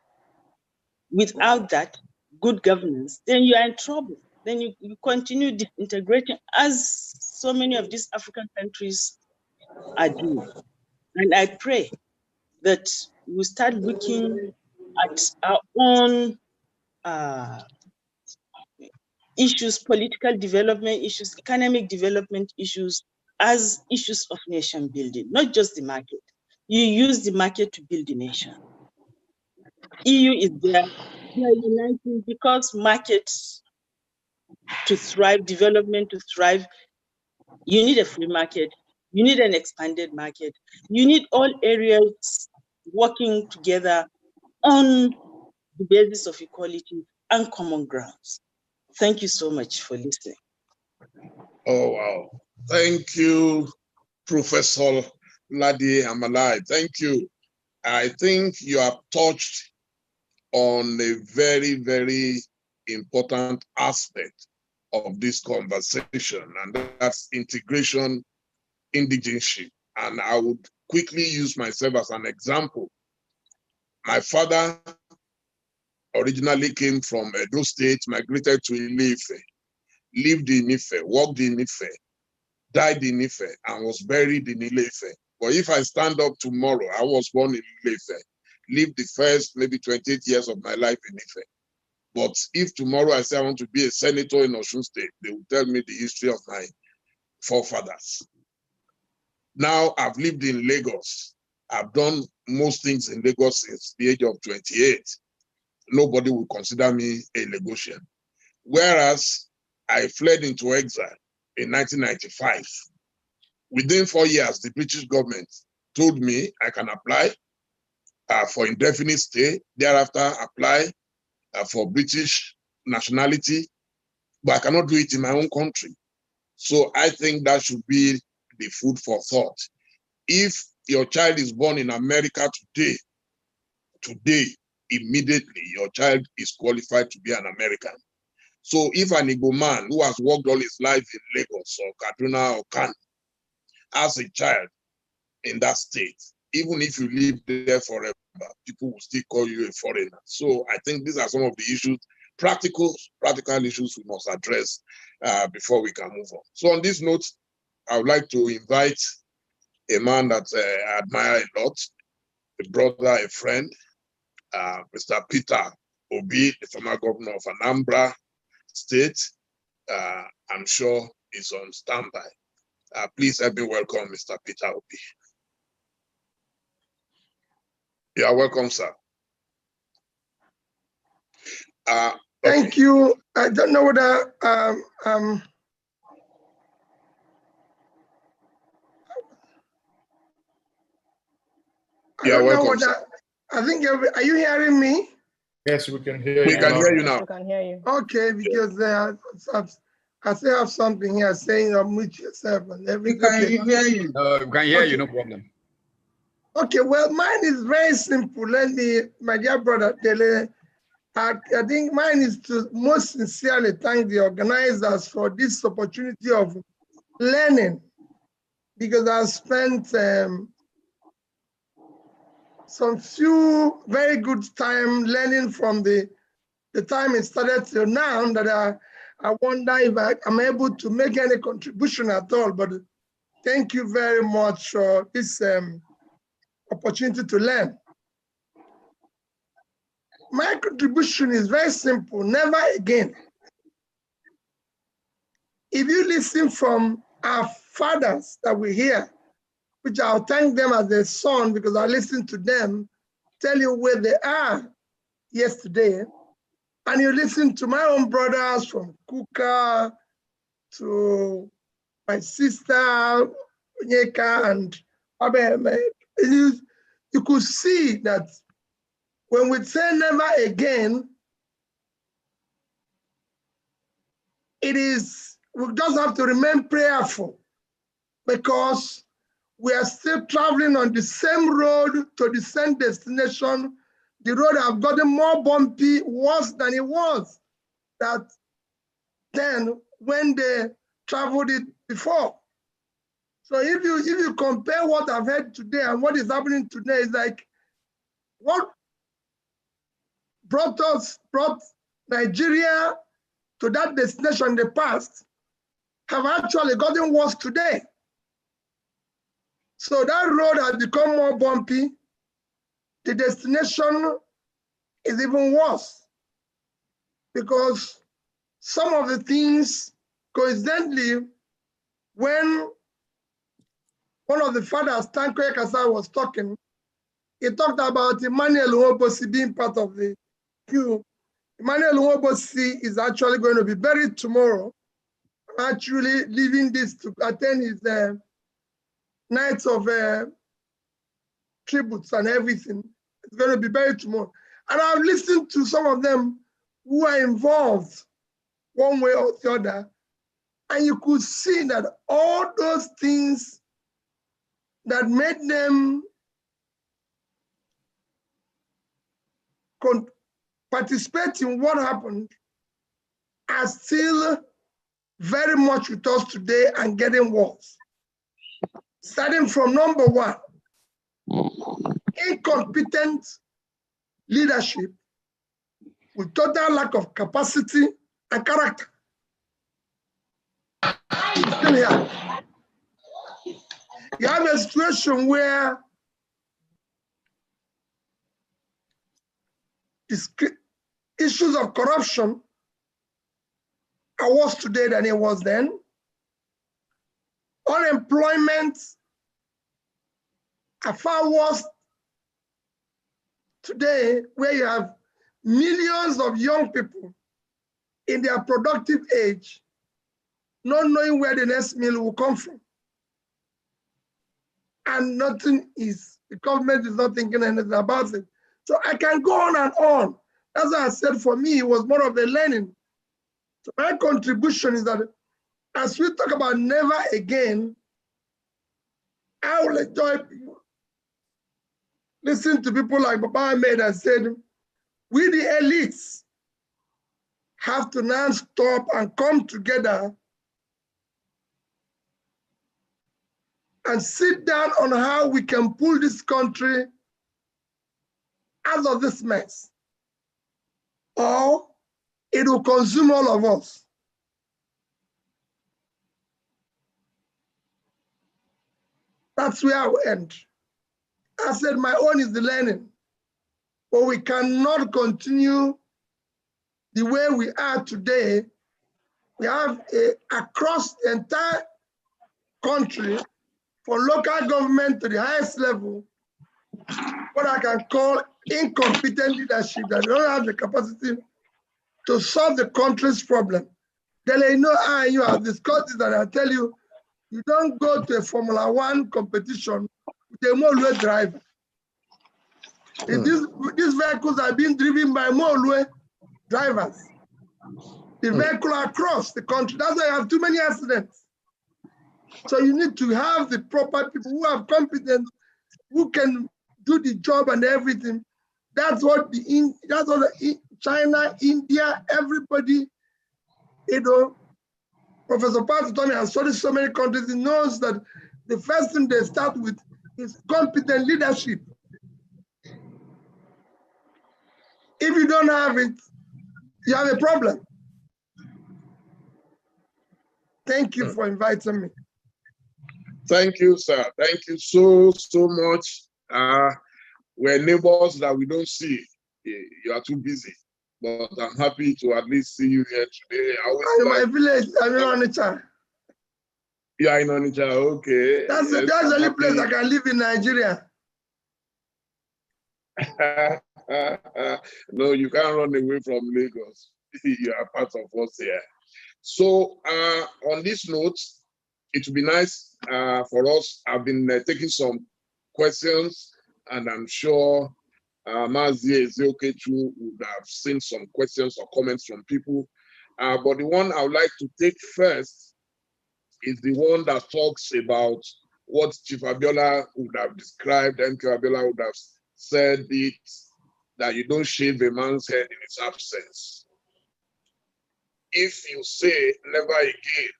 Without that, good governance, then you are in trouble. Then you continue disintegrating, as so many of these African countries are doing. And I pray that we start looking at our own issues, political development issues, economic development issues, as issues of nation building, not just the market. You use the market to build the nation. EU is there, they are uniting because markets to thrive, development to thrive, you need a free market, you need an expanded market, you need all areas working together on the basis of equality and common grounds. Thank you so much for listening. Oh, wow. Thank you, Professor Ladi Amalai. Thank you. I think you have touched on a very, very important aspect of this conversation, and that's integration, indigenship. And I would quickly use myself as an example. My father originally came from Edo State, migrated to Ile-Ife, lived in Ife, worked in Ife, died in Ife, and was buried in Ile-Ife. But if I stand up tomorrow, I was born in Ile-Ife, lived the first maybe 28 years of my life in Ife. But if tomorrow I say I want to be a senator in Osun State, they will tell me the history of my forefathers. Now I've lived in Lagos. I've done most things in Lagos since the age of 28. Nobody will consider me a Lagosian. Whereas I fled into exile in 1995. Within 4 years, the British government told me I can apply for indefinite stay, thereafter apply for British nationality, but I cannot do it in my own country. So I think that should be the food for thought. If your child is born in America today, immediately your child is qualified to be an American. So if an Igbo man who has worked all his life in Lagos or Kaduna or Kano as a child in that state, even if you live there forever, people will still call you a foreigner. So I think these are some of the issues, practical issues we must address before we can move on. So on this note, I would like to invite a man that I admire a lot, a brother, a friend, Mr. Peter Obi, the former governor of Anambra State. I'm sure he's on standby. Please help me welcome Mr. Peter Obi. You are welcome, sir. Thank you. I don't know whether you are welcome, sir. I think, are you hearing me? Yes, we can hear you. We can hear you now. We can hear you. Okay, because I still have something here saying unmute yourself and everything. We can hear you. We can hear you, no problem. Okay, well, mine is very simple. Let me, my dear brother Dele, I think mine is to most sincerely thank the organizers for this opportunity of learning, because I spent some few very good time learning from the time it started till now, that I wonder if I'm able to make any contribution at all. But thank you very much for this opportunity to learn. My contribution is very simple: never again. If you listen from our fathers that we hear, which I'll thank them as their son because I listened to them tell you where they are yesterday, and you listen to my own brothers from Kuka to my sister Onyeka and Ahmed, you could see that when we say never again, it is, we just have to remain prayerful, because we are still traveling on the same road to the same destination. The road have gotten more bumpy, worse than it was that then when they traveled it before. So if you compare what I've heard today and what is happening today, is like what brought Nigeria to that destination in the past have actually gotten worse today. So that road has become more bumpy. The destination is even worse, because some of the things, coincidentally, when one of the fathers, Tanko Ekasa, was talking, he talked about Emmanuel Nwobosi being part of the Coup. Emmanuel Nwobosi is actually going to be buried tomorrow. I'm actually leaving this to attend his nights of tributes and everything. It's going to be buried tomorrow. And I've listened to some of them who are involved one way or the other. And you could see that all those things that made them participate in what happened are still very much with us today and getting worse. Starting from number one, incompetent leadership with total lack of capacity and character. It's still here. You have a situation where issues of corruption are worse today than it was then. Unemployment are far worse today, where you have millions of young people in their productive age not knowing where the next meal will come from. and nothing is, the government is not thinking anything about it. So I can go on and on. As I said, for me, it was more of a learning. So my contribution is that as we talk about never again, I will enjoy people. Listen to people like Babar Ahmed and said, we the elites have to now stop and come together and sit down on how we can pull this country out of this mess, or it will consume all of us. That's where I will end. I said my own is the learning, but we cannot continue the way we are today. We have across the entire country, for local government to the highest level, what I can call incompetent leadership that don't have the capacity to solve the country's problem. Then you have discussed it, and I tell you, you don't go to a Formula One competition with a Molue driver. If these vehicles are being driven by Molue drivers, the vehicle across the country, that's why you have too many accidents. So you need to have the proper people who have competence, who can do the job and everything. That's what China, India, everybody, Professor Pastor Tommy has studied so many countries. He knows that the first thing they start with is competent leadership. If you don't have it, you have a problem. Thank you for inviting me. Thank you, sir. Thank you so much. We're neighbors that we don't see. You are too busy. But I'm happy to at least see you here today. I'm in my village. I'm in Onitsha. You are in Onitsha, okay. That's the only place I can live in Nigeria. No, you can't run away from Lagos. You are part of us here. So on this note, it would be nice for us. I've been taking some questions, and I'm sure Mazi Ezeokechu would have seen some questions or comments from people. But the one I would like to take first is the one that talks about what Chief Abiola would have described, MK Abiola would have said it, that you don't shave a man's head in his absence. If you say never again,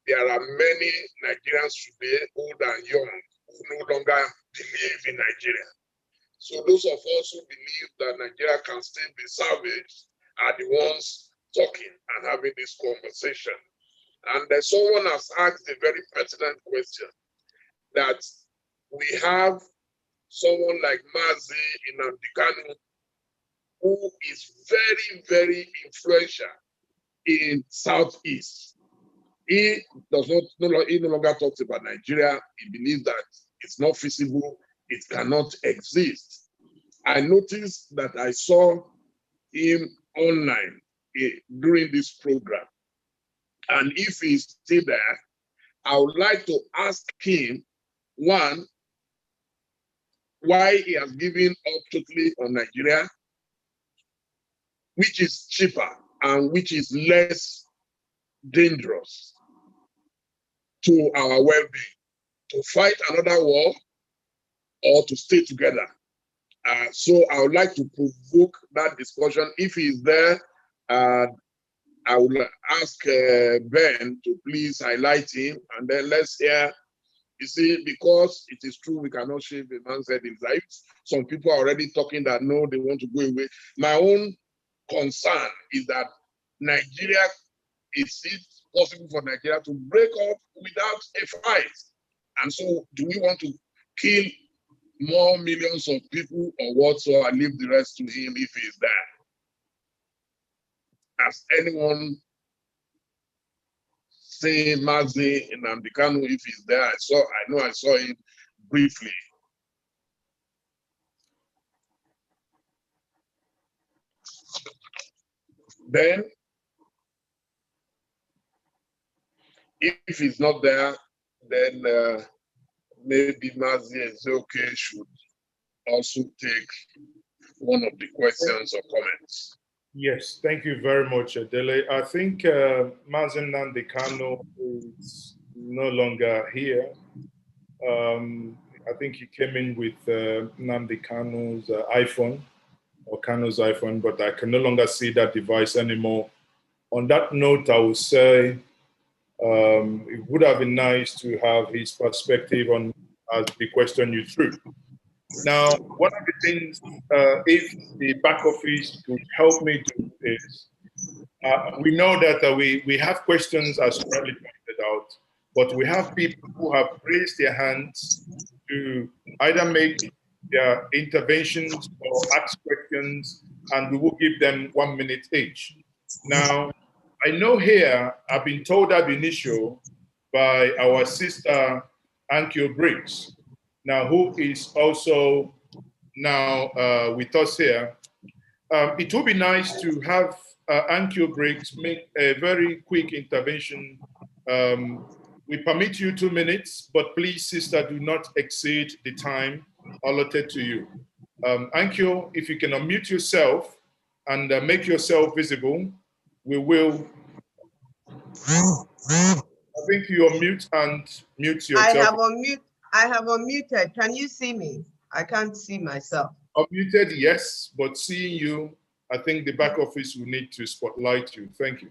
there are many Nigerians today, old and young, who no longer believe in Nigeria. So those of us who believe that Nigeria can still be salvaged are the ones talking and having this conversation. And someone has asked a very pertinent question, that we have someone like Mazi Inamdekanu, who is very, very influential in Southeast. He no longer talks about Nigeria. He believes that it's not feasible, it cannot exist. I noticed that I saw him online during this program. And if he's still there, I would like to ask him, one, why he has given up totally on Nigeria, which is cheaper and which is less dangerous to our well-being, to fight another war or to stay together. So I would like to provoke that discussion. If he's there, I would ask Ben to please highlight him, and then let's hear. You see, because it is true we cannot shave a man's head in his lives. Some people are already talking that no, they want to go away. My own concern is that Nigeria, is it possible for Nigeria to break up without a fight? And so do we want to kill more millions of people or what? So I leave the rest to him if he's there. Has anyone seen Mazi Inamdekanu if he's there? I know I saw him briefly. Then, if he's not there, then maybe Mazi Ezeoke should also take one of the questions or comments. Yes, thank you very much, Adele. I think Mazen Nandekano is no longer here. I think he came in with Nandekano's iPhone, or Kano's iPhone, but I can no longer see that device anymore. On that note, I would say it would have been nice to have his perspective on the question you threw. Now, one of the things, if the back office could help me do is, we know that we have questions as currently pointed out, but we have people who have raised their hands to either make their interventions or ask questions, and we will give them 1 minute each. Now, I know here, I've been told ab initio by our sister, Ankyo Briggs, now who is also now with us here. It would be nice to have Ankyo Briggs make a very quick intervention. We permit you 2 minutes, but please, sister, do not exceed the time allotted to you. Ankyo, if you can unmute yourself and make yourself visible, we will. I think you unmute and mute yourself. I have unmuted. Can you see me? I can't see myself. Unmuted, yes, but seeing you, I think the back office will need to spotlight you. Thank you.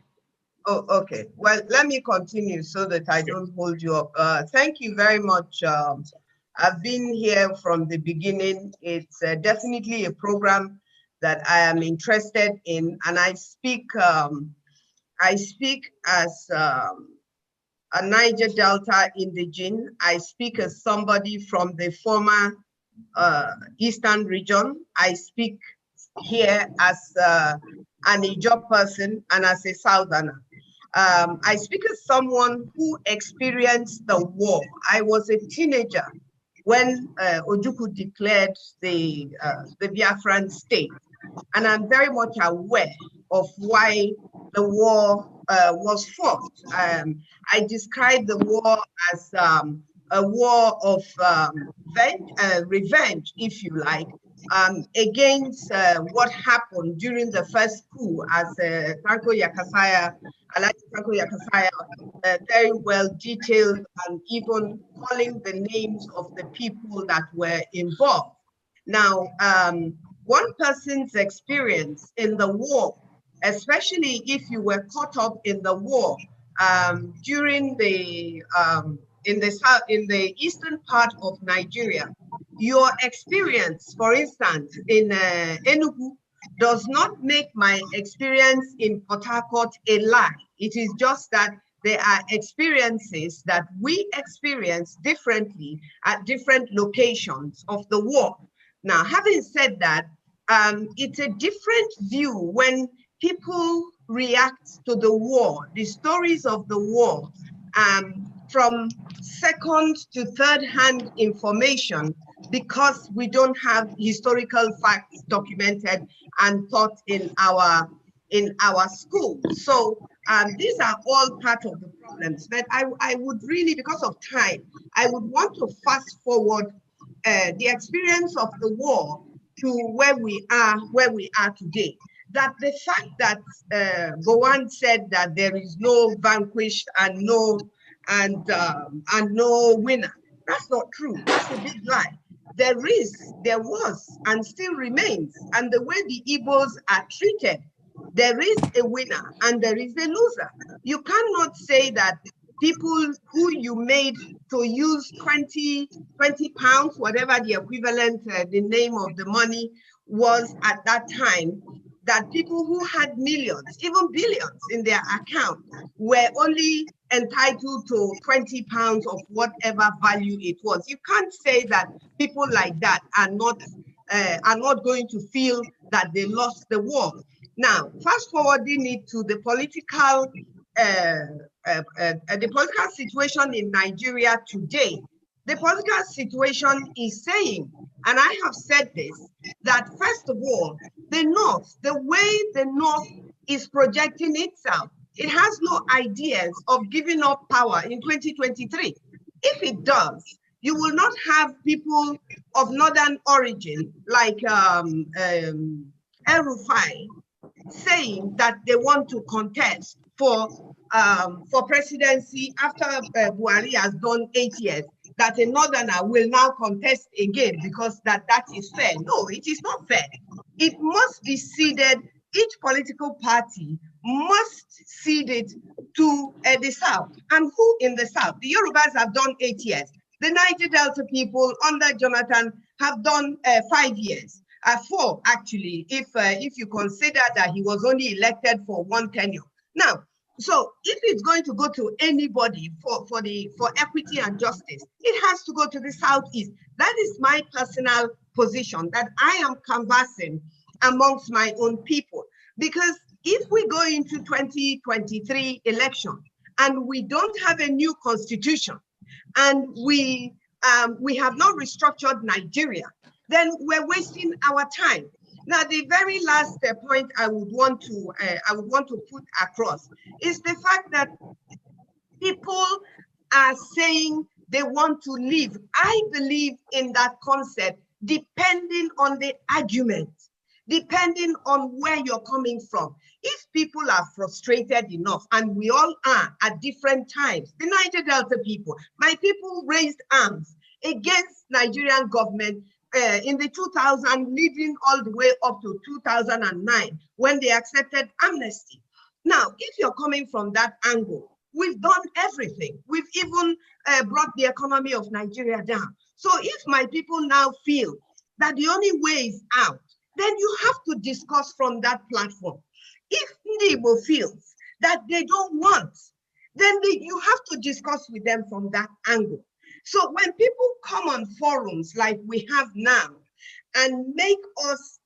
Oh, okay. Well, let me continue so that I don't hold you up. Thank you very much. I've been here from the beginning. It's definitely a program that I am interested in, and I speak as a Niger Delta indigene. I speak as somebody from the former Eastern region. I speak here as an Ijaw person and as a Southerner. I speak as someone who experienced the war. I was a teenager when Ojukwu declared the Biafran state, and I'm very much aware of why the war was fought. I describe the war as a war of revenge, if you like, against what happened during the first coup, as Tanko Yakasaya very well detailed, and even calling the names of the people that were involved. Now, one person's experience in the war, especially if you were caught up in the war during the in the eastern part of Nigeria, your experience, for instance, in Enugu, does not make my experience in Port Harcourt a lie. It is just that there are experiences that we experience differently at different locations of the war. Now, having said that, it's a different view when people react to the war, the stories of the war, from second to third-hand information, because we don't have historical facts documented and taught in our schools. So these are all part of the problems. But I would really, because of time, I would want to fast forward the experience of the war to where we are today. That the fact that Gowon said that there is no vanquished and no winner, that's not true. That's a big lie. There was, and still remains. And the way the Igbos are treated, there is a winner and there is a loser. You cannot say that people who you made to use 20 pounds, whatever the equivalent, the name of the money was at that time, that people who had millions, even billions in their account, were only entitled to 20 pounds of whatever value it was. You can't say that people like that are not going to feel that they lost the war. Now, fast forwarding it to the political situation in Nigeria today. The political situation is saying, and I have said this, that first of all, the North, the way the North is projecting itself, it has no ideas of giving up power in 2023. If it does, You will not have people of northern origin like El-Rufai saying that they want to contest for presidency after Buhari has done 8 years, that a northerner will now contest again because that is fair. No, it is not fair. It must be ceded. Each political party must cede it to the South. And who in the South? The Yorubas have done 8 years. The Niger Delta people under Jonathan have done 5 years. 4 actually, if you consider that he was only elected for 1 tenure. Now, so if it's going to go to anybody for equity and justice, it has to go to the Southeast. That is my personal position, that I am canvassing amongst my own people. Because if we go into 2023 election and we don't have a new constitution and we have not restructured Nigeria, then we're wasting our time. Now, the very last point I would want to put across is the fact that people are saying they want to leave. I believe in that concept, depending on the argument, depending on where you're coming from. If people are frustrated enough, and we all are at different times, the Niger Delta people, my people raised arms against Nigerian government in the 2000, leading all the way up to 2009, when they accepted amnesty. Now, if you're coming from that angle, we've done everything. We've even brought the economy of Nigeria down. So if my people now feel that the only way is out, then you have to discuss from that platform. If Igbo feels that they don't want, then you have to discuss with them from that angle. So when people come on forums like we have now and make us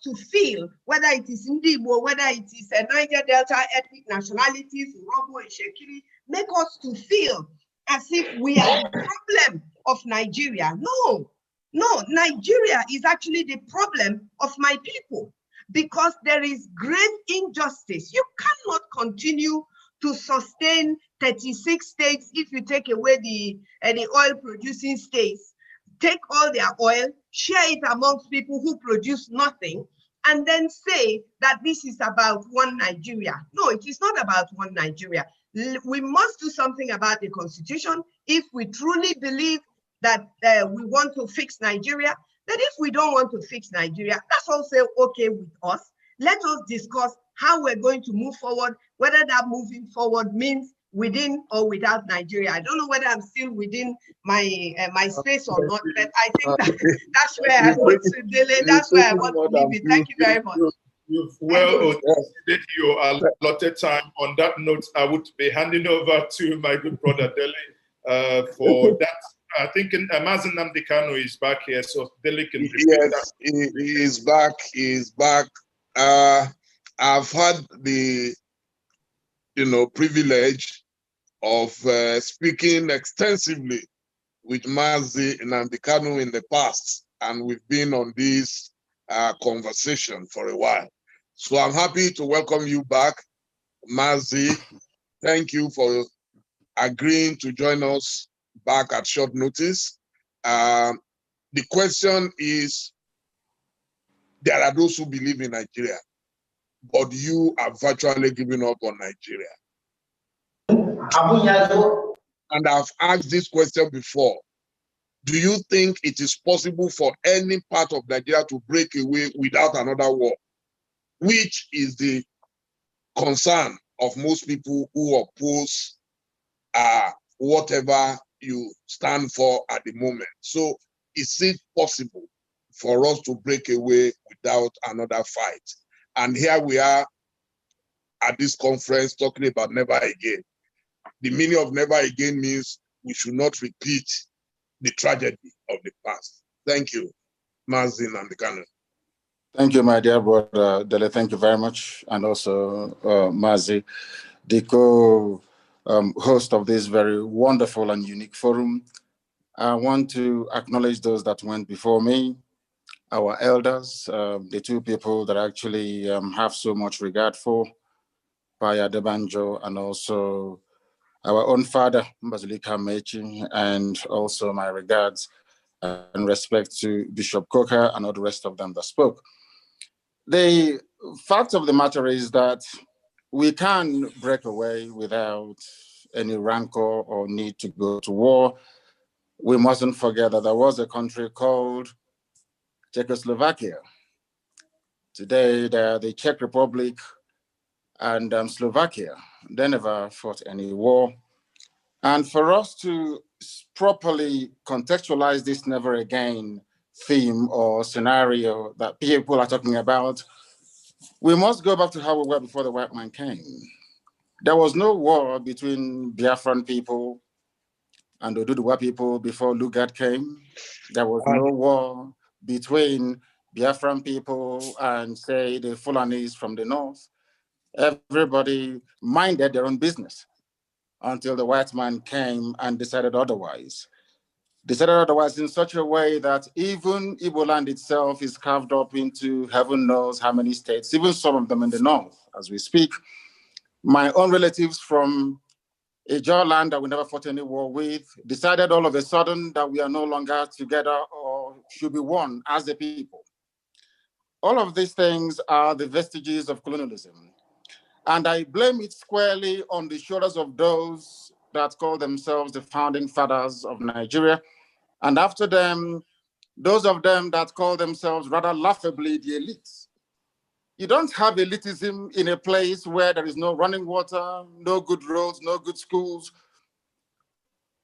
to feel, whether it is Igbo, whether it is a Niger Delta ethnic nationalities, Robo and Shekiri, make us to feel as if we are the problem of Nigeria. No, Nigeria is actually the problem of my people, because there is grave injustice. You cannot continue to sustain 36 states if you take away the oil producing states, take all their oil, share it amongst people who produce nothing, and then say that this is about one Nigeria. No, it is not about one Nigeria. We must do something about the constitution if we truly believe that we want to fix Nigeria. That if we don't want to fix Nigeria, that's also okay with us. Let us discuss how we're going to move forward, whether that moving forward means within or without Nigeria. I don't know whether I'm still within my my space or not, but I think that's where I want to delay. That's where I want to leave it. Thank you very much. You've well exceeded your allotted time. On that note, I would be handing over to my good brother Dele for that. I think Mazen Nnamdi Kanu is back here, so Dele can repeat that. Yes, he is back. He is back. I've had the privilege of speaking extensively with Mazi Nnamdi Kanu in the past, and we've been on this conversation for a while. So I'm happy to welcome you back, Mazi. Thank you for agreeing to join us back at short notice. The question is, there are those who believe in Nigeria, but you are virtually giving up on Nigeria. And I've asked this question before. Do you think it is possible for any part of Nigeria to break away without another war? Which is the concern of most people who oppose whatever you stand for at the moment. So is it possible for us to break away without another fight? And here we are at this conference talking about never again. The meaning of never again means we should not repeat the tragedy of the past. Thank you, Mazi Nnamdi Kanu. Thank you, my dear brother Dele. Thank you very much. And also Mazi, the co-host of this very wonderful and unique forum. I want to acknowledge those that went before me, our elders, the two people that I actually have so much regard for, Paya Debanjo and also our own father, Mbazulika Mechi, and also my regards and respect to Bishop Coker and all the rest of them that spoke. The fact of the matter is that we can break away without any rancor or need to go to war. We mustn't forget that there was a country called Czechoslovakia. Today, they're the Czech Republic and Slovakia. They never fought any war. And for us to properly contextualize this never again theme or scenario that people are talking about, we must go back to how we were before the white man came. There was no war between Biafran people and Oduduwa people before Lugard came. There was no war between Biafran people and, say, the Fulanis from the north. Everybody minded their own business until the white man came and decided otherwise. Decided otherwise in such a way that even Igbo land itself is carved up into heaven knows how many states, even some of them in the north, as we speak. My own relatives from a Jaw land that we never fought any war with decided all of a sudden that we are no longer together or should be one as a people. All of these things are the vestiges of colonialism. And I blame it squarely on the shoulders of those that call themselves the founding fathers of Nigeria. And after them, those of them that call themselves rather laughably the elites. You don't have elitism in a place where there is no running water, no good roads, no good schools.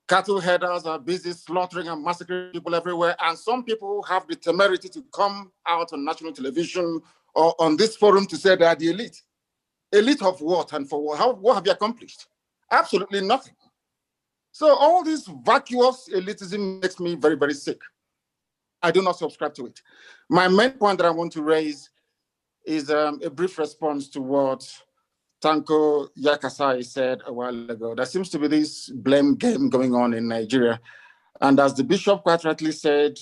Cattle headers are busy slaughtering and massacring people everywhere. And some people have the temerity to come out on national television or on this forum to say they are the elite. Elite of what and for what? What have you accomplished? Absolutely nothing. So all this vacuous elitism makes me very, very sick. I do not subscribe to it. My main point that I want to raise is a brief response to what Tanko Yakasai said a while ago. There seems to be this blame game going on in Nigeria. And as the bishop quite rightly said,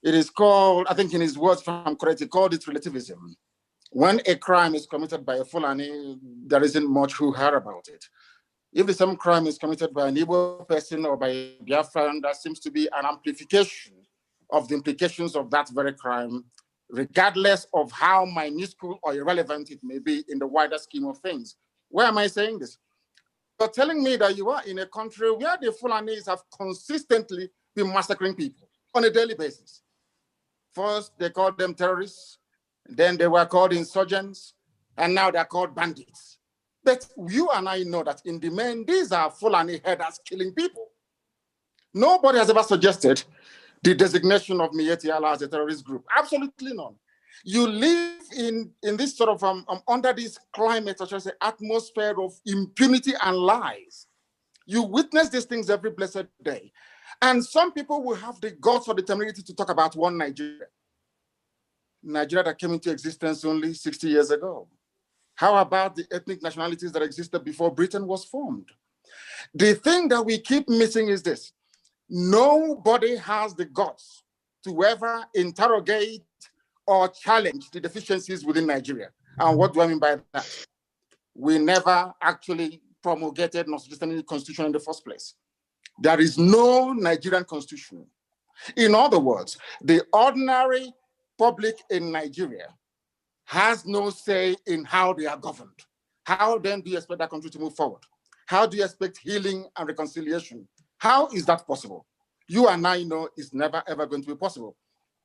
it is called, I think in his words, if I'm correct, he called it relativism. When a crime is committed by a Fulani, there isn't much hoo-ha about it. If the same crime is committed by an Igbo person or by a Biafran, there seems to be an amplification of the implications of that very crime, regardless of how minuscule or irrelevant it may be in the wider scheme of things. Why am I saying this? You're telling me that you are in a country where the Fulanis have consistently been massacring people on a daily basis. First, they called them terrorists. Then they were called insurgents, and now they're called bandits. But you and I know that in the main, these are Fulani headers killing people. Nobody has ever suggested the designation of Miyetti Allah as a terrorist group. Absolutely none. You live in this sort of, under this climate, or should I say, atmosphere of impunity and lies. You witness these things every blessed day. And some people will have the guts or the temerity to talk about one Nigeria. Nigeria that came into existence only 60 years ago. How about the ethnic nationalities that existed before Britain was formed? The thing that we keep missing is this. Nobody has the guts to ever interrogate or challenge the deficiencies within Nigeria. And what do I mean by that? We never actually promulgated nor suggested any constitution in the first place. There is no Nigerian constitution. In other words, the ordinary public in Nigeria has no say in how they are governed. How then do you expect that country to move forward? How do you expect healing and reconciliation? How is that possible? You and I know it's never ever going to be possible.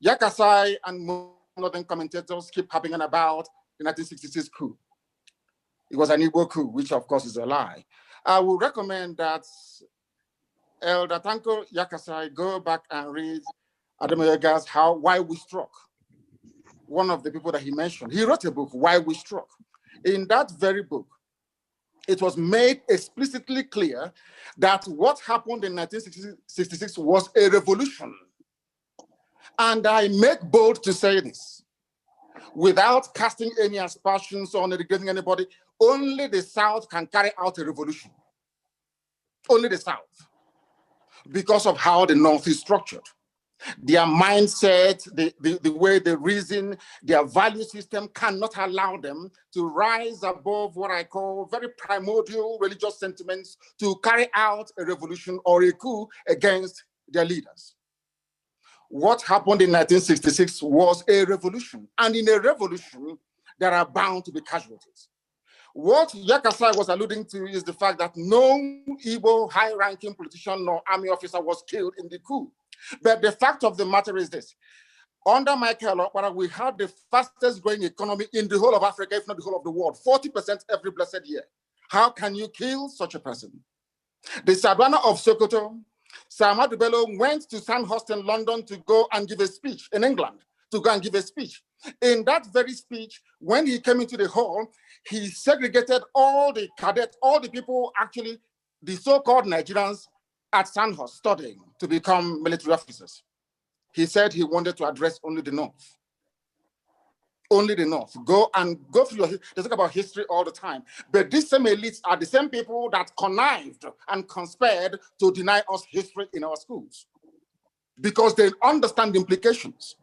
Yakasai and modern commentators keep harping on about the 1966 coup. It was an Igbo coup, which of course is a lie. I would recommend that Elder Tanko Yakasai go back and read Ademoyega's Why We Struck. One of the people that he mentioned, he wrote a book, Why We Struck. In that very book, it was made explicitly clear that what happened in 1966 was a revolution. And I make bold to say this, without casting any aspersions on regretting anybody, only the South can carry out a revolution. Only the South, because of how the North is structured. Their mindset, the way they reason, their value system cannot allow them to rise above what I call very primordial religious sentiments to carry out a revolution or a coup against their leaders. What happened in 1966 was a revolution. And in a revolution, there are bound to be casualties. What Yakasai was alluding to is the fact that no Igbo high-ranking politician nor army officer was killed in the coup. But the fact of the matter is this. Under Michael Okpara, we had the fastest growing economy in the whole of Africa, if not the whole of the world, 40% every blessed year. How can you kill such a person? The Sadwana of Sokoto, Sir Ahmed Bello went to Sandhurst in London to go and give a speech in England, to go and give a speech. In that very speech, when he came into the hall, he segregated all the cadets, all the people, actually, the so-called Nigerians at Sandhurst studying to become military officers. He said he wanted to address only the North. Only the North. Go through your, they talk about history all the time. But these same elites are the same people that connived and conspired to deny us history in our schools because they understand the implications.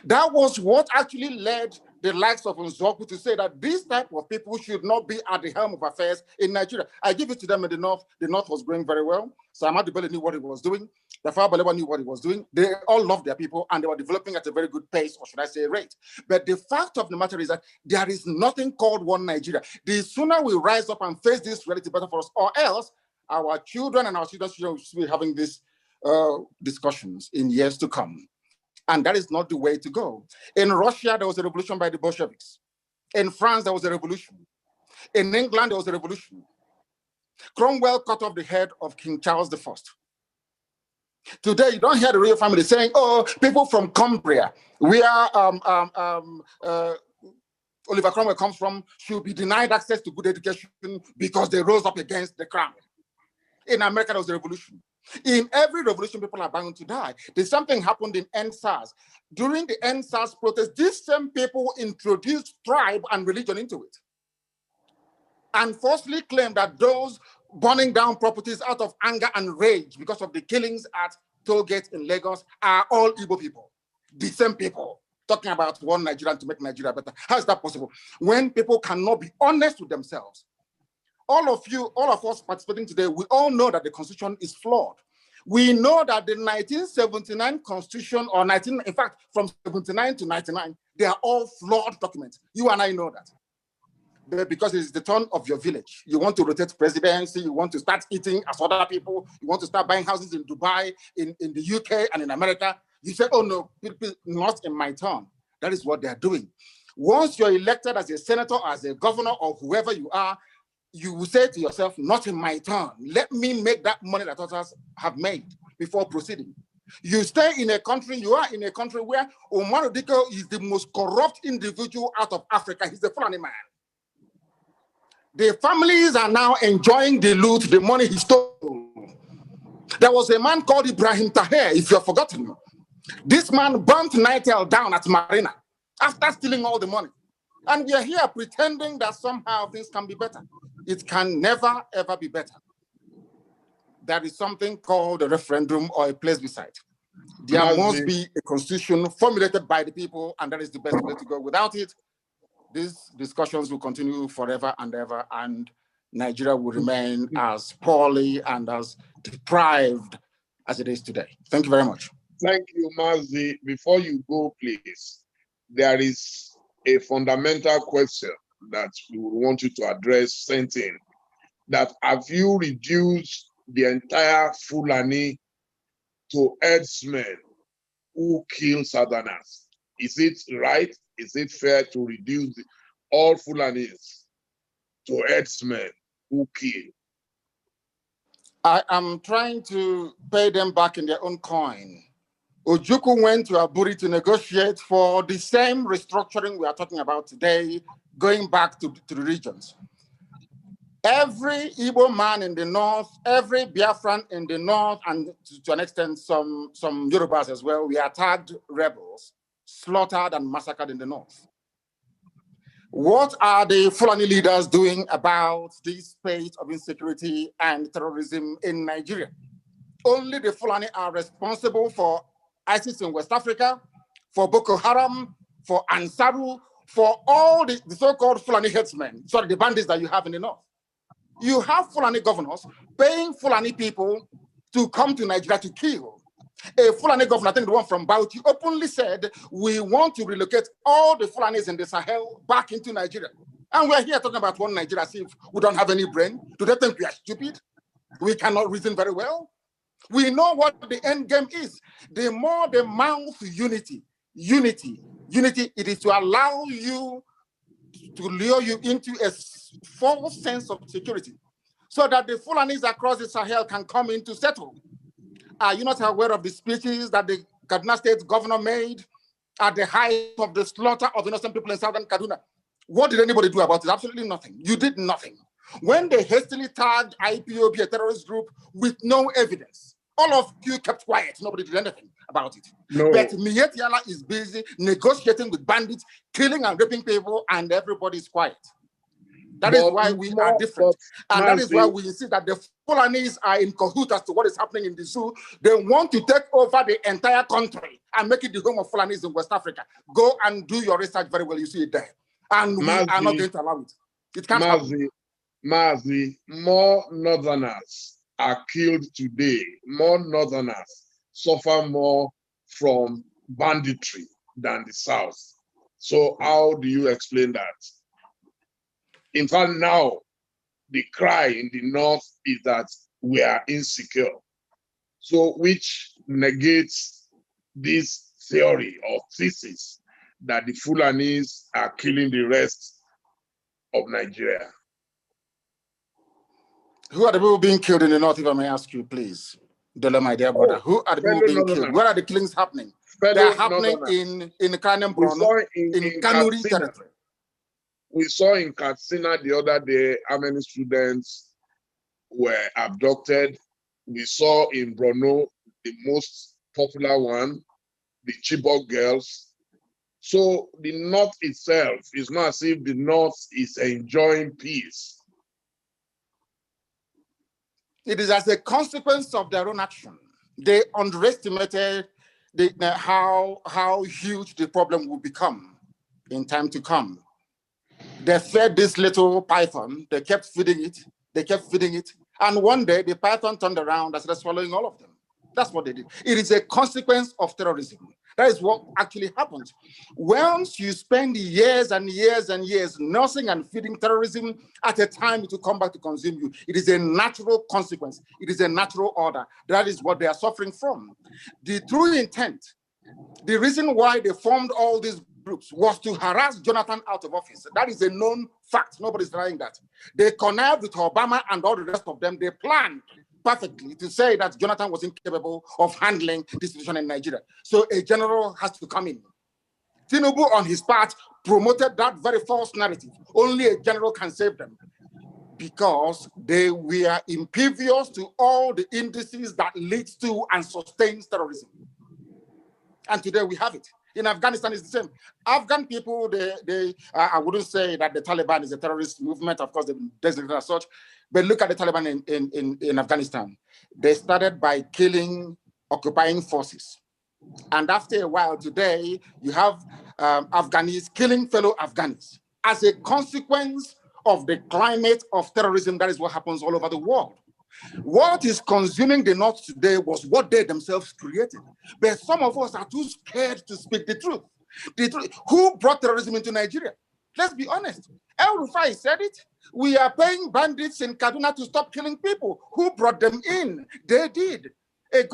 That was what actually led the likes of Nzoku to say that these type of people should not be at the helm of affairs in Nigeria. I give it to them in the North. The North was growing very well. Sir Ahmed Bello knew what he was doing. Tafawa Balewa knew what he was doing. They all loved their people and they were developing at a very good pace, or should I say rate. But the fact of the matter is that there is nothing called one Nigeria. The sooner we rise up and face this reality, better for us, or else our children and our children should be having these discussions in years to come. And that is not the way to go. In Russia, there was a revolution by the Bolsheviks. In France, there was a revolution. In England, there was a revolution. Cromwell cut off the head of King Charles I. Today, you don't hear the royal family saying, oh, people from Cumbria, where Oliver Cromwell comes from, should be denied access to good education because they rose up against the crown. In America, there was a revolution. In every revolution, people are bound to die. There's something happened in EndSARS. During the EndSARS protest, these same people introduced tribe and religion into it. And falsely claimed that those burning down properties out of anger and rage because of the killings at toll gates in Lagos are all Igbo people. The same people talking about one Nigerian to make Nigeria better. How is that possible? When people cannot be honest with themselves. All of you, all of us participating today, we all know that the Constitution is flawed. We know that the 1979 Constitution, or in fact, from 79 to 99, they are all flawed documents. You and I know that. But because it's the turn of your village. You want to rotate presidency, you want to start eating as other people, you want to start buying houses in Dubai, in the UK, and in America. You say, oh no, not in my turn. That is what they're doing. Once you're elected as a senator, as a governor, or whoever you are, you will say to yourself, not in my turn. Let me make that money that others have made before proceeding. You stay in a country, you are in a country where Omar Diko is the most corrupt individual out of Africa. He's the Fulani man. The families are now enjoying the loot, the money he stole. There was a man called Ibrahim Taher, if you have forgotten. This man burnt Nitel down at Marina after stealing all the money. And we are here pretending that somehow things can be better. It can never, ever be better. There is something called a referendum or a plebiscite. There must be a constitution formulated by the people, and that is the best way to go. Without it, these discussions will continue forever and ever, and Nigeria will remain as poorly and as deprived as it is today. Thank you very much. Thank you, Mazi. Before you go, please, there is a fundamental question that we would want you to address, sent in, that have you reduced the entire Fulani to herdsmen who kill Southerners? Is it right? Is it fair to reduce all Fulanis to herdsmen who kill? I am trying to pay them back in their own coin. Ojukwu went to Aburi to negotiate for the same restructuring we are talking about today, going back to the regions. Every Igbo man in the north, every Biafran in the north, and to an extent some Yorubas as well, we are tagged rebels, slaughtered and massacred in the north. What are the Fulani leaders doing about this spate of insecurity and terrorism in Nigeria? Only the Fulani are responsible for ISIS in West Africa, for Boko Haram, for Ansaru, for all the so-called Fulani headsmen, sorry, the bandits that you have in the north. You have Fulani governors paying Fulani people to come to Nigeria to kill. A Fulani governor, I think the one from Bauchi, openly said, we want to relocate all the Fulanis in the Sahel back into Nigeria. And we're here talking about one Nigeria as if we don't have any brain. Do they think we are stupid? We cannot reason very well. We know what the end game is. The more they mouth unity, it is to allow you, to lure you into a false sense of security so that the Fulanis across the Sahel can come in to settle. Are you not aware of the speeches that the Kaduna State governor made at the height of the slaughter of innocent people in southern Kaduna? What did anybody do about it? Absolutely nothing. You did nothing. When they hastily tagged IPOB, a terrorist group, with no evidence, all of you kept quiet. Nobody did anything about it. No. But Miyetti Allah is busy negotiating with bandits, killing and raping people, and everybody is quiet. That is why we are different. And that is why we insist that the Fulanis are in cahoots as to what is happening in the zoo. They want to take over the entire country and make it the home of Fulanis in West Africa. Go and do your research very well. You see it there. And we are not going to allow it. It can't happen. Mazi, more northerners are killed today. More northerners suffer more from banditry than the south. So how do you explain that? In fact, now the cry in the north is that we are insecure. So which negates this theory or thesis that the Fulanis are killing the rest of Nigeria. Who are the people being killed in the north, if I may ask you, please? Dele, my dear brother, who are the people being killed? Where are the killings happening? They are happening in Kanem Brono, in Kanuri territory. We saw in Katsina the other day how many students were abducted. We saw in Brno, the most popular one, the Chibok girls. So the North itself is not as if the North is enjoying peace. It is as a consequence of their own action. They underestimated how huge the problem will become in time to come. They fed this little python, they kept feeding it, and one day the python turned around and started swallowing all of them. That's what they did. It is a consequence of terrorism. That is what actually happens. Once you spend years and years and years nursing and feeding terrorism, at a time it will come back to consume you. It is a natural consequence. It is a natural order. That is what they are suffering from. The true intent, the reason why they formed all these groups was to harass Jonathan out of office. That is a known fact. Nobody's denying that. They connived with Obama and all the rest of them. They planned perfectly to say that Jonathan was incapable of handling the situation in Nigeria. So a general has to come in. Tinubu, on his part, promoted that very false narrative. Only a general can save them because they were impervious to all the indices that leads to and sustains terrorism. And today we have it. In Afghanistan, it's the same. Afghan people, I wouldn't say that the Taliban is a terrorist movement. Of course, they designate as such. But look at the Taliban in Afghanistan. They started by killing occupying forces. And after a while today, you have Afghanis killing fellow Afghans. As a consequence of the climate of terrorism, that is what happens all over the world. What is consuming the North today was what they themselves created. But some of us are too scared to speak the truth. Who brought terrorism into Nigeria? Let's be honest. El Rufai said it. We are paying bandits in Kaduna to stop killing people. Who brought them in? They did. A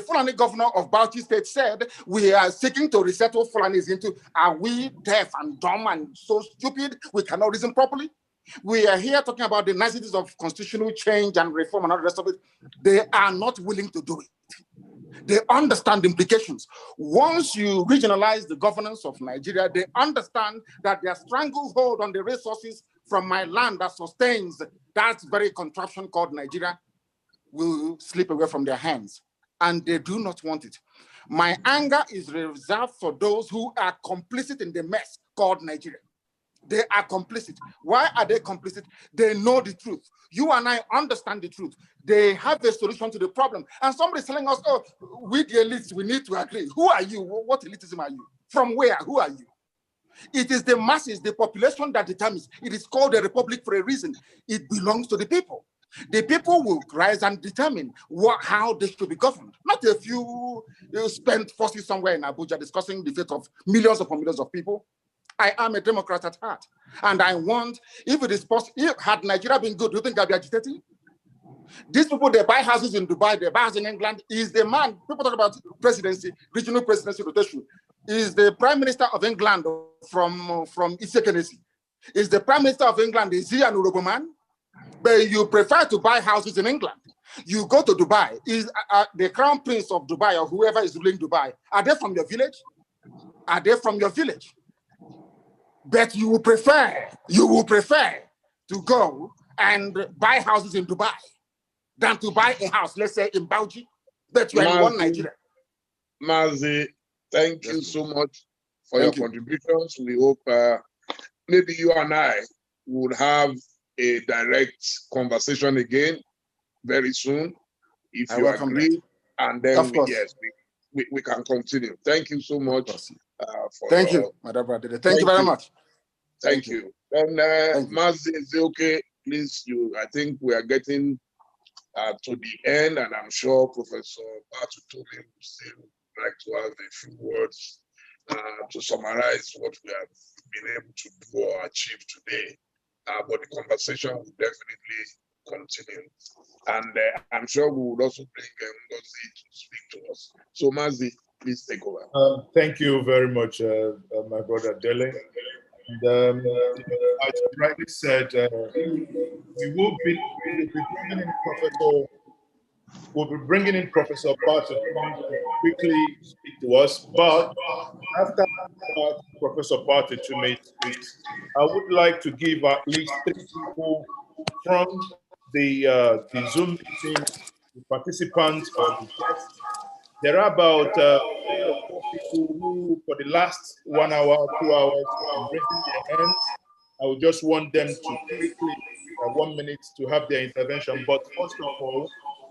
Fulani governor of Bauchi State said, we are seeking to resettle Fulanis into, are we deaf and dumb and so stupid we cannot reason properly? We are here talking about the niceties of constitutional change and reform and all the rest of it. They are not willing to do it. They understand the implications. Once you regionalize the governance of Nigeria, they understand that their stranglehold on the resources from my land that sustains that very contraption called Nigeria will slip away from their hands. And they do not want it. My anger is reserved for those who are complicit in the mess called Nigeria. They are complicit. Why are they complicit? They know the truth. You and I understand the truth. They have a solution to the problem. And somebody's telling us, oh, we the elites, we need to agree. Who are you? What elitism are you? From where? Who are you? It is the masses, the population that determines. It is called a republic for a reason. It belongs to the people. The people will rise and determine how they should be governed. Not a few spent forces somewhere in Abuja discussing the fate of millions upon millions of people. I am a Democrat at heart. And I want, if it is possible, had Nigeria been good, do you think I'd be agitating? These people, they buy houses in Dubai, they buy houses in England. Is the man, people talk about presidency, regional presidency rotation. Is the Prime Minister of England from Isekenesi? Is the Prime Minister of England, is he an Urobo man? But you prefer to buy houses in England. You go to Dubai, is the Crown Prince of Dubai or whoever is ruling Dubai, are they from your village? Are they from your village? But you will prefer to go and buy houses in Dubai than to buy a house, let's say in Bauchi, that you are in one Nigeria. Mazi, thank you so much for your contributions. We hope maybe you and I would have a direct conversation again very soon, if you agree, and then we can continue. Thank you so much. Thank you, Madam Brother. Thank you very much. Thank you. And Mazi, is it okay? Please, I think we are getting to the end, and I'm sure Professor Batutomi will still like to have a few words to summarize what we have been able to do or achieve today. But the conversation will definitely continue. And I'm sure we would also bring Ngozi to speak to us. So Mazi, please take over. Thank you very much, my brother Dele. And as you rightly said, we will be bringing in Professor Barton to quickly speak to us. But after Professor Barton to me speaks, I would like to give at least 3 people from the Zoom meeting, the participants or the guests. There are about 3 or 4 people who, for the last 1 hour, 2 hours, have been raising their hands. I would just want them to quickly, 1 minute, to have their intervention. But first of all,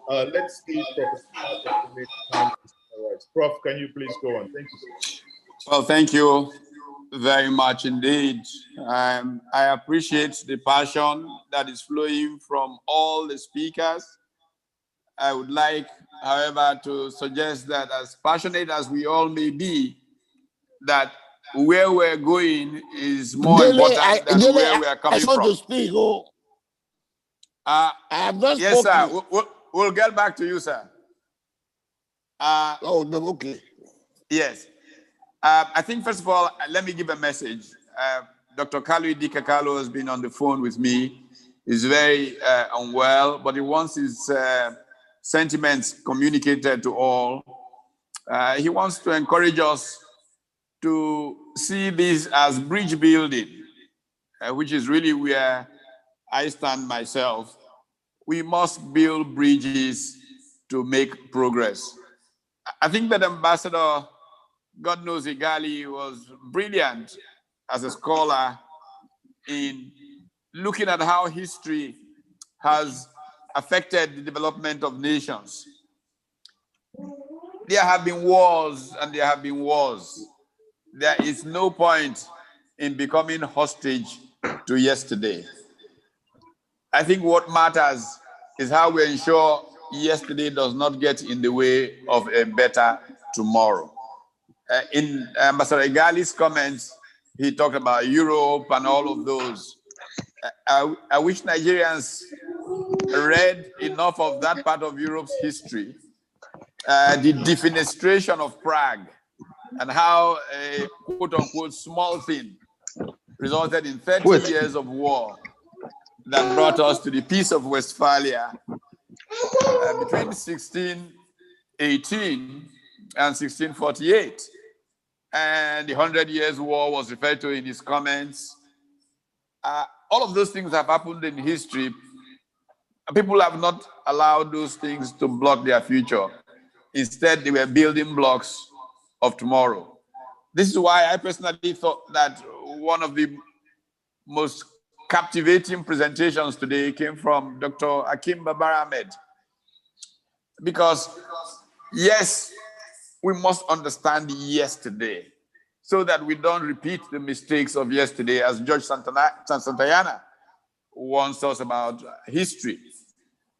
let's give Professor Barton to make time. All right, Prof, can you please go on? Thank you. Well, thank you very much indeed. I appreciate the passion that is flowing from all the speakers. I would like, however, to suggest that as passionate as we all may be, that where we're going is more important than where we are coming from. I want to speak. I have not spoken. Yes, sir. We'll get back to you, sir. Okay. Yes. I think, first of all, let me give a message. Dr. Kalu Idika-Kalu has been on the phone with me. He's very unwell, but he wants his sentiments communicated to all. He wants to encourage us to see this as bridge building, which is really where I stand myself. We must build bridges to make progress. I think that Ambassador, God knows Igali, was brilliant as a scholar in looking at how history has affected the development of nations. There have been wars and there have been wars. There is no point in becoming hostage to yesterday. I think what matters is how we ensure yesterday does not get in the way of a better tomorrow. In Ambassador Igali's comments, he talked about Europe and all of those. I wish Nigerians read enough of that part of Europe's history, the defenestration of Prague, and how a quote-unquote small thing resulted in 30 years of war that brought us to the Peace of Westphalia between 1618 and 1648. And the 100 Years' War was referred to in his comments. All of those things have happened in history. People have not allowed those things to block their future. Instead, they were building blocks of tomorrow. This is why I personally thought that one of the most captivating presentations today came from Dr. Akim Babar Ahmed. Because, yes, we must understand yesterday so that we don't repeat the mistakes of yesterday, as George Santayana warns us about history.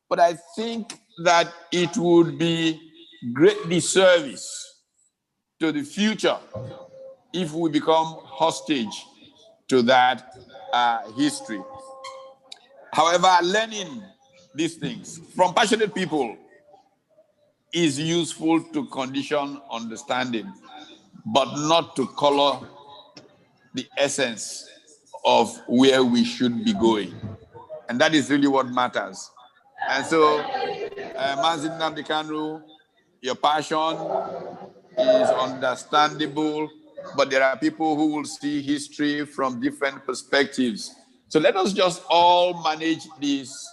But I think that it would be great disservice to the future if we become hostage to that history. However, learning these things from passionate people is useful to condition understanding, but not to color the essence of where we should be going. And that is really what matters. And so, Mazi Nnamdi Kanu, your passion is understandable, but there are people who will see history from different perspectives. So let us just all manage this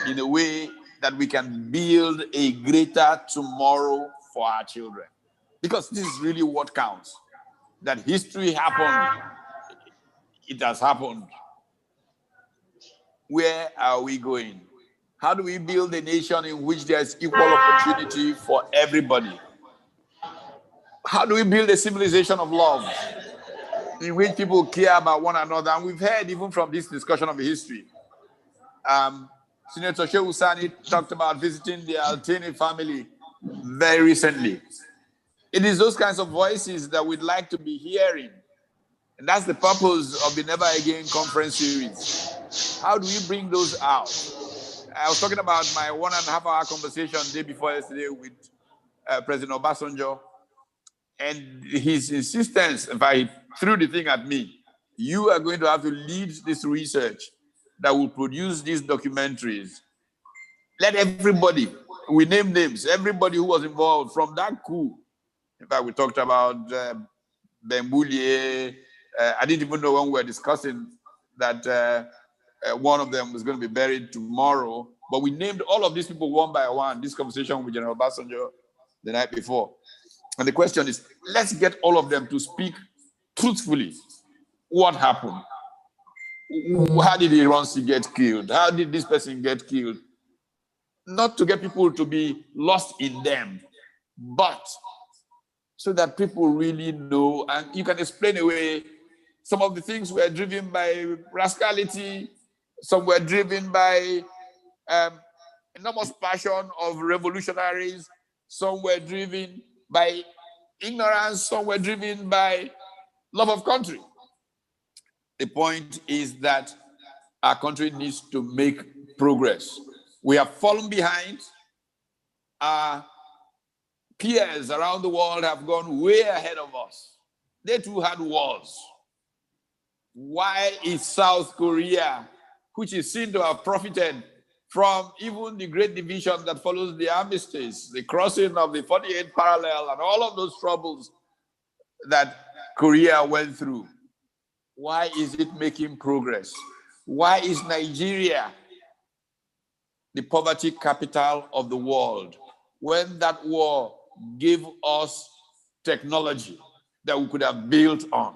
in a way that we can build a greater tomorrow for our children. Because this is really what counts. That history happened, it has happened. Where are we going? How do we build a nation in which there is equal opportunity for everybody? How do we build a civilization of love in which people care about one another? And we've heard even from this discussion of history. Senator Shehu Sani talked about visiting the Altini family very recently. It is those kinds of voices that we'd like to be hearing. And that's the purpose of the Never Again conference series. How do we bring those out? I was talking about my 1.5 hour conversation the day before yesterday with President Obasanjo, and his insistence, in fact, he threw the thing at me. You are going to have to lead this research that will produce these documentaries. Let everybody, we name names, everybody who was involved from that coup. In fact, we talked about Bemboulier. I didn't even know when we were discussing that one of them was going to be buried tomorrow. But we named all of these people one by one. This conversation with General Obasanjo the night before. And the question is, let's get all of them to speak truthfully. What happened? How did Iransi get killed? How did this person get killed? Not to get people to be lost in them, but so that people really know, and you can explain away some of the things were driven by rascality, some were driven by enormous passion of revolutionaries, some were driven by ignorance, some were driven by love of country. The point is that our country needs to make progress. We have fallen behind. Our peers around the world have gone way ahead of us. They too had wars. Why is South Korea, which is seen to have profited from even the great division that follows the armistice, the crossing of the 48th parallel, and all of those troubles that Korea went through, why is it making progress? Why is Nigeria the poverty capital of the world when that war gave us technology that we could have built on,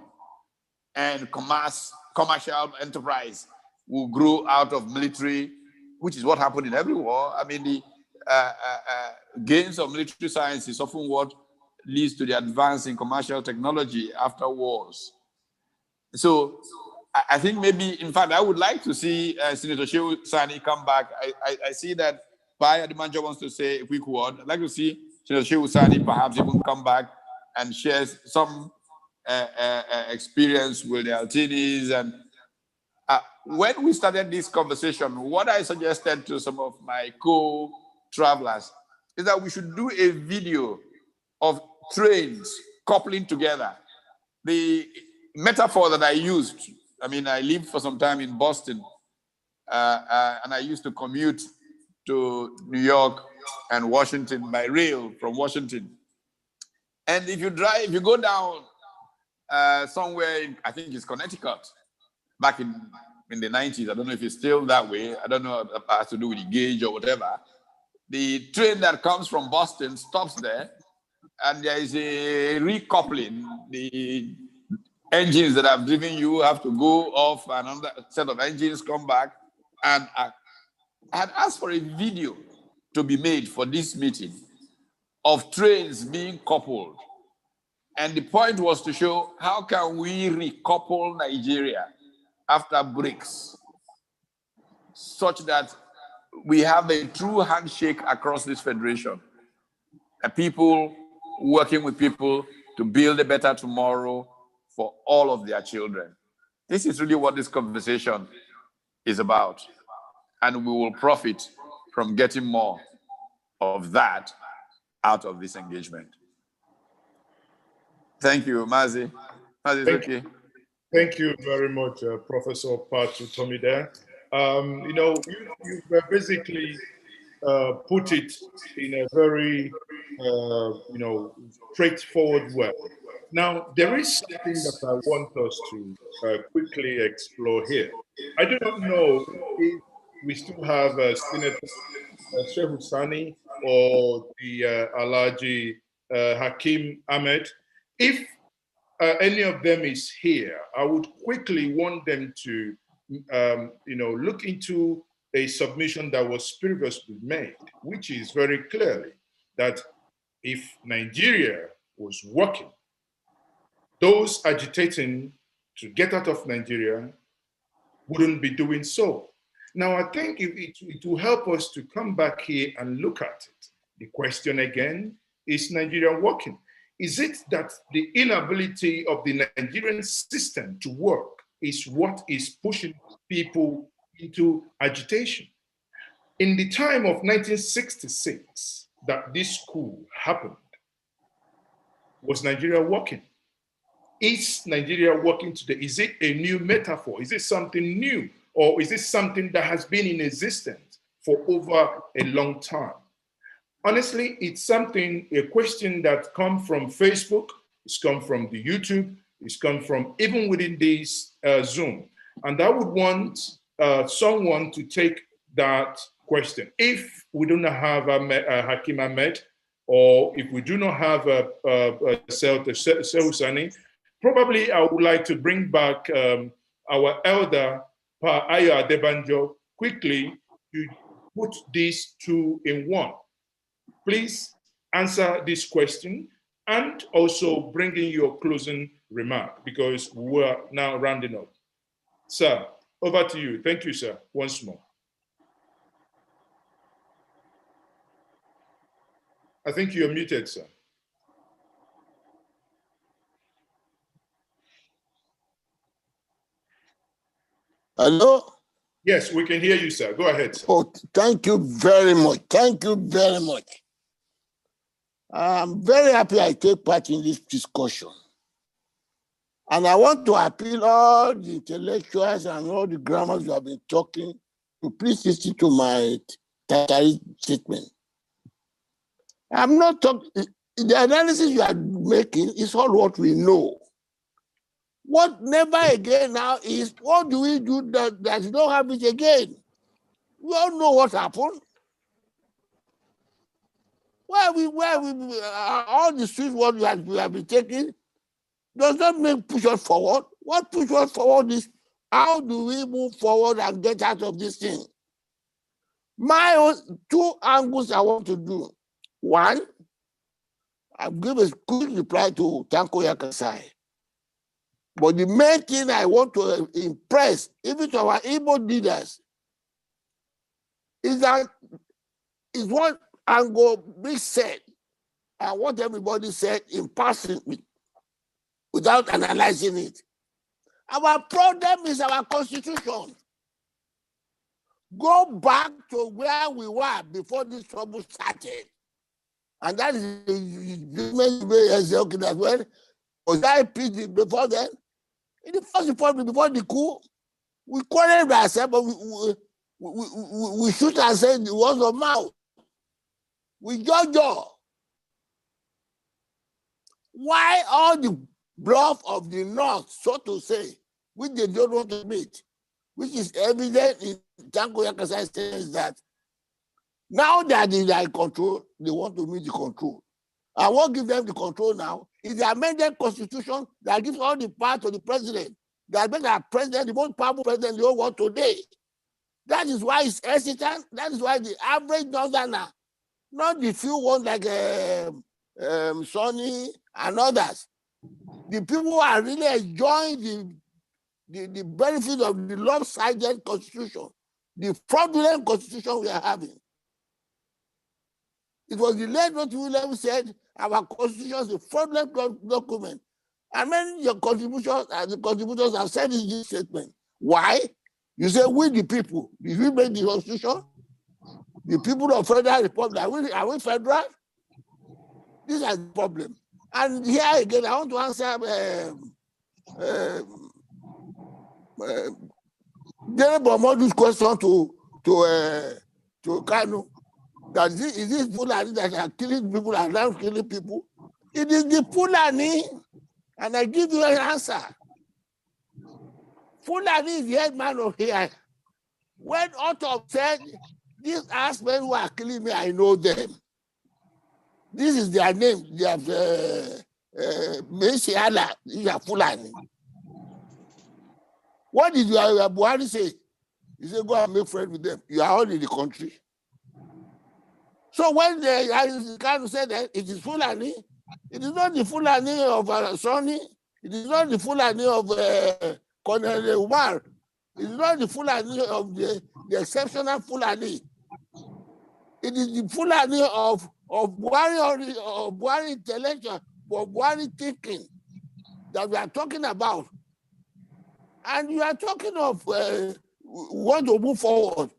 and commercial enterprise will grow out of military, which is what happened in every war. I mean, the gains of military science is often what leads to the advance in commercial technology after wars. So I think maybe, in fact, I would like to see Senator Shehu Sani come back. I see that Pai Adimanja wants to say a quick word. I'd like to see Senator Shehu Sani perhaps even come back and share some experience with the Altinis. And when we started this conversation, what I suggested to some of my co-travelers is that we should do a video of trains coupling together. The metaphor that I used, I mean, I lived for some time in Boston, and I used to commute to New York and Washington by rail from Washington. And if you go down somewhere in, I think it's Connecticut, back in the 90s, I don't know if it's still that way, I don't know if it has to do with the gauge or whatever. The train that comes from Boston stops there, and there is a recoupling. The engines that have driven you have to go off, and another set of engines come back. And I had asked for a video to be made for this meeting of trains being coupled. And the point was to show how can we recouple Nigeria after breaks, such that we have a true handshake across this federation. People working with people to build a better tomorrow for all of their children. This is really what this conversation is about. And we will profit from getting more of that out of this engagement. Thank you, Mazi. Mazi, okay. Thank you very much, Professor Patu Tomide. You know, you basically put it in a very, you know, straightforward way. Now, there is something that I want us to quickly explore here. I do not know if we still have Senator Sheikh Husani or the Alhaji Akim Ahmed. If any of them is here, I would quickly want them to, you know, look into a submission that was previously made, which is very clearly that if Nigeria was working, those agitating to get out of Nigeria wouldn't be doing so. Now, I think it will help us to come back here and look at it. The question again, is Nigeria working? Is it that the inability of the Nigerian system to work is what is pushing people into agitation? In the time of 1966, that this coup happened, was Nigeria working? Is Nigeria working today? Is it a new metaphor? Is it something new? Or is it something that has been in existence for over a long time? Honestly, it's something, a question that comes from Facebook, it's come from the YouTube, it's come from even within this Zoom. And I would want someone to take that question. If we do not have Hakim Ahmed, or if we do not have Husani, probably I would like to bring back our elder, Pa Ayo Adebanjo, quickly to put these two in one. Please answer this question and also bring in your closing remark, because we're now rounding up. Sir, over to you. Thank you, sir, once more. I think you're muted, sir. Hello? Yes, we can hear you, sir. Go ahead, sir. Oh, thank you very much. Thank you very much. I'm very happy I take part in this discussion. And I want to appeal all the intellectuals and all the grammars who have been talking to please listen to my statement. I'm not talking, the analysis you are making is all what we know. What never again now is, what do we do that you don't have it again? We all know what happened. Where we all the street what we have been taking does not make push us forward. What push us forward is, how do we move forward and get out of this thing? My own two angles I want to do. One, I'll give a good reply to Tanko Yakasai. But the main thing I want to impress, even to our Igbo leaders, is that is what Ango Big said and what everybody said in passing without analyzing it. Our problem is our constitution. Go back to where we were before this trouble started. And that is the okay as well. Was I pleased before then? In the first republic, before the coup, we quarreled ourselves, but we shoot ourselves in the walls of mouth. We judge. Why all the bluff of the North, so to say, which they don't want to meet, which is evident in Tanko Yakasai says that now that they are in control, they want to meet the control. I won't give them the control now. It's the amended constitution that gives all the power to the president. That makes our president the most powerful president in the whole world today. That is why it's hesitant. That is why the average northerner, not the few ones like Sonny and others, the people who are really enjoying the benefit of the lopsided constitution, the fraudulent constitution we are having. It was the late William who said our constitution is a fraudulent document. And many your contributors and the contributors have said in this statement. Why? You say we the people. Did we make the constitution? The people of Federal Republic, are we federal? This is the problem. And here again, I want to answer General Modu's question to Kanu. That is this Fulani that are killing people and now killing people? It is the Fulani, and I give you an answer. Fulani is the head man of here. When Otto said, these men who are killing me, I know them. This is their name. They have Mesiala, these are Fulani. What did your Buhari say? He said, go and make friends with them. You are all in the country. So when the kind of said that it is Fulani, it is not the Fulani of Sonny, it is not the Fulani of Colonel Umar, it is not the Fulani of the exceptional Fulani. It is the Fulani of Buhari intellectual, of Buhari thinking that we are talking about. And you are talking of want to move forward.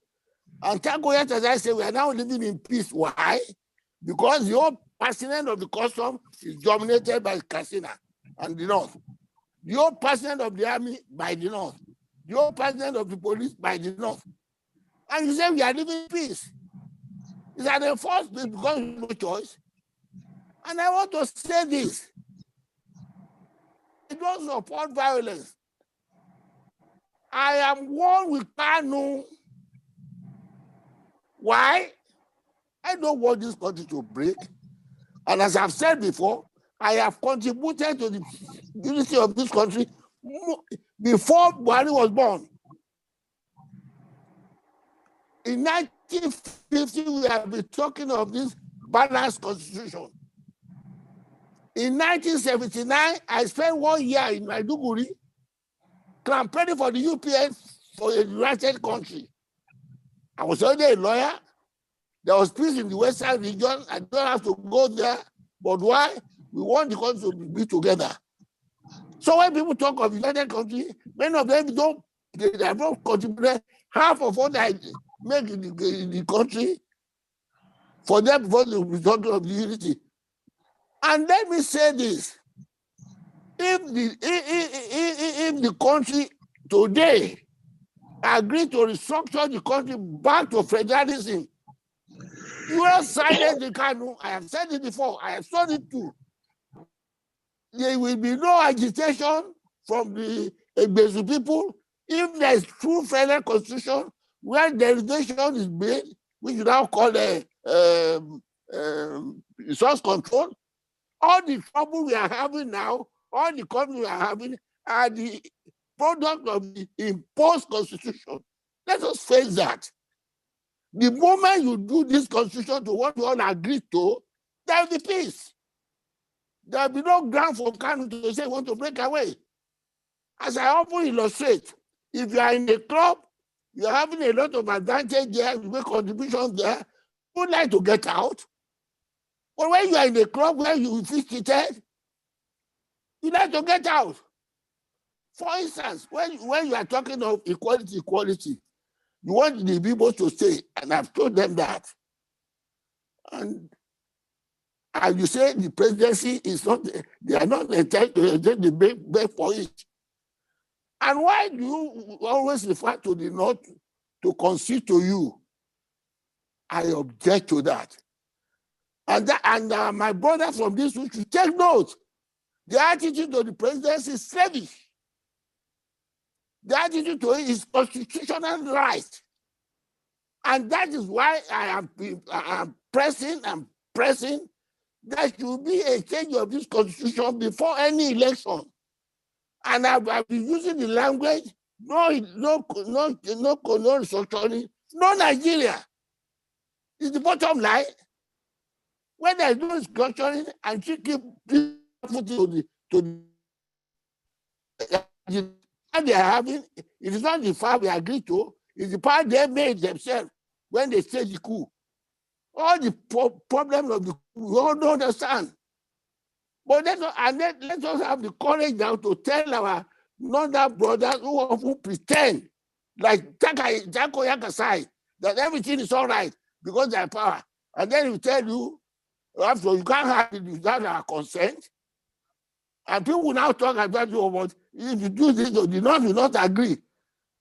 And Tango, as I say, we are now living in peace. Why? Because the whole president of the custom is dominated by Katsina and the North. The whole president of the army by the North. The whole president of the police by the North. And you say we are living in peace. It's an enforced peace because there's no choice. And I want to say this. It doesn't support violence. I am one with Kanu. Why? I don't want this country to break. And as I've said before, I have contributed to the unity of this country before Buhari was born. In 1950, we have been talking of this balanced constitution. In 1979, I spent 1 year in Maiduguri campaigning for the UPN for a united country. I was already a lawyer. There was peace in the Western region. I don't have to go there. But why? We want the country to be together. So when people talk of united country, many of them they have not contributed half of what I make in the country for them before they be talking of the unity. And let me say this. If the country today agree to restructure the country back to federalism, you are silent the Kanu. I have said it before. I have said it too. There will be no agitation from the Egbesu people if there is true federal constitution where derivation is made, which you now call resource control. All the trouble we are having now, all the conflict we are having are the product of the imposed constitution. Let us face that. The moment you do this constitution to what we all agree to, there will be peace. There will be no ground for Kanu to say want to break away. As I often illustrate, if you are in a club, you are having a lot of advantage there, you make contributions there, you would like to get out. But when you are in a club where you feel cheated, you like to get out. For instance, when you are talking of equality, you want the people to say, and I've told them that. And you say the presidency is not, they are not entitled to beg for it. And why do you always refer to the North to concede to you? I object to that. And my brother from this week should take note. The attitude of the presidency is slavish. The attitude to it is constitutional right. And that is why I am pressing there should be a change of this constitution before any election. And I've been using the language, no restructuring, no Nigeria. It's the bottom line. When there's no restructuring and she keep to the what they are having, it is not the part we agree to, it's the part they made themselves when they staged the coup. All the problems of the coup, we all don't understand. But let's us have the courage now to tell our northern brothers who pretend, like Janko Yakasai, that everything is all right because they have power. And then we tell you, after you can't have it without our consent. And people will now talk about you about if you do this, the North will not agree.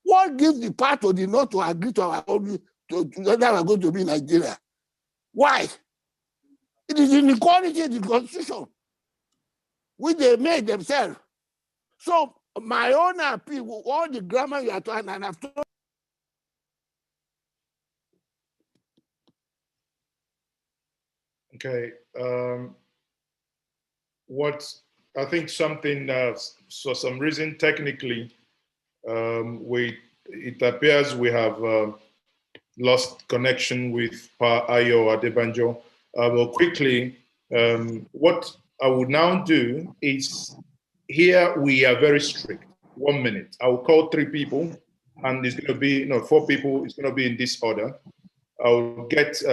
What gives the part of the North to agree to our own, to that we are going to be Nigeria? Why? It is inequality in the constitution, which they made themselves. So my own appeal, all the grammar you are talking, and I've told. Okay. What I think something for some reason technically, it appears we have lost connection with Pa Ayo Adebanjo. Well, quickly, what I would now do is, here we are very strict. 1 minute. I will call 3 people, and it's going to be 4 people. It's going to be in this order. I'll get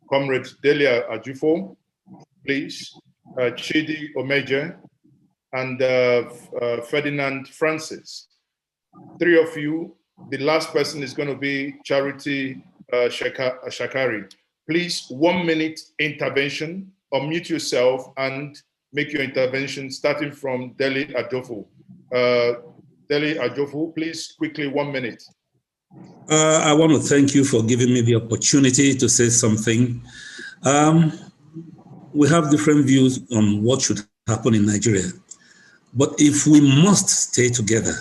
Comrade Delia Ajufo, please, Chidi Omeje, and Ferdinand Francis. 3 of you. The last person is going to be Charity Shakari. Please, 1 minute intervention. Unmute yourself and make your intervention, starting from Deli Ajofo. Deli Ajofo, please, quickly, 1 minute. I want to thank you for giving me the opportunity to say something. We have different views on what should happen in Nigeria. But if we must stay together,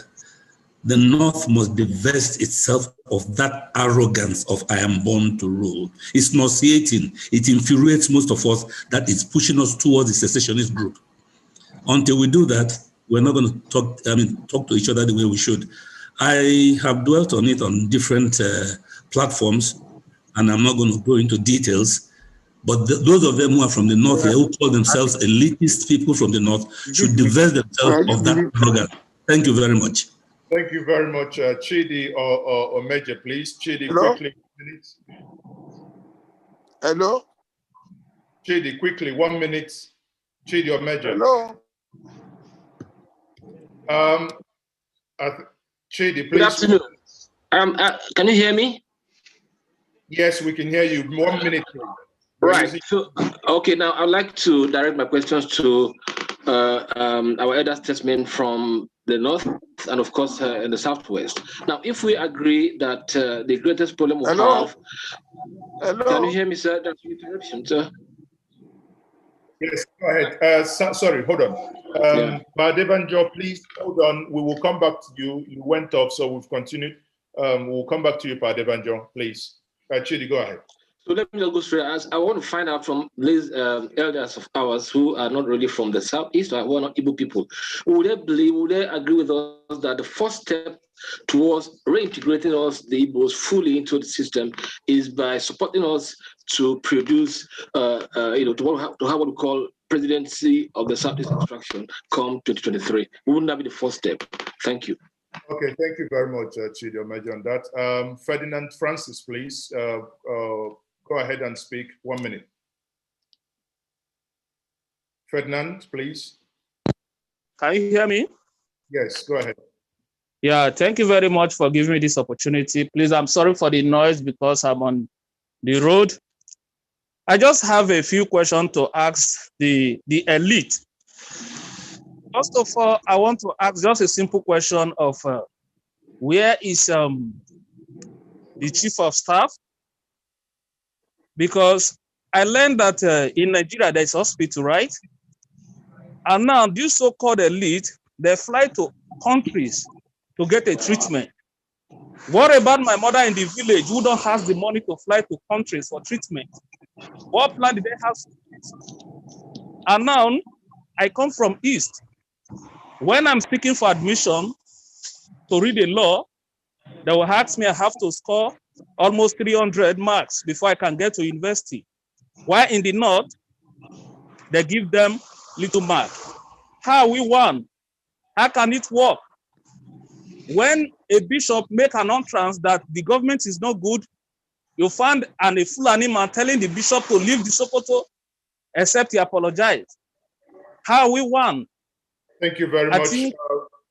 the North must divest itself of that arrogance of I am born to rule. It's nauseating. It infuriates most of us that it's pushing us towards the secessionist group. Until we do that, we're not going to talk to each other the way we should. I have dwelt on it on different platforms, and I'm not going to go into details, but those of them who are from the North here, who call themselves elitist people from the North, should divest themselves of that arrogance. Thank you very much. Thank you very much. Chidi or Major, please. Chidi, Hello? quickly. Hello? Chidi, quickly, 1 minute. Chidi or Major. Hello? Chidi, please. Good afternoon. Can you hear me? Yes, we can hear you. 1 minute. Right. So, okay, now I'd like to direct my questions to our elder statesmen from the North and, of course, in the Southwest. Now, if we agree that the greatest problem we have... Hello? Can you hear me, sir? That's an interruption, sir. Yes, go ahead. Sorry, hold on. Adebanjo, please hold on. We will come back to you. You went off, so we've continued. We'll come back to you, Adebanjo, please. Chidi, go ahead. So let me just go straight. As I want to find out from these elders of ours who are not really from the Southeast or who are not Igbo people, would they agree with us that the first step towards reintegrating us, the Igbos, fully into the system is by supporting us to produce, to have what we call presidency of the Southeast Extraction come 2023? Wouldn't that be the first step? Thank you. Okay, thank you very much, Chidi Omeje, on that. Ferdinand Francis, please. Go ahead and speak. 1 minute. Ferdinand, please. Can you hear me? Yes, go ahead. Yeah, thank you very much for giving me this opportunity. Please, I'm sorry for the noise because I'm on the road. I just have a few questions to ask the elite. First of all, I want to ask just a simple question of where is the chief of staff? Because I learned that in Nigeria, there's a hospital, right? And now this so-called elite, they fly to countries to get a treatment. What about my mother in the village who don't have the money to fly to countries for treatment? What plan did they have And now I come from East. When I'm seeking for admission to read a law, they will ask me I have to score almost 300 marks before I can get to university. While in the North, they give them little mark. How are we one? How can it work? When a bishop make an utterance that the government is not good, you find a Fulani man telling the bishop to leave the Sokoto, except he apologized. How are we one? Thank you very I much. think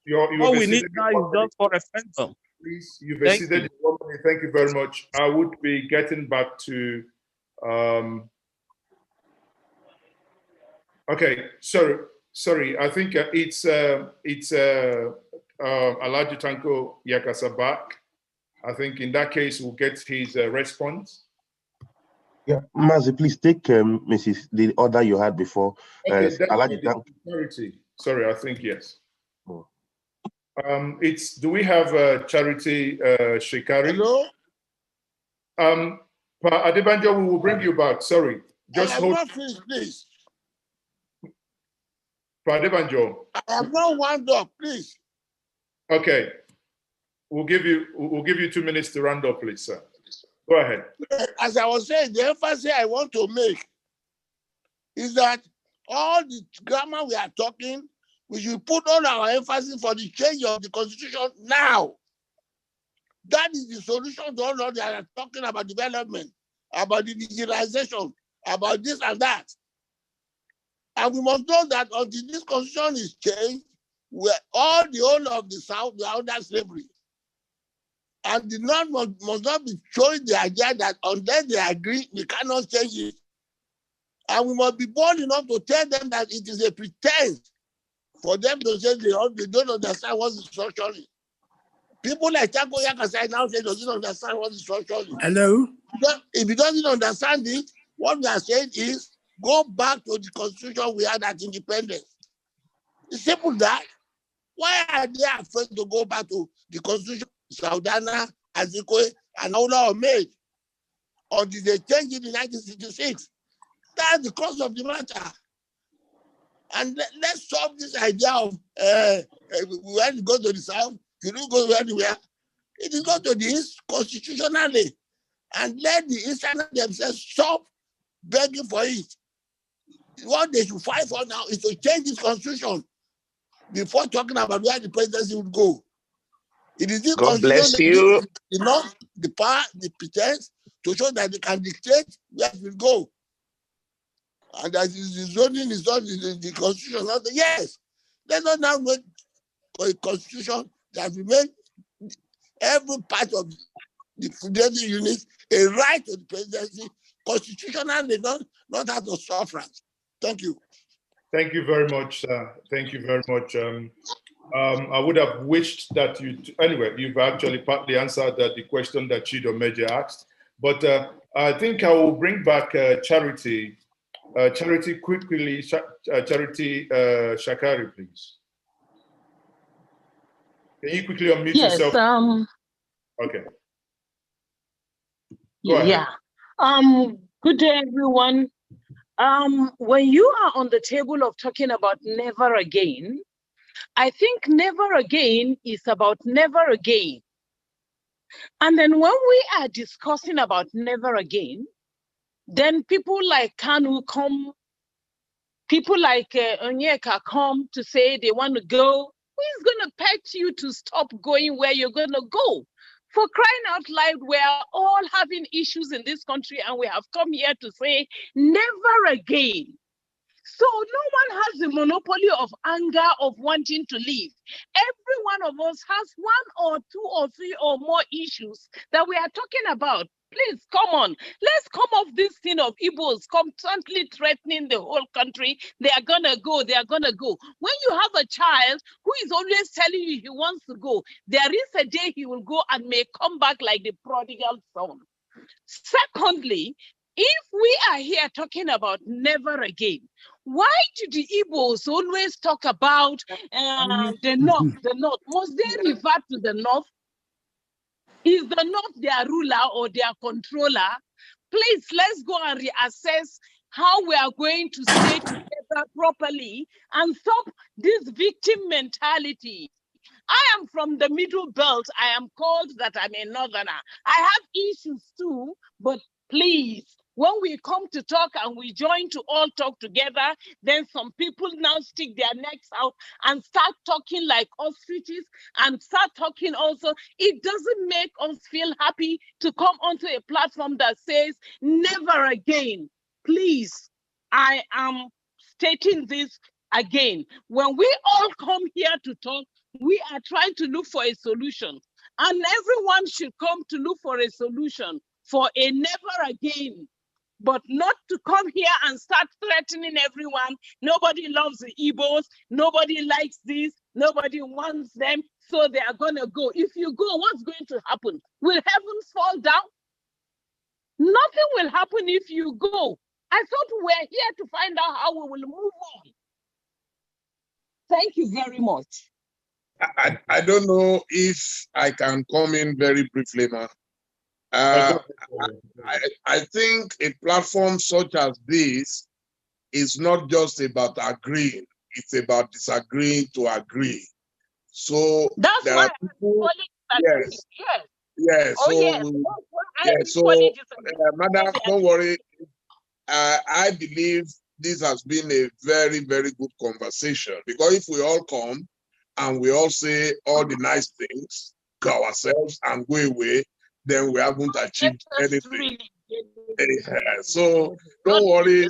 You all have we need exceeded now your is just for referendum. Please, you've Thank exceeded you. your 1 minute. Thank you very much. I would be getting back to. Okay, sorry. I think it's Alhaji Tanko Yakasa back. I think in that case we'll get his response. Yeah, Mazi, please take the order you had before. Okay, sorry, I think yes. Oh. Do we have Charity Shekari? Hello? Pa Adebanjo, we will bring you back. Sorry, just I hold. have not finished, please. Pa Adebanjo. I have not wound up, please. Okay, we'll give you 2 minutes to round up, please, sir. Go ahead. As I was saying, the emphasis I want to make is that all the grammar we are talking, we should put on our emphasis for the change of the constitution now. That is the solution to all that are talking about development, about the digitalization, about this and that. And we must know that until this constitution is changed, all the whole of the South, we are under slavery. And the North must not be showing the idea that unless they agree, we cannot change it. And we must be bold enough to tell them that it is a pretense for them to say they don't understand what is structuring. People like Tanko Yakasai now say they don't understand what is structuring. Hello? If he doesn't understand it, what we are saying is go back to the constitution we had at independence. It's simple that. Why are they afraid to go back to the constitution Saudana, Azikwe, and Aula made until they changed it in 1966? That's the cause of the matter. And let's solve this idea of when you go to the South, you don't go anywhere. It is go to the East constitutionally. And let the Easterners themselves stop begging for it. What they should fight for now is to change this constitution before talking about where the presidency would go. It is this God bless constitution you. Enough the power, the pretense to show that they can dictate where it will go. And that the zoning is not the constitution. Not yes. Let us now make a constitution that will make every part of the fidelity unit a right to the presidency, constitutionally, not out of sufferance. Thank you. Thank you very much. Thank you very much. I would have wished that anyway, you've actually partly answered the question that Chido Meja asked, but I think I will bring back Charity. Charity, quickly, Charity Shakari, please. Can you quickly unmute yourself? Okay. Go ahead. Good day, everyone. When you are on the table of talking about never again, I think never again is about never again. And then when we are discussing about never again, then people like Kanu come, people like Onyeka come to say they want to go. Who is going to pet you to stop going where you're going to go? For crying out loud, we are all having issues in this country and we have come here to say never again. So no one has the monopoly of anger of wanting to leave. Every one of us has one or two or three or more issues that we are talking about. Please, come on. Let's come off this thing of Igbos constantly threatening the whole country. They are going to go. They are going to go. When you have a child who is always telling you he wants to go, there is a day he will go and may come back like the prodigal son. Secondly, if we are here talking about never again, why do the Igbos always talk about the North? The North. Must they revert to the North? Is the North their ruler or their controller? Please, let's go and reassess how we are going to stay together properly and stop this victim mentality. I am from the middle belt. I am called that I'm a northerner. I have issues too, but please, when we come to talk and we join to all talk together, then some people now stick their necks out and start talking like ostriches and start talking also. It doesn't make us feel happy to come onto a platform that says, never again. Please, I am stating this again. When we all come here to talk, we are trying to look for a solution, and everyone should come to look for a solution for a never again, but not to come here and start threatening everyone. Nobody loves the Igbos, nobody likes this, nobody wants them, so they are gonna go. If you go, what's going to happen? Will heavens fall down? Nothing will happen if you go. I thought we were here to find out how we will move on. Thank you very much. I don't know if I can come in very briefly, man. I think a platform such as this is not just about agreeing, it's about disagreeing to agree. So that's there why are people, yes, yes. yes. Oh, So, yes. Madam, don't worry. I believe this has been a very, very good conversation, because if we all come and we all say all the nice things to ourselves and go away, then we haven't achieved anything. So don't worry.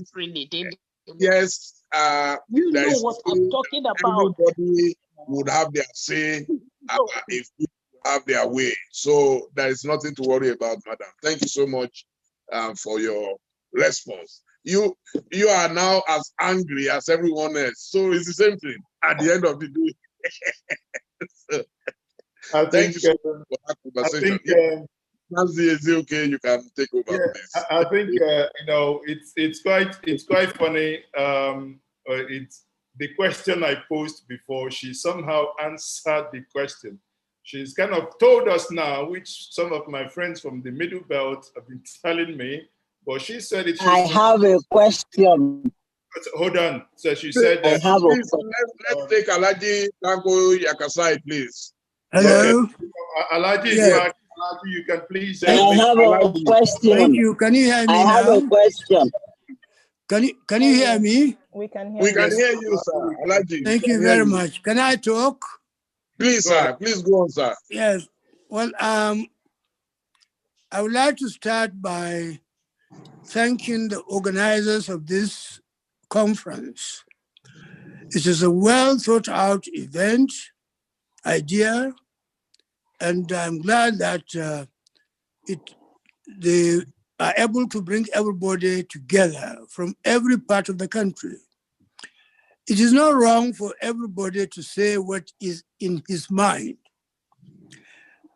Yes, you know what I'm talking about. Everybody would have their say if people have their way. So there is nothing to worry about, madam. Thank you so much for your response. You are now as angry as everyone else. So it's the same thing at the end of the day. Thank you so much for that conversation. Nancy, is it okay? You can take over, please. I think it's quite funny. It's the question I posed before. She somehow answered the question. She's kind of told us now, which some of my friends from the Middle Belt have been telling me. But she said it. I have a question. Hold on. So she said that. Please, let's take Alaji Tanko Yakasai, please. Hello. Alaji is back. Alaji, you can please. I have a question. Thank you. Can you hear me I have now? a question. Can you hear me? We can hear. We can hear you, sir. Alaji. Thank you very much. Can I talk? Please, sir. Please go on, sir. Yes. Well, I would like to start by thanking the organizers of this conference. It is a well thought out event, idea, and I'm glad that they are able to bring everybody together from every part of the country. It is not wrong for everybody to say what is in his mind.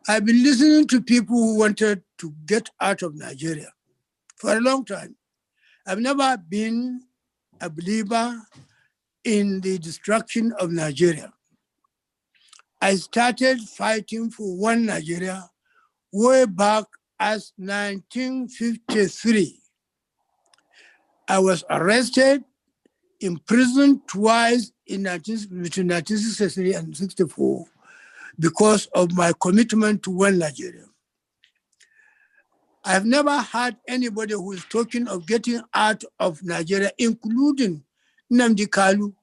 I've been listening to people who wanted to get out of Nigeria for a long time. I've never been a believer in the destruction of Nigeria. I started fighting for one Nigeria way back as 1953. I was arrested, imprisoned twice in between 1963 and 64 because of my commitment to one Nigeria. I've never heard anybody who is talking of getting out of Nigeria, including Nnamdi Kanu,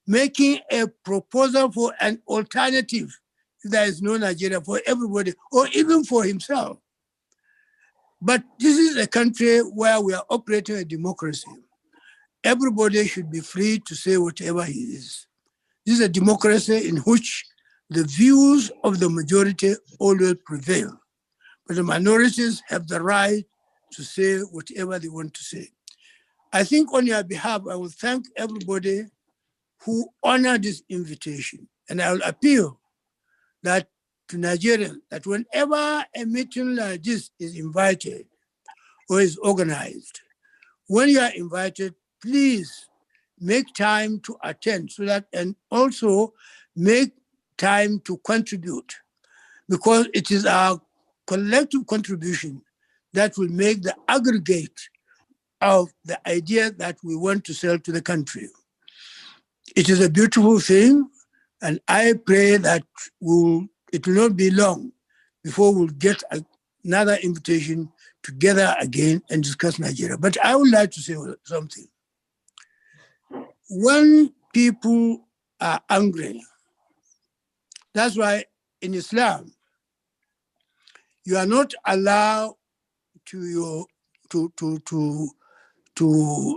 making a proposal for an alternative. There is no Nigeria for everybody, or even for himself. But this is a country where we are operating a democracy. Everybody should be free to say whatever he is. This is a democracy in which the views of the majority always prevail. But the minorities have the right to say whatever they want to say. I think on your behalf, I will thank everybody who honored this invitation. And I will appeal that to Nigerians, that whenever a meeting like this is invited or is organized, when you are invited, please make time to attend so that, and also make time to contribute, because it is our collective contribution that will make the aggregate of the idea that we want to sell to the country. It is a beautiful thing, and I pray that it will not be long before we'll get another invitation to gather again and discuss Nigeria. But I would like to say something. When people are angry, that's why in Islam, you are not allowed to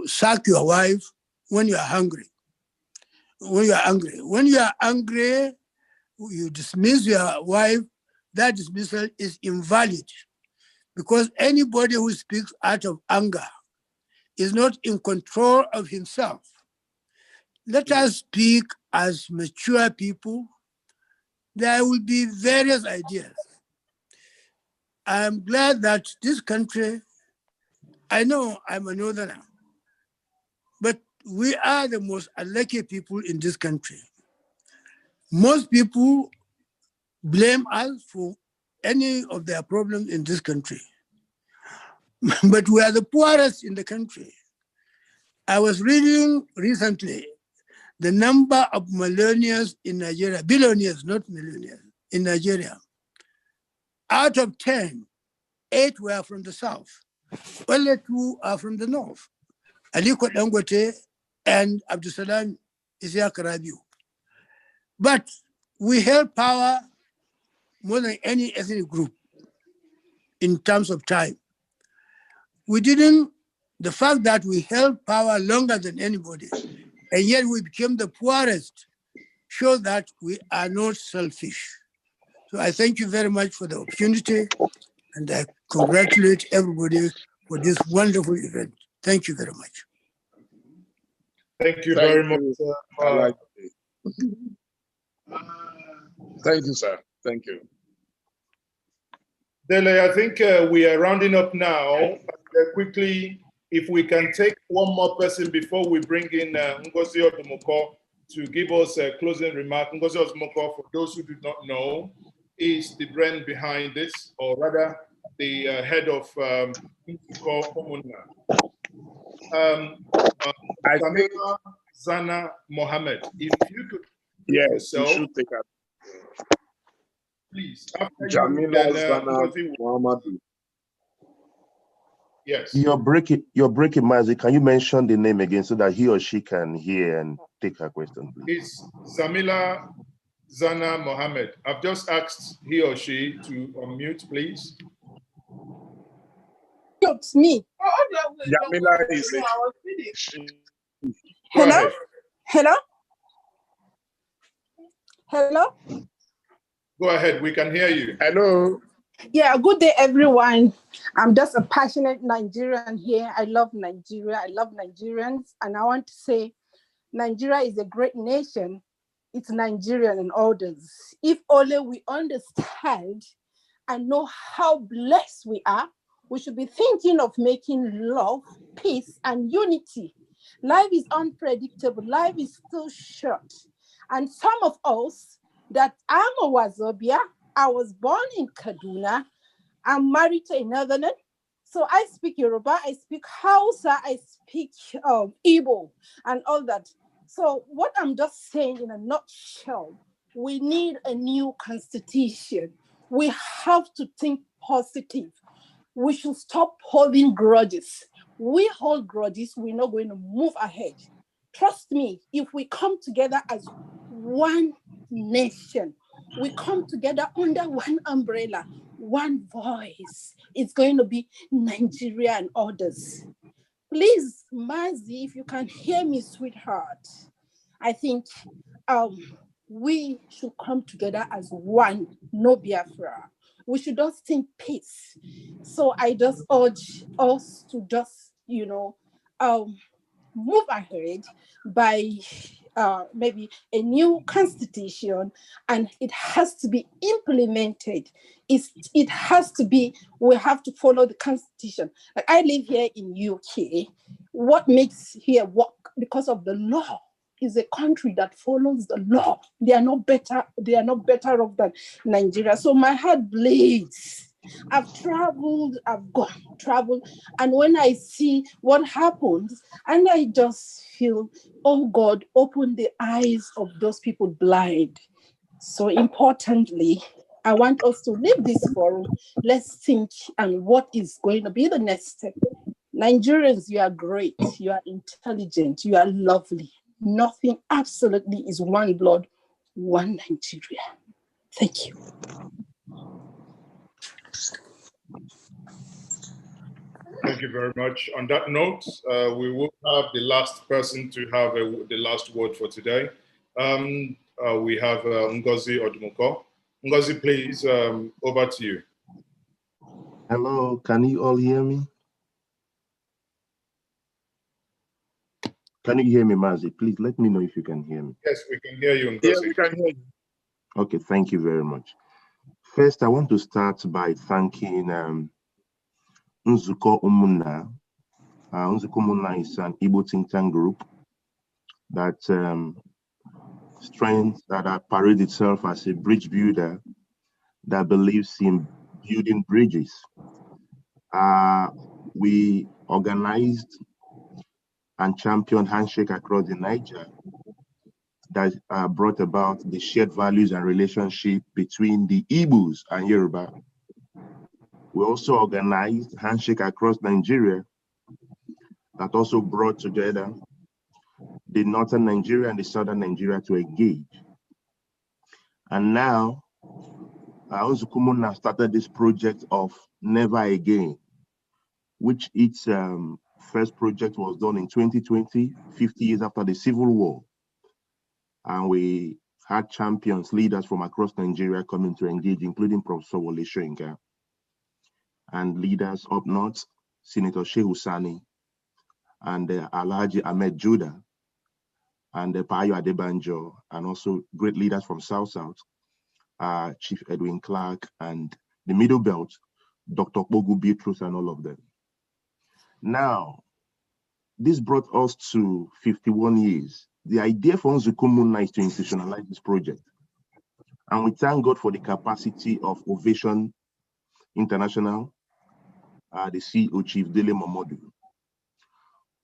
sack your wife when you are hungry. When you are angry, you dismiss your wife, that dismissal is invalid, because anybody who speaks out of anger is not in control of himself. Let us speak as mature people. There will be various ideas. I'm glad that this country, I know I'm a northerner, but we are the most unlucky people in this country. Most people blame us for any of their problems in this country. But we are the poorest in the country. I was reading recently the number of millionaires in Nigeria, billionaires, not millionaires, in Nigeria. Out of 10, 8 were from the south. Only 2 are from the north. Aliko Dangote and Abdusalam Isiaq Rabiu. But we held power more than any ethnic group in terms of time. The fact that we held power longer than anybody, and yet we became the poorest, shows that we are not selfish. So I thank you very much for the opportunity, and I congratulate everybody for this wonderful event. Thank you very much. Thank you very much. Thank you, sir. Thank you. Dele, I think we are rounding up now. Quickly, if we can take one more person before we bring in Ngozi Odumoko to give us a closing remark. Ngozi Odumoko, for those who do not know, is the brain behind this, or rather the head of Jamila Zana Mohammed. If you could, yes, you should take that. Please, Jamila Zana Mohammed. Yes. You're breaking, Mazi. Can you mention the name again so that he or she can hear and take her question, please? It's Jamila Zana Mohammed. I've just asked he or she to unmute, please. It's me. Jamila is it. Hello? Hello? Hello? Go ahead, we can hear you. Hello. Yeah, good day, everyone. I'm just a passionate Nigerian here. I love Nigeria. I love Nigerians. And I want to say Nigeria is a great nation. It's Nigerian and others. If only we understand and know how blessed we are, we should be thinking of making love, peace, and unity. Life is unpredictable. Life is still short. And some of us that I'm a Wazobia, I was born in Kaduna. I'm married to a northerner. So I speak Yoruba, I speak Hausa, I speak Igbo and all that. So what I'm just saying in a nutshell, we need a new constitution. We have to think positive. We should stop holding grudges. We hold grudges, we're not going to move ahead. Trust me, if we come together as one nation, we come together under one umbrella, one voice, it's going to be Nigeria and others. Please, Mazi, if you can hear me, sweetheart, I think we should come together as one, no Biafra. We should just think peace. So I just urge us to just, move ahead by maybe a new constitution, and it has to be implemented. It has to be, we have to follow the constitution. Like I live here in UK. What makes here work? Because of the law. Is a country that follows the law. They are not better off than Nigeria. So my heart bleeds I've traveled, traveled, and when I see what happens, and I just feel, oh God, open the eyes of those people blind. So importantly, I want us to leave this forum. Let's think and what is going to be the next step. Nigerians, you are great, you are intelligent, you are lovely. Nothing absolutely is one blood, one Nigeria. Thank you. Thank you very much. On that note, we will have the last person to have the last word for today. We have Ngozi Odumuko. Ngozi, please, over to you. Hello, can you all hear me? Can you hear me, Mazi? Please let me know if you can hear me. Yes, we can hear you, Ngozi. Yeah, we can hear you. Okay, thank you very much. First, I want to start by thanking Nzuko Umunna. Nzuko Umunna is an Igbo think tank group that parades itself as a bridge builder that believes in building bridges. We organized and championed Handshake across the Niger that brought about the shared values and relationship between the Igbos and Yoruba. We also organized Handshake across Nigeria that also brought together the northern Nigeria and the southern Nigeria to engage. And now, Nzuko started this project of Never Again, which its first project was done in 2020, 50 years after the Civil War. And we had champions, leaders from across Nigeria coming to engage, including Professor Wole Soyinka, and leaders up north, Senator Shehu Sani, and Alhaji Ahmed Judah, and Payo Adebanjo, and also great leaders from South-South, Chief Edwin Clark, and the Middle Belt, Dr. Bogu Beatrice, and all of them. Now, this brought us to 51 years. The idea for Nzuko is to institutionalize this project. And we thank God for the capacity of Ovation International, the CEO, Chief Dele Momodu,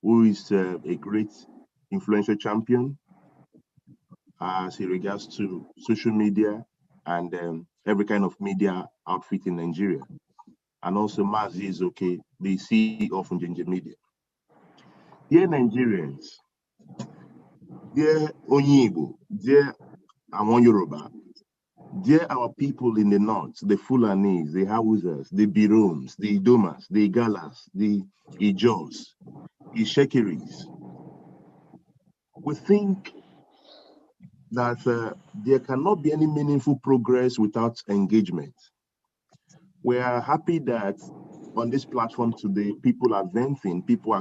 who is a great influential champion as it regards to social media and every kind of media outfit in Nigeria. And also Mazi is okay, the CEO of Njinji Media. Dear Nigerians, dear Onyibo, dear Amon Yoruba, dear our people in the north, the Fulanis, the Hausas, the Biroms, the Idomas, the Igalas, the Ijos, the Shekiris, we think that there cannot be any meaningful progress without engagement. We are happy that on this platform today, people are venting, people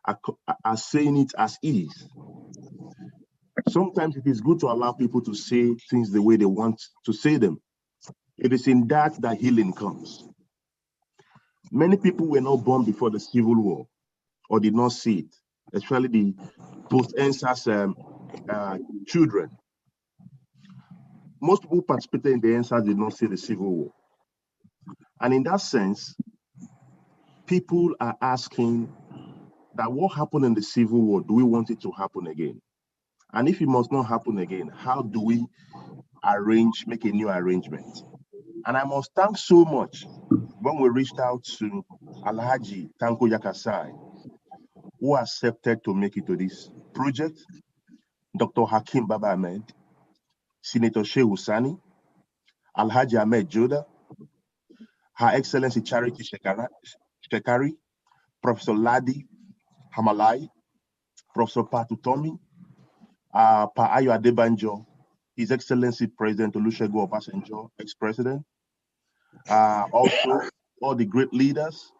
are saying it as is. Sometimes it is good to allow people to say things the way they want to say them. It is in that healing comes. Many people were not born before the Civil War or did not see it, especially the post-EndSARS children. Most people participated in the EndSARS did not see the Civil War. And in that sense, people are asking that what happened in the Civil War, do we want it to happen again? And if it must not happen again, how do we make a new arrangement? And I must thank so much when we reached out to Alhaji Tanko Yakasai, who accepted to make it to this project, Dr. Akim Babar Ahmed, Senator Shehu Sani, Alhaji Ahmed Judah, Her Excellency Charity Shekari, Professor Ladi Hamalai, Professor Patu Tomi, Pa Ayo Adebanjo, His Excellency President Olusegun Obasanjo, ex-president. Also, all the great leaders,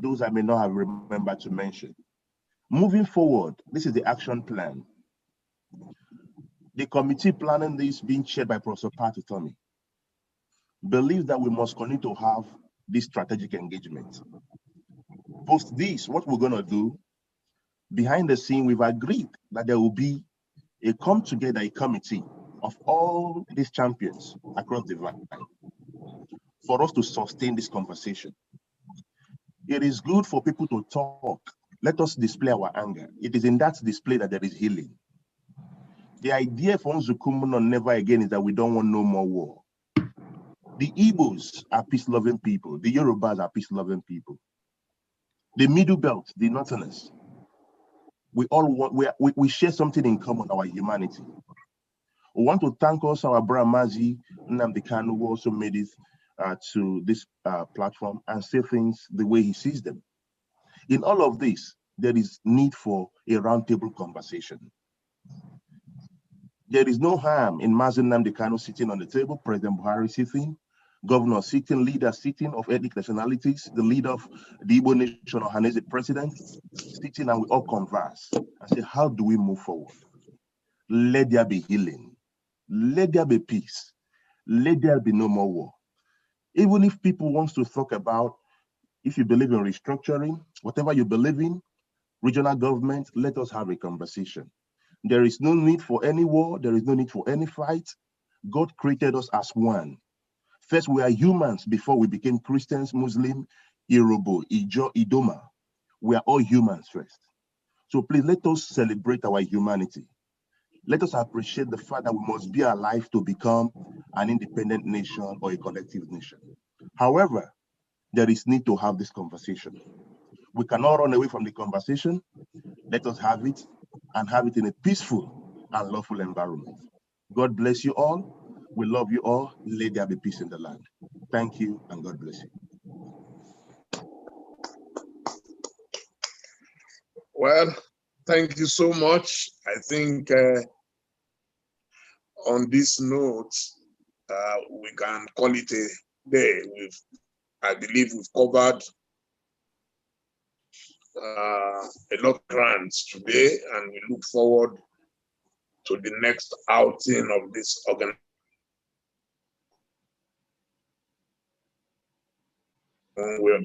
those I may not have remembered to mention. Moving forward, this is the action plan. The committee planning this, being chaired by Professor Patu Tomi, believes that we must continue to have this strategic engagement. Post this, what we're going to do, behind the scene, we've agreed that there will be a committee of all these champions across the line for us to sustain this conversation. It is good for people to talk. Let us display our anger. It is in that display that there is healing. The idea for Nzukumuno Never Again is that we don't want no more war. The Igbos are peace-loving people. The Yorubas are peace-loving people. The Middle Belt, the Northerners, we all want, we share something in common, our humanity. We want to thank also our brother Mazi Nnamdi Kanu, who also made it to this platform and say things the way he sees them. In all of this, there is need for a roundtable conversation. There is no harm in Mazi Nnamdi Kanu sitting on the table, President Buhari sitting, governor sitting, leaders sitting of ethnic nationalities, the leader of the Igbo nation, or Hanese president, sitting, and we all converse and say, how do we move forward? Let there be healing. Let there be peace. Let there be no more war. Even if people want to talk about, if you believe in restructuring, whatever you believe in, regional government, let us have a conversation. There is no need for any war. There is no need for any fight. God created us as one. First, we are humans before we became Christians, Muslim, Yoruba, Ijo, Idoma. We are all humans first. So please let us celebrate our humanity. Let us appreciate the fact that we must be alive to become an independent nation or a collective nation. However, there is need to have this conversation. We cannot run away from the conversation. Let us have it and have it in a peaceful and lawful environment. God bless you all. We love you all. Let there be peace in the land. Thank you, and God bless you. Well, thank you so much. I think on this note, we can call it a day. I believe we've covered a lot of ground today, and we look forward to the next outing of this organization. We're